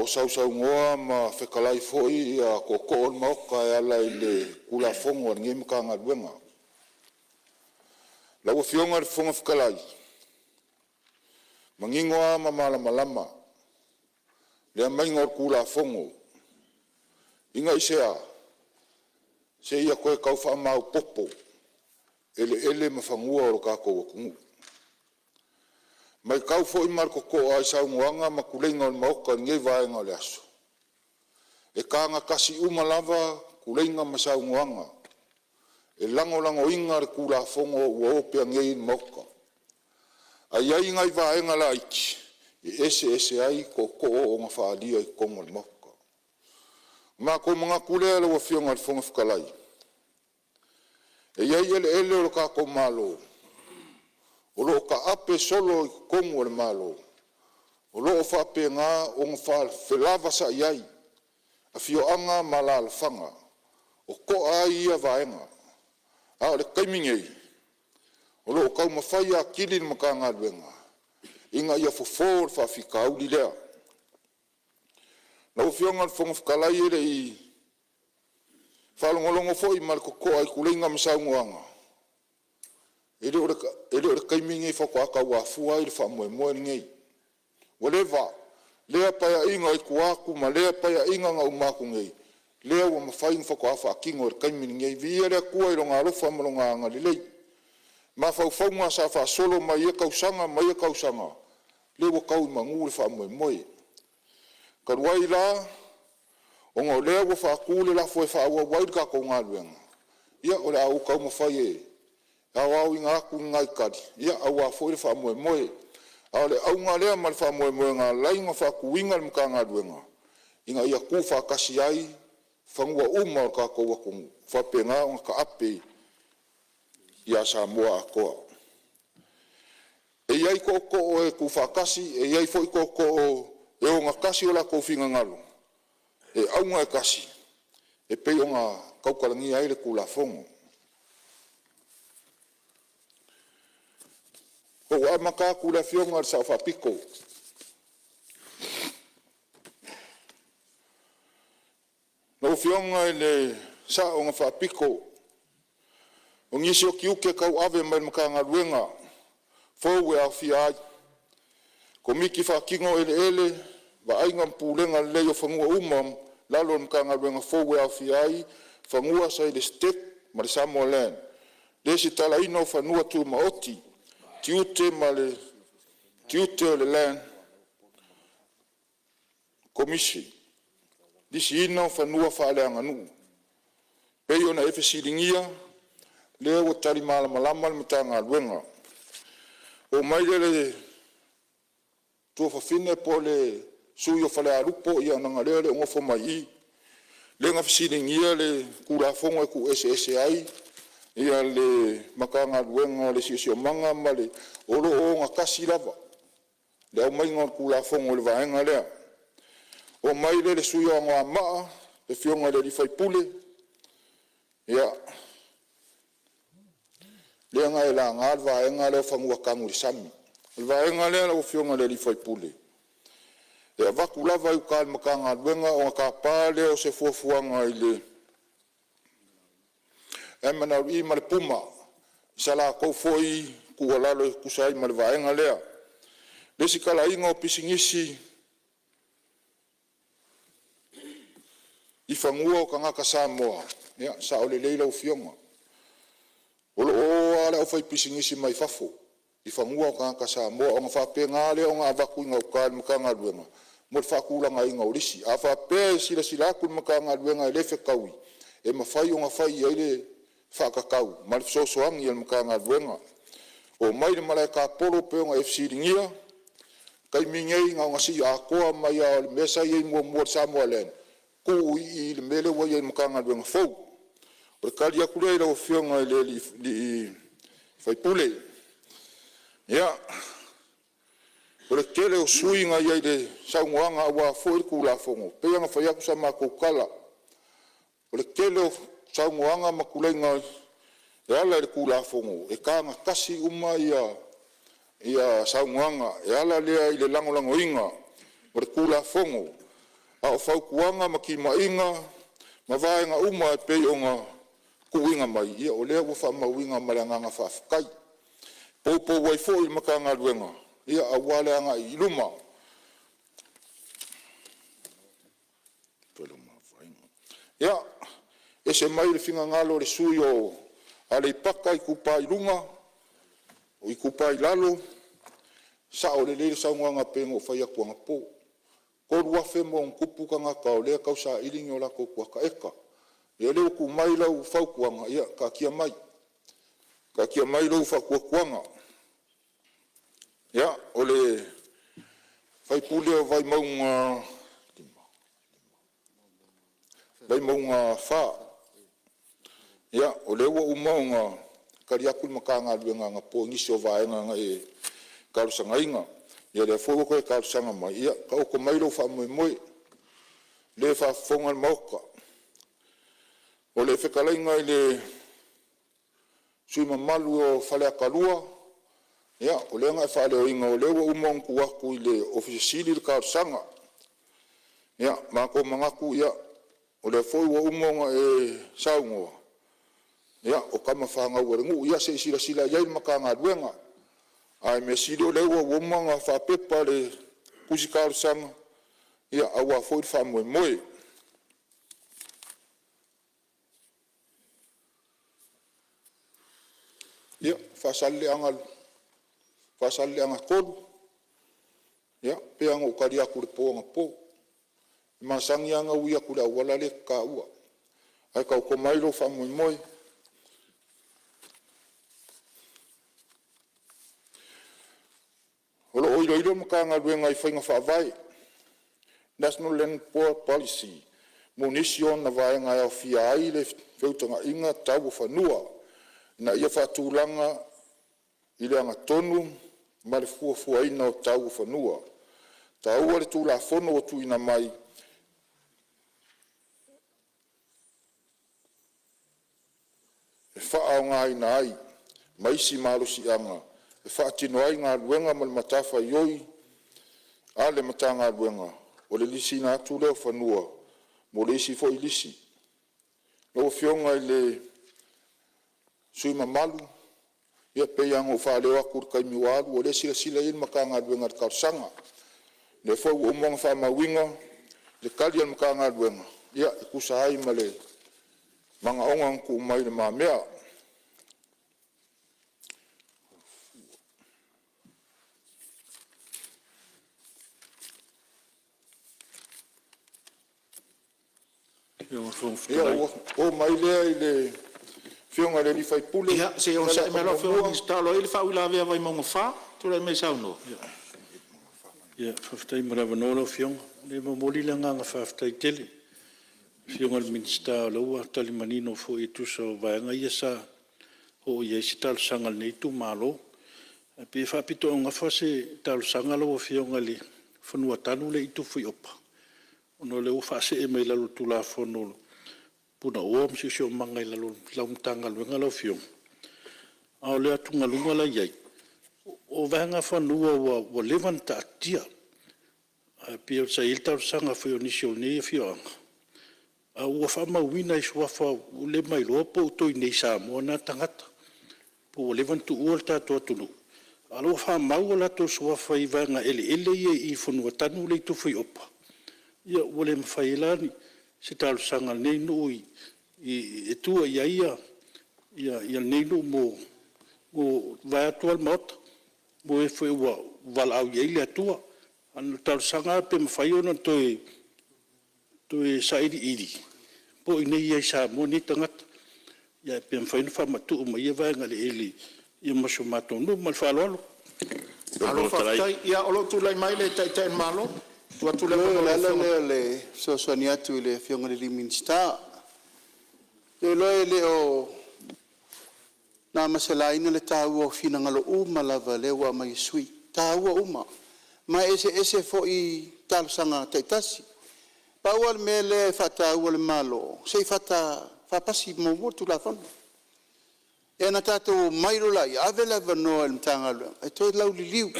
O sau ngoa ma whakalai fo i a kukoa maoka e ala i le kula whongo ni ngimika ngā ruenga. Lau whionga le whonga whakalai. Mangingoa ma malama. Lea mai ngor kula whongo. Inga isea, se ia koe kau wha mau popo, ele ma whangua o kako wakungu. Mai kau fo i marko ko ai saunguanga ma kulenga o mauka ngei vaenga le aso. E kanga kasi umalava kulenga ma saunguanga. E lango inga re kula fongo ua opea ngei mauka. Ai ai ngai vaenga la iki, e ese ai ko o ngā whaalia i kongo le mauka. Ma ko mga kulea le wa whionga le whonga whakalai. E iai ele o ka ko malo. O lo ka ape solo i kongo le malo. O lo whape ngā o ngā whelava sa iai. A whioanga mala le whanga. O ko a ia vaenga. A o le kaimingei. O lo kau mawhai a kili ni maka ngā luenga. Inga ia fofo le whawhika au li lea. Lau whionga le whonga whakalai ere i whalongolongo fo i mariko ko ai kulenga masaunguanga. Ere ore kaimingi whako aka ua fua i le whamoe ngei. Whatever, lea paya inga i kuaku ma lea paya inga ngā umaku ngei. Lea ua mawhainga whako awha kingo ere kaimingi ngei. Vi ere kua i ronga alofa maronga anga li lei. Ma whauwhaunga sa wha solo mai e kausanga. le wa kau mangu le fa moe ka wai la o ngo le wa fa ku le la fo fa wa wai ka ko ngaluenga ia o le au kau mo fa ye au inga ku ngai ka ia au fo le fa moe ale au ngale mal fa moe nga lai nga fa ku winga le ka ngaluenga inga ia ku fa kasi ai fangua uma ka ko wa ku fa penga o ka ape ia sa moa ko e ai ko e ku fa kasi e ai foi ko e o nga kasi o la ko finga ngalo e au nga kasi e pe o nga kaukalangi ai le ku la fongo o wa maka ku la fionga sa fa piko no fionga le sa o nga fa piko o ngisi o kiuke kau ave mai maka ngaluenga fo we a fia ko miki fa kingo ele ba ai ngam pulenga le yo fangua umam lalo maka ngaluenga fo we a fia fangua sai de state ma le samolen le si tala ino fanua tu maoti tiute male tiute le len komisi disi ino fanua fa le nganu pe yo na efesilingia le o tali mala malama le tanga luenga o mai le tu fa fine po le suyo fa le alupo ia nga le ngofo mai le nga fisilingia le kula fongo ku SSI ia le makanga luenga le sio manga male o lo o nga kasi lava le o mai nga kula fongo le vaenga le o mai le suyo nga ma le fionga le fai pule ia le nga ela nga vaenga le fangua kangu sami le vaenga le o fionga le fai pule e va kula va u kal makanga luenga o ka pale o se fuafuanga ile e mana i mal puma sala ko foi ku lalo ku sai mal vaenga le sikala ingo pisingisi i fangua o kanga kasamoa ya sa ole leila o fionga o ala o fai pisingisi mai fafo i fangua o kanga kasamoa o fa penga le o nga vaku nga ukal mkanga luenga mo fa kula nga inga orisi a fa pe sila ku mkanga luenga le fe kawi e mafai o nga fai ile fa kakau mal so soang il mkanga luenga o mai le malaika polo pe nga FC dingia kai mingei nga si a ko mai a mesa ye mo samoalen ku i le mele wa ye mkanga luenga fo o kali akule o fionga le fai pule ya o le kele o suinga ye de saunga wa fo ku la fongo pe nga fa ya ku sama ko kala o le kele o saunga makulenga ya la ku la fongo e kanga kasi uma ia saunga ya la le ile lango inga o le ku la fongo a o fau kuanga makima inga mavaenga uma pe onga kuinga mai ia o le fa mawinga malanga fa kai popo wai fo i makanga luenga ia awale anga iluma ia ese mai le finga ngalo le suyo ale paka i kupa ilunga o i kupa ilalo sa o le sa nganga pengo fa ia kuanga po ko rua fe mo kupu kanga ka o le ka sa ilingo la ko ka eka ia le ku mai la u fa kuanga ia ka kia mai lo fa kuanga ia o le fai pule o vai maunga fa ia o le wa umaunga kariaku makanga luenga nga po ngiso vaenga nga e kalusanga inga ia le fo ko kalusanga mai ia ka ko mai lo fa moi le fa fonga moka o le fekalainga ile sui malu o fale akalua ia o le nga fa le o inga o le wa umong ku aku ile ofisili le kalusanga ia ma ko mangaku ia o le fo wa umong e saungo ia o kama fanga o ngu ia se sila ia makanga luenga ai me sido le wo manga fa pepa le kusikar sang ia awa fo fa moi ia fa salle anga kol Ya, pe anga ukari aku le po anga po. Masangi anga uia kula wala le ka ua. Ai ka ko mai lo fa moi moi. Olo oilo ilo maka nga luenga I whainga whaavai. National Land Board Policy. Munision na vaenga au fia ai le whiutanga inga tau whanua. Na ia whatūlanga I le anga tonu ma le fuafua ina o tau whanua. Tau le tūla whono o tuina mai. E whaao ngā ina ai. Maisi marosi anga. E whaatino ai ngā luenga ma le matafa ioi. A le mata ngā luenga. O le lisi nā tū leo whanua. Mo le isi fo I lisi. Lo fionga I le sui mamalu. Ia pe yang o whaleo akur kai miwaru. O le sila sila in maka ngā luenga le karsanga. Le fo u umonga wha mawinga. Le kalian maka ngā luenga. Ia ikusa ai ma le mga ongang ku mai le mamea. Ia o mai lea I le fionga le li fai pule. Ia, se o sa me lo fionga stalo il fa ula vea vai monga fa, tu le me sa no. Ia, whaftai marawa nono fionga. Le mamoli le nganga whaftai tele. Fionga le minsta o laua tali manino fo I tusa o vaenga ia sa o ia si talo sanga nei tu malo. Pe whapito o ngafa se talo sanga laua fionga le whanua tanu le I tufu I opa. Ono le ufa se e mai lalo tu la fono puna o msi sio manga I lalo laumtanga luenga lau fionga. Ao le atunga lunga la iai. O vaenga whanua wa levanta atia. Pia sa ilta sanga fio nisio nei fionga. Ua whama wina I suafa ule mai loa po utoi nei sa mua nā tangata. Po levantu ua tātua tunu. Alo whama ua lato suafa I vanga ele I whanua tanu le tufu I opa. Ia ule mawhailani se talo sanga nei no I tua ia nei no mo vai atua mota. Mo e fwe ua wala au ia atua. Ano talo sanga pe mawhaiona toi sairi iri. Po ina ia sa mo ni tangata. Ia pe mawhaina whamatu o mai ia vaenga le ele. Ia maso mato no malwhaloalo. Alo whaftai, ia olo tūlai mai le taitai malo. Le sosoni atu le fionga le liminsta. Le loe le o na masalaina le tau o fina ngalo uma lava le wa mai sui. Tau o uma. Ma ese fo I talo sanga taitasi. Pawal mele fata wal malo. Sei fata pasi mo tu la fon. E na tato mairo lai avela vano el mtanga lo. E to lau liliu.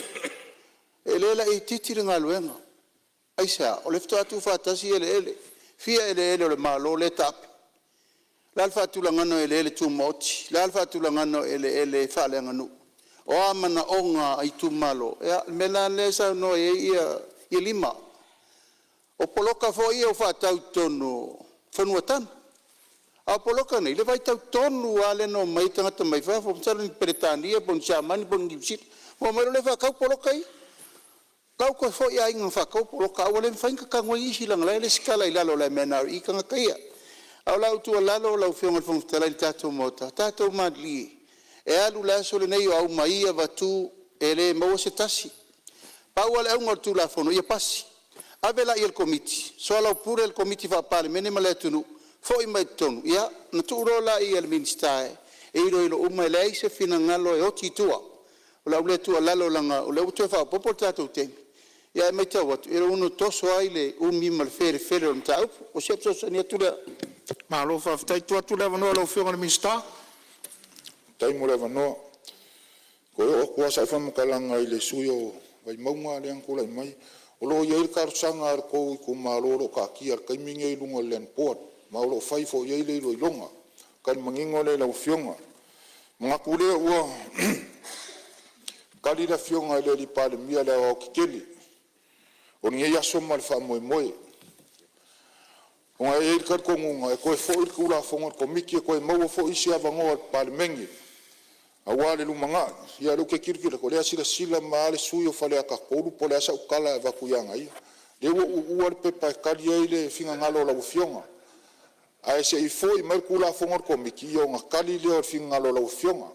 E lela I titiri ngaluenga. Aisa, o le atu fatasi ele. Fia ele o le malo le tapi. L'alfa tu langano ele tu moti. L'alfa tu langano ele fale nganu. O amana onga I tu malo. E mela lesa no ia lima. O poloka fo ia o whatau tonu whanua tanu. A poloka nei, le vai tau tonu ale no mai tangata mai whawha, msala ni Peretania, pon Siamani, pon Gipsit. Mo mero le whakau poloka I. Kau ko fo ia inga whakau poloka, awa le mwhainga kangwa isi lang lai le skala I lalo lai mena I kanga kaia. Au lau tua lalo lau whionga whangtala I tātou mota, tātou madli. E alu laso le nei o au maia watu e le maua se tasi. Pau ale au ngartu la fono, ia pasi. Avela I el komiti, soala pure el komiti fa pale mene male tunu, fo I mai tonu, ia, na tuurola I el ministae, e ilo uma le aise fina ngalo e oti tua, o la ule tua lalo langa, o le utua fa popo tatou temi, ia e mai tau atu, ilo uno toso aile umi mal fere o mta upu, o sepso sani atula. Ma alo fa ftai tua tu leva noa lau whionga le ministae? Tai mo leva noa, ko o kua sa whamakalanga I le suyo, vai maunga le ankola I mai, o lo ia il karsanga ar ko I kumaloro ka ki ar kaiminga I lunga len port ma o lo fai fo ia le lo ilonga kan mangingo le lau fionga mga kule ua kali la fionga le li pale mia le o kikeli o ni ia soma le fa moe moe o nga il kar ko ngunga e ko fo il kula fonga ko miki ko mau fo isi avango al pale mengi Awa le lumanga, ia lo ke kirkira ko le sila ma le sui o fale aka koru po le asa ukala e vakuyanga ia. Le ua le pepa e kali ai le finga ngalo la ufionga. Ai se I foi mai kula fonga komiki o nga kali le o finga ngalo la ufionga.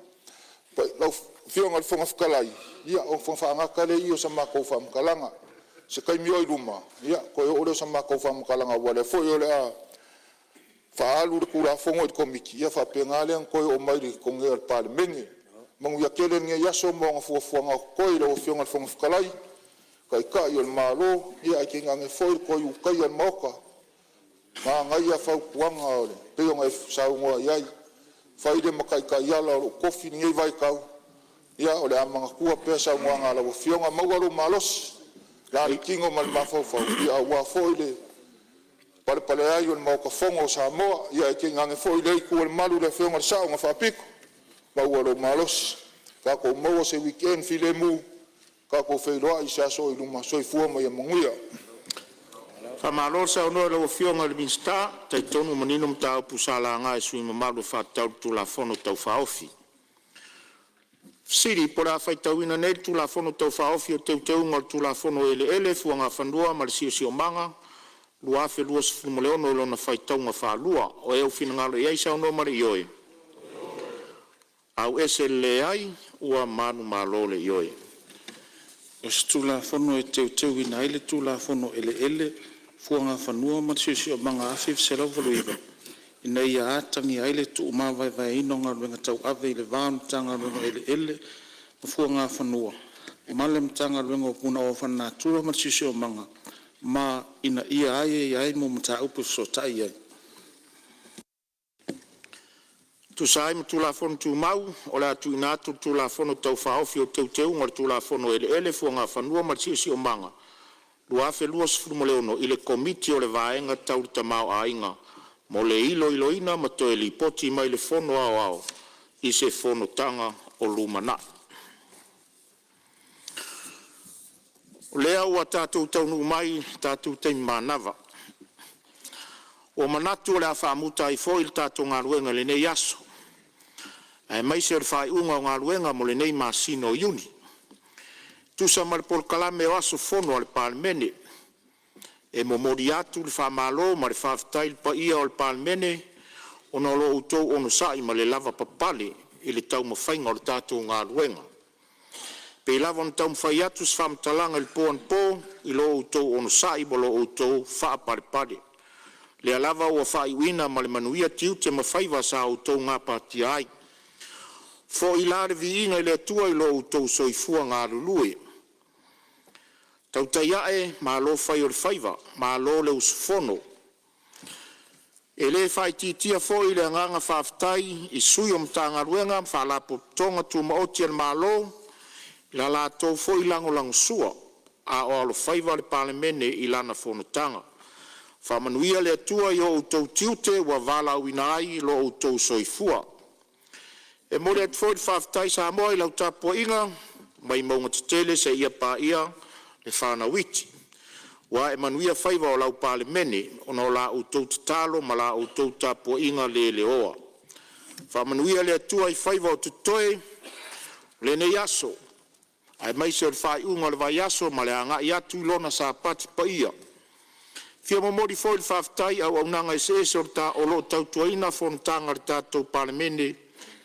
Pa la ufionga le fonga fkalai. Ia o fonga ngaka le io sa mako fa mkalanga. Se kai mio I luma. Ia ko e ore sa mako fa mkalanga wale foi o le a faalu le kula fonga komiki ia fa pengale ko o mai le konge al parlemenge. Mangu ya kele nge yaso mo nga fuafuanga koi le ufionga le fonga fkalai. Kai ka yo malo ia ki ngange foi ko yu kai al moka ma ngai ya fa puanga ole pe yo ngai sa ngo ia fa ide makai kai ala o kofi ngai vai kau ia ole amanga kua pe sa ngo nga la fionga magalo malos la kingo mal mafo fo ia wa foi le pale ai yo mo ko fongo sa mo ia ki ngange foi le ku el malu le fionga sa ngo fa piko magalo malos ka ko mo se weekend filemu kako feiloa I sa so I luma so I fua mai manguia. Fa malo sa no lo fionga le minsta tai tonu manino mta pusala nga sui mamalo fa tau tu la fono tau fa ofi. Siri pora fai tau ina nei tu la fono tau fa ofi o teu ngal tu la fono ele fuanga fandua mal si manga lua fe lua se fumo leono lo na fai tau nga fa lua o eu fina ngalo ia sa no mari yoi. Au ese le ai ua manu malo le yoi. O se tula fono e teu ina ele tula fono ele fuanga fanua matisi o manga afif se lau valuiva. Ina ia atangi aile tu vai inonga luenga tau ave ile vanu tanga luenga ele fuanga fanua. Malem tanga luenga o puna o fana tura matisi o manga ma ina ia ai mo mta upu so tai ai. Tu sai tu la fono tu mau o la tu ina tu la fono tau fa ofi o teu ngal tu la fono ele fuanga fanua matisi o manga. Lua fe lua sfrumo leono ile komiti o le vaenga tau tamau ainga mo le ilo ina ma to li poti mai le fono ao I se fono tanga o lumana. Lea ua tātou taunu mai tātou te manava. O manatu o le a whaamuta I fo il tātou ngā ruenga le nei aso. Ai mai se o whai unga o ngā ruenga mo le nei masino uni. Tusa ma le polkalame o aso fono al palmene. E mo mori atu le whamalo ma le whaftail pa ia o le palmene o na lo utou ono sai ma le lava papale I le tau mawhainga o le tātou ngā ruenga. Pe lava on tau mwhai atu se whamtalanga il po I lo utou ono sai mo lo utou whaaparepare. Le alava ua whai uina ma le manuia tiu te mawhaiva sa utou ngā pati ai. Fo I lare vi inga I le atua I lo utou soifua ngā lulue. Tau taiae ma lo whai o le whaiva, ma lo le usfono. E le whai titia fo I le nganga whaftai I sui o mtanga ruenga, whalapo tonga tu maoti al ma lo, la la tau fo I lango sua, a o alo whaiva le palemene I lana fonotanga. Whamanuia le atua I o utou tiute wa vala winai lo utou soifua. E mori at fo I whaftai sa moa I lau tapua inga, mai maunga tele se ia pa ia, le whana witi. Wa e manuia whaiva o lau pale mene, o na o la utou tatalo ma la utou tapua inga le oa. Wha manuia le atua I whaiva o tutoe, le ne yaso. Ai mai se o le whai unga le vai yaso, ma le anga I atu lona sa pati pa ia. Fia momori fo il whaftai au nanga se o ta o lo tautuaina fontanga le tātou pale mene,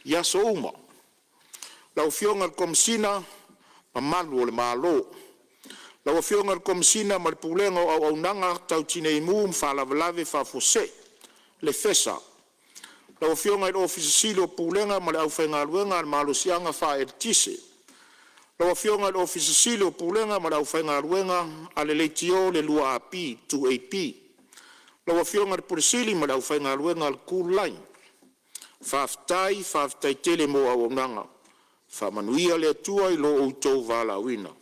yaso uma. Lau fionga le komsina, ma malu o le malo. Lau fionga le komsina ma le pulenga au nanga tau tine I mu mfalavelave fafose, le fesa. Lau fionga le ofisa silo pulenga ma le au whainga luenga le malo sianga fa ertise. Lau fionga le ofisa silo pulenga ma le au whainga luenga ale leitio le lua api, 2AP. Lau fionga le puresili ma le au whainga luenga le cool line. Whaftai tele mo au nanga. Whamanuia le atua I lo outou vala wina.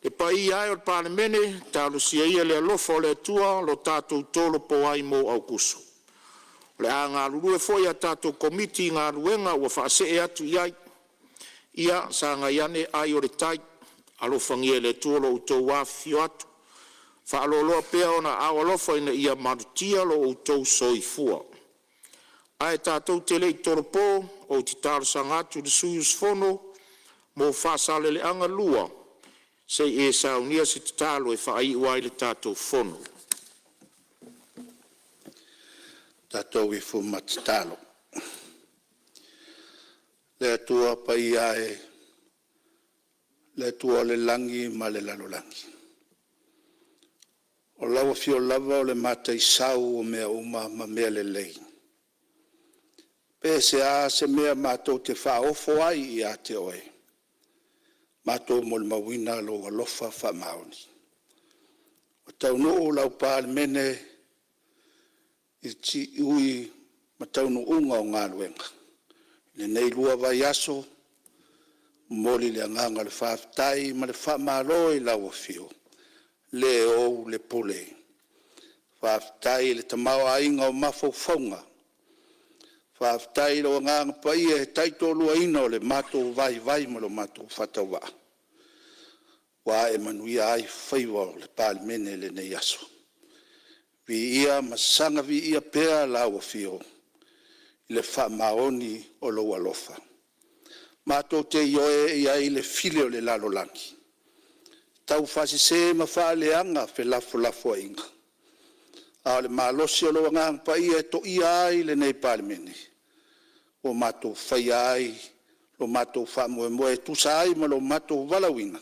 E pai ai o palemene, talo sia ia le alofa o le atua, lo tātou tolo po ai mo au kusu. Le a ngā lulu e foi a tātou komiti ngā ruenga ua whaase e atu iai. Ia sa ngā iane ai o le tai, alofa ngia le atua lo outou wafio atu. Whaaloloa pea ona au alofa ina ia marutia lo outou soifua. Ai tātou te lei toropo o te tārsanga atu le suyus fono mo whāsale le anga lua se e saunia se te tālo e whaai uai le tātou fono. Tātou i fu matatalo. Le atua pai ae, le atua le langi ma le lalolangi. O lawa fio lava o le matai sau o mea uma ma mea le lei. Pese a se mea mātou te whaofo ai I a te oe. Mātou mo le mawina lo alofa wha maoni. O tau no o lau pāle mene I ti ui ma tau no unga o ngā luenga. Le nei lua vai aso, moli le anganga le whaafitai ma le whaamaro I lau fio. Le o le pule. Whaafitai le tamau a inga o mawhauwhaunga. Whaafitai lo nganga pai e taito lua ina o le mātou vai ma lo mātou whatawa. Wa e manuia ai whaiwa o le pāle mene le nei aso. Vi ia masanga vi ia pea lau fio. I le whaamaoni o lo alofa. Mātou te ioe I ai le file o le lalolangi. Tau whasi se ma whaaleanga fe lafo inga. A le malosi o lo ngang pa ia to ia ai le nei palimene. O mātou whai ai, lo mātou whaamoe tusa ai ma lo mātou walawina.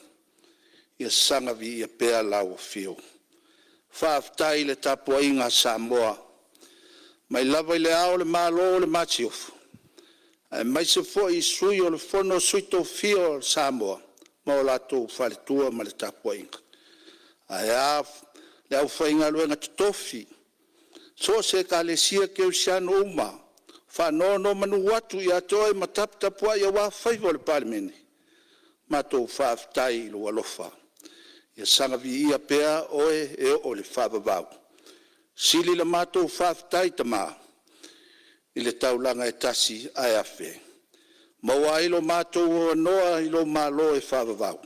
Ia sanga vi ia pea lau fio. Whaaftai le tapua inga Samoa. Mai lava I le ao le malo le matiofu. Ai mai se fo I sui o le fono suito fio o Samoa. Ma o lato whaletua ma le tapua inga. Ai a le au whainga luenga tutofi. So se ka le sia ke usiano uma. Whanono manu watu I atoe ma tapua ia wa whaivo le palimene. Ma tō whaaftai lo alofa. Ia sanga vi ia pea oe e o le whaababau. Sili la mātou whaaftai tama. I le taulanga e tasi ai afe. Maua ilo mātou o noa ilo mālo e whaababau.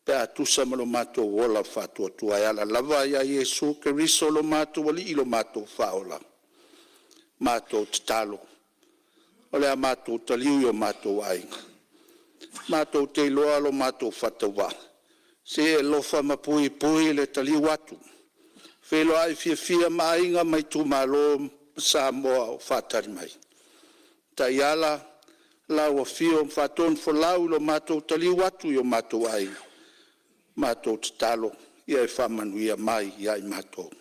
Pea tusa ma lo mātou ola whātua tua e ala lava ia Iesu ke riso lo mātou ali ilo mātou whaola. Mātou tatalo. O lea mātou taliu o mātou ainga. Mātou te iloa lo mātou whatawa. Se e lofa mapui le taliu atu. Whelo ai fia mainga mai tu malo Samoa o whatari mai. Ta iala lau a fio whaton folau lo mātou taliu atu I o mātou ai. Mātou tatalo ia e whamanuia mai ia I mātou.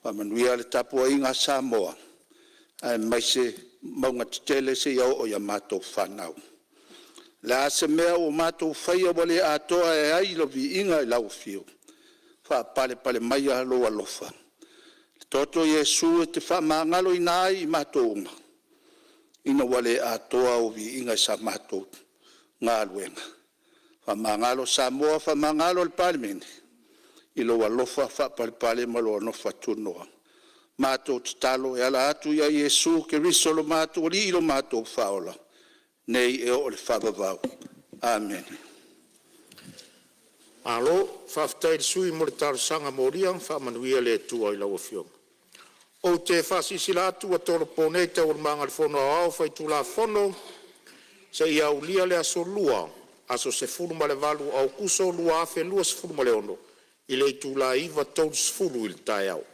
Whamanuia le tapua inga Samoa. Ai mai se maunga tele se iau o ia mātou whanau. La se mea o mātou whaia wale atoa e ai lo vi inga I lau fio. Wha pale mai a lo alofa. Toto Iesu e te wha maangalo I nai I mātou unga. Ina wale atoa o vi inga sa mātou ngā luenga. Wha maangalo Samoa, wha maangalo le palimene. I lo alofa wha pale ma lo anofa tunoa. Mātou tatalo e ala atu ia Iesu ke riso lo mātou li ilo mātou whaola. Nei e o le whabavau. Amen. Alo, whaftai sui mo le tarasanga moriang, whamanuia le tua I lau fionga. O te whasisi la atu a toro poneta o manga le fono au whai tu la fono, se ia ulia le aso lua, aso se fulu ma le valu au kuso lua afe lua se fulu ma le ono, I le tu la iwa tau se fulu I le tai au.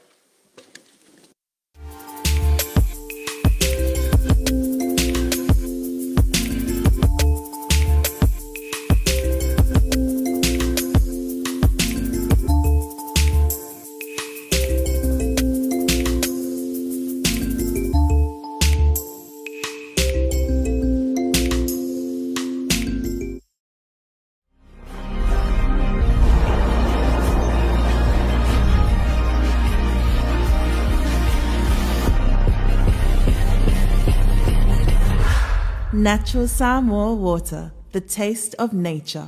Natural Samoa water, the taste of nature.